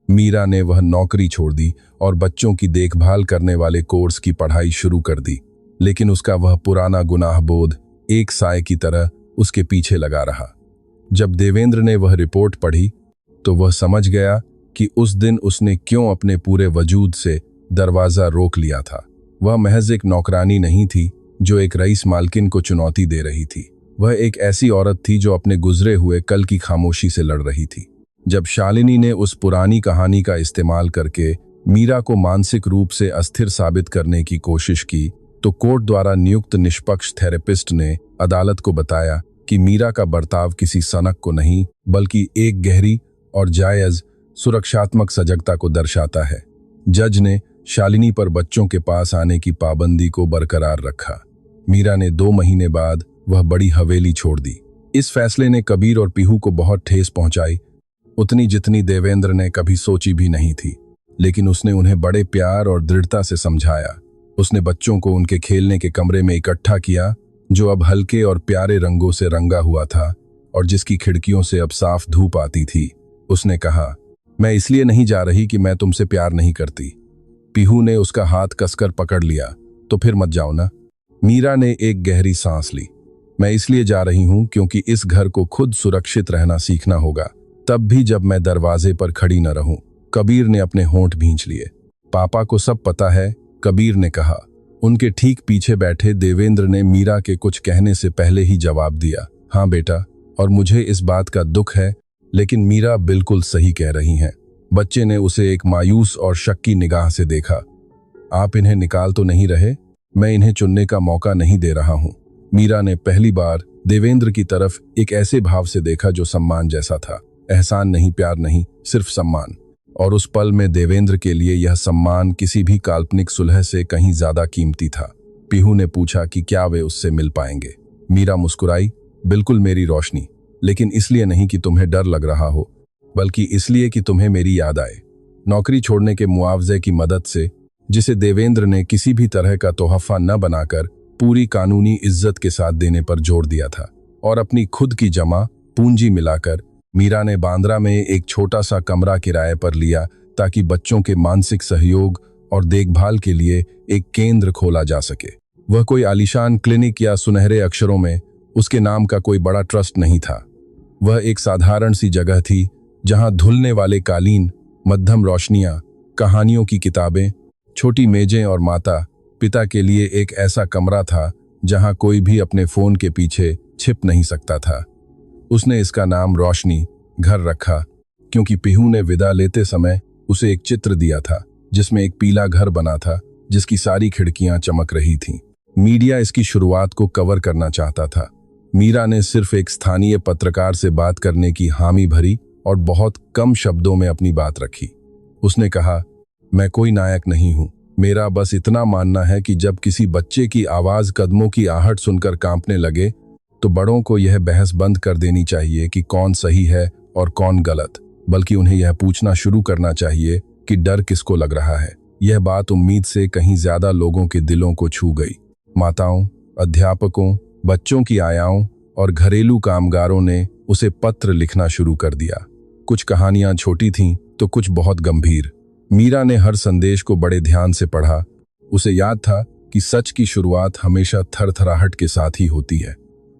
A: मीरा ने वह नौकरी छोड़ दी और बच्चों की देखभाल करने वाले कोर्स की पढ़ाई शुरू कर दी, लेकिन उसका वह पुराना गुनाह बोध एक साए की तरह उसके पीछे लगा रहा। जब देवेंद्र ने वह रिपोर्ट पढ़ी तो वह समझ गया कि उस दिन उसने क्यों अपने पूरे वजूद से दरवाजा रोक लिया था। वह महज एक नौकरानी नहीं थी जो एक रईस मालकिन को चुनौती दे रही थी। वह एक ऐसी औरत थी जो अपने गुजरे हुए कल की खामोशी से लड़ रही थी। जब शालिनी ने उस पुरानी कहानी का इस्तेमाल करके मीरा को मानसिक रूप से अस्थिर साबित करने की कोशिश की, तो कोर्ट द्वारा नियुक्त निष्पक्ष थेरेपिस्ट ने अदालत को बताया कि मीरा का बर्ताव किसी सनक को नहीं, बल्कि एक गहरी और जायज सुरक्षात्मक सजगता को दर्शाता है। जज ने शालिनी पर बच्चों के पास आने की पाबंदी को बरकरार रखा। मीरा ने 2 महीने बाद वह बड़ी हवेली छोड़ दी। इस फैसले ने कबीर और पीहू को बहुत ठेस पहुंचाई, उतनी जितनी देवेंद्र ने कभी सोची भी नहीं थी। लेकिन उसने उन्हें बड़े प्यार और दृढ़ता से समझाया। उसने बच्चों को उनके खेलने के कमरे में इकट्ठा किया, जो अब हल्के और प्यारे रंगों से रंगा हुआ था और जिसकी खिड़कियों से अब साफ धूप आती थी। उसने कहा, मैं इसलिए नहीं जा रही कि मैं तुमसे प्यार नहीं करती। पीहू ने उसका हाथ कसकर पकड़ लिया। तो फिर मत जाओ ना। मीरा ने एक गहरी सांस ली। मैं इसलिए जा रही हूं क्योंकि इस घर को खुद सुरक्षित रहना सीखना होगा, तब भी जब मैं दरवाजे पर खड़ी न रहूं। कबीर ने अपने होंठ भींच लिए। पापा को सब पता है, कबीर ने कहा। उनके ठीक पीछे बैठे देवेंद्र ने मीरा के कुछ कहने से पहले ही जवाब दिया, हाँ बेटा, और मुझे इस बात का दुख है, लेकिन मीरा बिल्कुल सही कह रही हैं। बच्चे ने उसे एक मायूस और शक की निगाह से देखा। आप इन्हें निकाल तो नहीं रहे? मैं इन्हें चुनने का मौका नहीं दे रहा हूं। मीरा ने पहली बार देवेंद्र की तरफ एक ऐसे भाव से देखा जो सम्मान जैसा था। एहसान नहीं, प्यार नहीं, सिर्फ सम्मान। और उस पल में देवेंद्र के लिए यह सम्मान किसी भी काल्पनिक सुलह से कहीं ज्यादा कीमती था। पीहू ने पूछा कि क्या वे उससे मिल पाएंगे। मीरा मुस्कुराई, बिल्कुल मेरी रोशनी, लेकिन इसलिए नहीं कि तुम्हें डर लग रहा हो, बल्कि इसलिए कि तुम्हें मेरी याद आए। नौकरी छोड़ने के मुआवजे की मदद से, जिसे देवेंद्र ने किसी भी तरह का तोहफा न बनाकर पूरी कानूनी इज्जत के साथ देने पर जोर दिया था, और अपनी खुद की जमा पूंजी मिलाकर मीरा ने बांद्रा में एक छोटा सा कमरा किराए पर लिया, ताकि बच्चों के मानसिक सहयोग और देखभाल के लिए एक केंद्र खोला जा सके। वह कोई आलीशान क्लिनिक या सुनहरे अक्षरों में उसके नाम का कोई बड़ा ट्रस्ट नहीं था। वह एक साधारण सी जगह थी जहां धुलने वाले कालीन, मध्यम रोशनियां, कहानियों की किताबें, छोटी मेजें और माता पिता के लिए एक ऐसा कमरा था जहां कोई भी अपने फोन के पीछे छिप नहीं सकता था। उसने इसका नाम रोशनी घर रखा क्योंकि पीहू ने विदा लेते समय उसे एक चित्र दिया था जिसमें एक पीला घर बना था जिसकी सारी खिड़कियां चमक रही थीं। मीडिया इसकी शुरुआत को कवर करना चाहता था। मीरा ने सिर्फ एक स्थानीय पत्रकार से बात करने की हामी भरी और बहुत कम शब्दों में अपनी बात रखी। उसने कहा, मैं कोई नायक नहीं हूं, मेरा बस इतना मानना है कि जब किसी बच्चे की आवाज कदमों की आहट सुनकर कांपने लगे तो बड़ों को यह बहस बंद कर देनी चाहिए कि कौन सही है और कौन गलत, बल्कि उन्हें यह पूछना शुरू करना चाहिए कि डर किसको लग रहा है। यह बात उम्मीद से कहीं ज्यादा लोगों के दिलों को छू गई। माताओं, अध्यापकों, बच्चों की आयाओं और घरेलू कामगारों ने उसे पत्र लिखना शुरू कर दिया। कुछ कहानियां छोटी थीं तो कुछ बहुत गंभीर। मीरा ने हर संदेश को बड़े ध्यान से पढ़ा। उसे याद था कि सच की शुरुआत हमेशा थरथराहट के साथ ही होती है।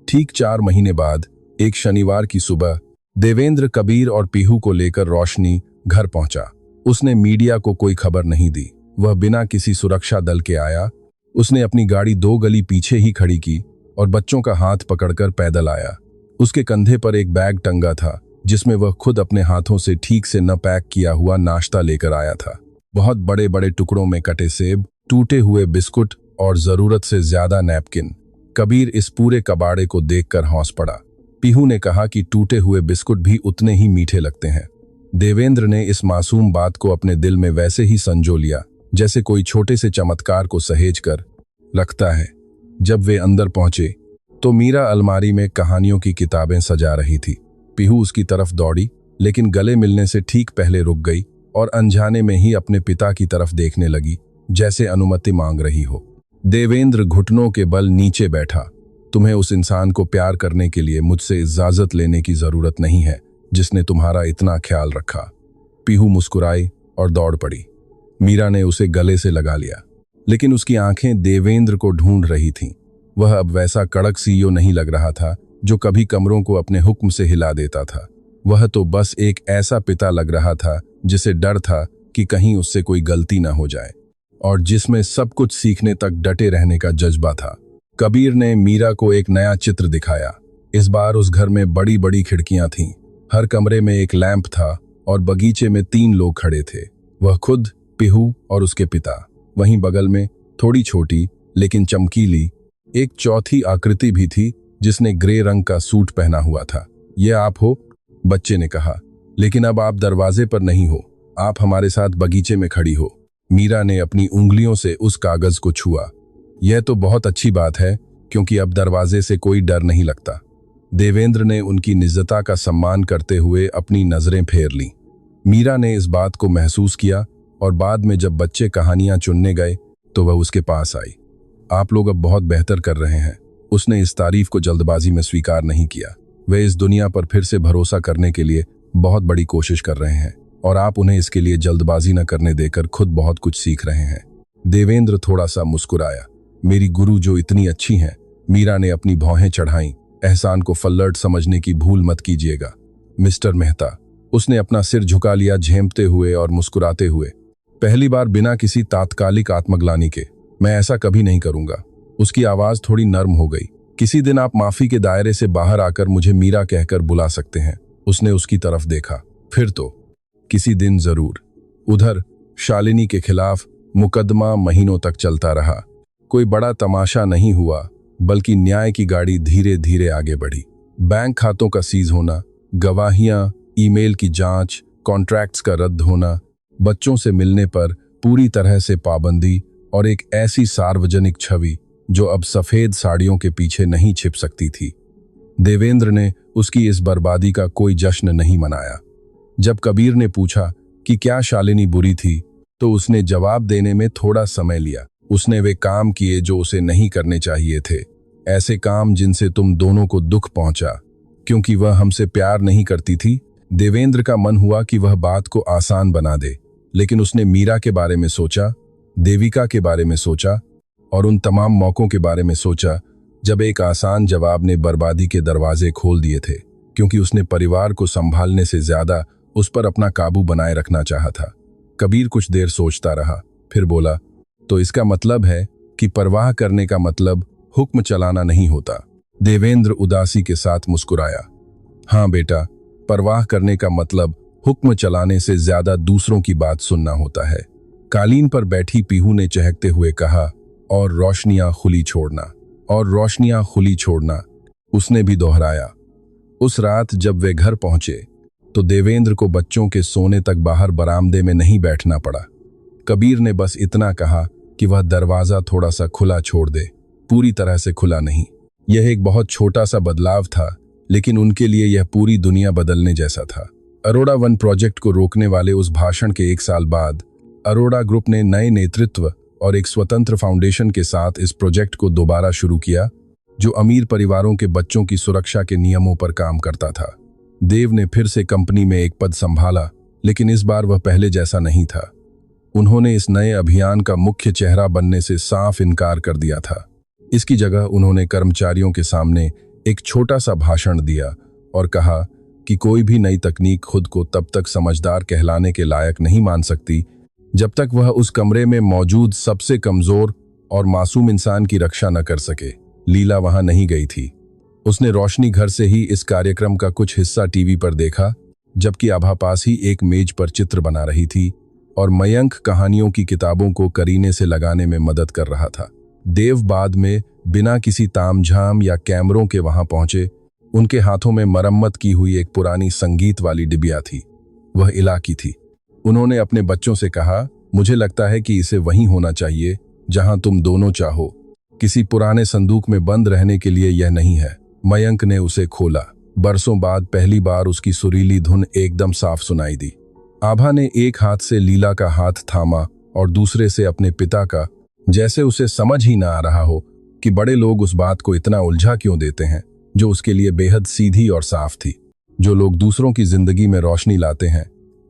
A: ठीक 4 महीने बाद एक शनिवार की सुबह देवेंद्र कबीर और पीहू को लेकर रोशनी घर पहुंचा। उसने मीडिया को कोई खबर नहीं दी। वह बिना किसी सुरक्षा दल के आया। उसने अपनी गाड़ी 2 गली पीछे ही खड़ी की और बच्चों का हाथ पकड़कर पैदल आया। उसके कंधे पर एक बैग टंगा था जिसमें वह खुद अपने हाथों से ठीक से न पैक किया हुआ नाश्ता लेकर आया था। बहुत बड़े बड़े टुकड़ों में कटे सेब, टूटे हुए बिस्कुट और जरूरत से ज्यादा नैपकिन। कबीर इस पूरे कबाड़े को देखकर हौंस पड़ा। पीहू ने कहा कि टूटे हुए बिस्कुट भी उतने ही मीठे लगते हैं। देवेंद्र ने इस मासूम बात को अपने दिल में वैसे ही संजो लिया जैसे कोई छोटे से चमत्कार को सहेज कर रखता है। जब वे अंदर पहुंचे तो मीरा अलमारी में कहानियों की किताबें सजा रही थी। पीहू उसकी तरफ दौड़ी, लेकिन गले मिलने से ठीक पहले रुक गई और अनजाने में ही अपने पिता की तरफ देखने लगी, जैसे अनुमति मांग रही हो। देवेंद्र घुटनों के बल नीचे बैठा। तुम्हें उस इंसान को प्यार करने के लिए मुझसे इजाजत लेने की जरूरत नहीं है जिसने तुम्हारा इतना ख्याल रखा। पीहू मुस्कुराई और दौड़ पड़ी। मीरा ने उसे गले से लगा लिया, लेकिन उसकी आंखें देवेंद्र को ढूंढ रही थीं। वह अब वैसा कड़क सीईओ नहीं लग रहा था जो कभी कमरों को अपने हुक्म से हिला देता था। वह तो बस एक ऐसा पिता लग रहा था जिसे डर था कि कहीं उससे कोई गलती ना हो जाए, और जिसमें सब कुछ सीखने तक डटे रहने का जज्बा था। कबीर ने मीरा को एक नया चित्र दिखाया। इस बार उस घर में बड़ी बड़ी खिड़कियां थीं। हर कमरे में एक लैंप था और बगीचे में 3 लोग खड़े थे, वह खुद, पीहू और उसके पिता। वहीं बगल में थोड़ी छोटी लेकिन चमकीली एक चौथी आकृति भी थी जिसने ग्रे रंग का सूट पहना हुआ था। ये आप हो? बच्चे ने कहा। लेकिन अब आप दरवाजे पर नहीं हो, आप हमारे साथ बगीचे में खड़ी हो। मीरा ने अपनी उंगलियों से उस कागज को छुआ। यह तो बहुत अच्छी बात है, क्योंकि अब दरवाजे से कोई डर नहीं लगता। देवेंद्र ने उनकी निजता का सम्मान करते हुए अपनी नजरें फेर लीं। मीरा ने इस बात को महसूस किया और बाद में जब बच्चे कहानियां चुनने गए तो वह उसके पास आई। आप लोग अब बहुत बेहतर कर रहे हैं। उसने इस तारीफ को जल्दबाजी में स्वीकार नहीं किया। वे इस दुनिया पर फिर से भरोसा करने के लिए बहुत बड़ी कोशिश कर रहे हैं और आप उन्हें इसके लिए जल्दबाजी न करने देकर खुद बहुत कुछ सीख रहे हैं। देवेंद्र थोड़ा सा मुस्कुराया। मेरी गुरु जो इतनी अच्छी हैं। मीरा ने अपनी भौहें चढ़ाईं। एहसान को फल्लड़ समझने की भूल मत कीजिएगा मिस्टर मेहता। उसने अपना सिर झुका लिया, झेंपते हुए और मुस्कुराते हुए। पहली बार बिना किसी तात्कालिक आत्मग्लानि के। मैं ऐसा कभी नहीं करूंगा। उसकी आवाज थोड़ी नर्म हो गई। किसी दिन आप माफी के दायरे से बाहर आकर मुझे मीरा कहकर बुला सकते हैं। उसने उसकी तरफ देखा। फिर तो किसी दिन जरूर। उधर शालिनी के खिलाफ मुकदमा महीनों तक चलता रहा। कोई बड़ा तमाशा नहीं हुआ, बल्कि न्याय की गाड़ी धीरे धीरे आगे बढ़ी। बैंक खातों का सीज होना, गवाहियां, ईमेल की जांच, कॉन्ट्रैक्ट्स का रद्द होना, बच्चों से मिलने पर पूरी तरह से पाबंदी और एक ऐसी सार्वजनिक छवि जो अब सफेद साड़ियों के पीछे नहीं छिप सकती थी। देवेंद्र ने उसकी इस बर्बादी का कोई जश्न नहीं मनाया। जब कबीर ने पूछा कि क्या शालिनी बुरी थी, तो उसने जवाब देने में थोड़ा समय लिया। उसने वे काम किए जो उसे नहीं करने चाहिए थे, ऐसे काम जिनसे तुम दोनों को दुख पहुंचा, क्योंकि वह हमसे प्यार नहीं करती थी। देवेंद्र का मन हुआ कि वह बात को आसान बना दे, लेकिन उसने मीरा के बारे में सोचा, देविका के बारे में सोचा और उन तमाम मौकों के बारे में सोचा जब एक आसान जवाब ने बर्बादी के दरवाजे खोल दिए थे, क्योंकि उसने परिवार को संभालने से ज्यादा उस पर अपना काबू बनाए रखना चाहा था। कबीर कुछ देर सोचता रहा, फिर बोला, तो इसका मतलब है कि परवाह करने का मतलब हुक्म चलाना नहीं होता। देवेंद्र उदासी के साथ मुस्कुराया। हाँ बेटा, परवाह करने का मतलब हुक्म चलाने से ज्यादा दूसरों की बात सुनना होता है। कालीन पर बैठी पीहू ने चहकते हुए कहा, और रोशनियां खुली छोड़ना, और रोशनियां खुली छोड़ना। उसने भी दोहराया। उस रात जब वे घर पहुंचे तो देवेंद्र को बच्चों के सोने तक बाहर बरामदे में नहीं बैठना पड़ा। कबीर ने बस इतना कहा कि वह दरवाजा थोड़ा सा खुला छोड़ दे, पूरी तरह से खुला नहीं। यह एक बहुत छोटा सा बदलाव था, लेकिन उनके लिए यह पूरी दुनिया बदलने जैसा था। अरोड़ा वन प्रोजेक्ट को रोकने वाले उस भाषण के 1 साल बाद अरोड़ा ग्रुप ने नए नेतृत्व और एक स्वतंत्र फाउंडेशन के साथ इस प्रोजेक्ट को दोबारा शुरू किया, जो अमीर परिवारों के बच्चों की सुरक्षा के नियमों पर काम करता था। देव ने फिर से कंपनी में एक पद संभाला, लेकिन इस बार वह पहले जैसा नहीं था। उन्होंने इस नए अभियान का मुख्य चेहरा बनने से साफ इनकार कर दिया था। इसकी जगह उन्होंने कर्मचारियों के सामने एक छोटा सा भाषण दिया और कहा कि कोई भी नई तकनीक खुद को तब तक समझदार कहलाने के लायक नहीं मान सकती जब तक वह उस कमरे में मौजूद सबसे कमजोर और मासूम इंसान की रक्षा न कर सके। लीला वहां नहीं गई थी। उसने रोशनी घर से ही इस कार्यक्रम का कुछ हिस्सा टीवी पर देखा, जबकि आभा पास ही एक मेज पर चित्र बना रही थी और मयंक कहानियों की किताबों को करीने से लगाने में मदद कर रहा था। देव बाद में बिना किसी तामझाम या कैमरों के वहां पहुंचे। उनके हाथों में मरम्मत की हुई एक पुरानी संगीत वाली डिबिया थी। वह इलाकी थी। उन्होंने अपने बच्चों से कहा, मुझे लगता है कि इसे वहीं होना चाहिए जहां तुम दोनों चाहो। किसी पुराने संदूक में बंद रहने के लिए यह नहीं है। मयंक ने उसे खोला। बरसों बाद पहली बार उसकी सुरीली धुन एकदम साफ सुनाई दी। आभा ने एक हाथ से लीला का हाथ थामा और दूसरे से अपने पिता का, जैसे उसे समझ ही ना आ रहा हो कि बड़े लोग उस बात को इतना उलझा क्यों देते हैं जो उसके लिए बेहद सीधी और साफ थी। जो लोग दूसरों की जिंदगी में रोशनी लाते हैं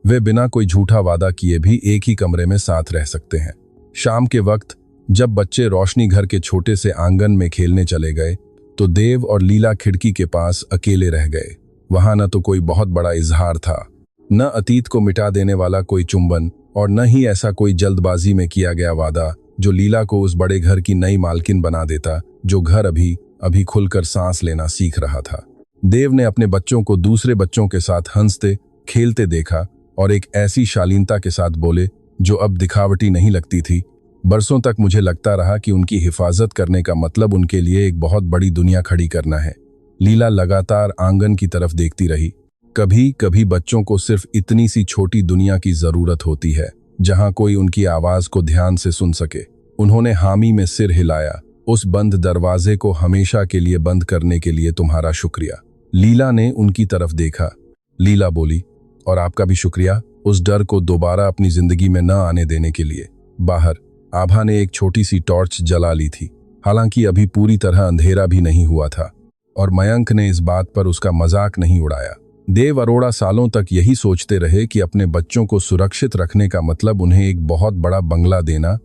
A: वे बिना कोई झूठा वादा किए भी एक ही कमरे में साथ रह सकते हैं। शाम के वक्त जब बच्चे रोशनी घर के छोटे से आंगन में खेलने चले गए तो देव और लीला खिड़की के पास अकेले रह गए। वहां न तो कोई बहुत बड़ा इजहार था, न अतीत को मिटा देने वाला कोई चुंबन, और न ही ऐसा कोई जल्दबाजी में किया गया वादा जो लीला को उस बड़े घर की नई मालकिन बना देता जो घर अभी अभी खुलकर सांस लेना सीख रहा था। देव ने अपने बच्चों को दूसरे बच्चों के साथ हंसते खेलते देखा और एक ऐसी शालीनता के साथ बोले जो अब दिखावटी नहीं लगती थी। बरसों तक मुझे लगता रहा कि उनकी हिफाजत करने का मतलब उनके लिए एक बहुत बड़ी दुनिया खड़ी करना है। लीला लगातार आंगन की तरफ देखती रही। कभी कभी बच्चों को सिर्फ इतनी सी छोटी दुनिया की जरूरत होती है जहां कोई उनकी आवाज को ध्यान से सुन सके। उन्होंने हामी में सिर हिलाया। उस बंद दरवाजे को हमेशा के लिए बंद करने के लिए तुम्हारा शुक्रिया। लीला ने उनकी तरफ देखा। लीला बोली, और आपका भी शुक्रिया, उस डर को दोबारा अपनी जिंदगी में न आने देने के लिए। बाहर आभा ने एक छोटी सी टॉर्च जला ली थी। हालांकि अभी पूरी तरह अंधेरा भी नहीं हुआ था और मयंक ने इस बात पर उसका मजाक नहीं उड़ाया। देव अरोड़ा सालों तक यही सोचते रहे कि अपने बच्चों को सुरक्षित रखने का मतलब उन्हें एक बहुत बड़ा बंगला देना,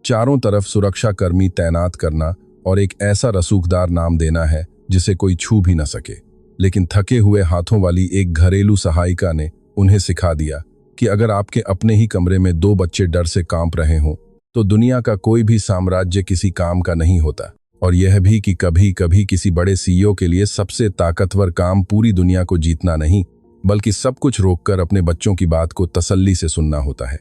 A: चारों तरफ सुरक्षा कर्मी तैनात करना और एक ऐसा रसूखदार नाम देना है जिसे कोई छू भी न सके। लेकिन थके हुए हाथों वाली एक घरेलू सहायिका ने उन्हें सिखा दिया कि अगर आपके अपने ही कमरे में 2 बच्चे डर से कांप रहे हों तो दुनिया का कोई भी साम्राज्य किसी काम का नहीं होता। और यह भी कि कभी कभी किसी बड़े सीईओ के लिए सबसे ताकतवर काम पूरी दुनिया को जीतना नहीं बल्कि सब कुछ रोककर अपने बच्चों की बात को तसल्ली से सुनना होता है।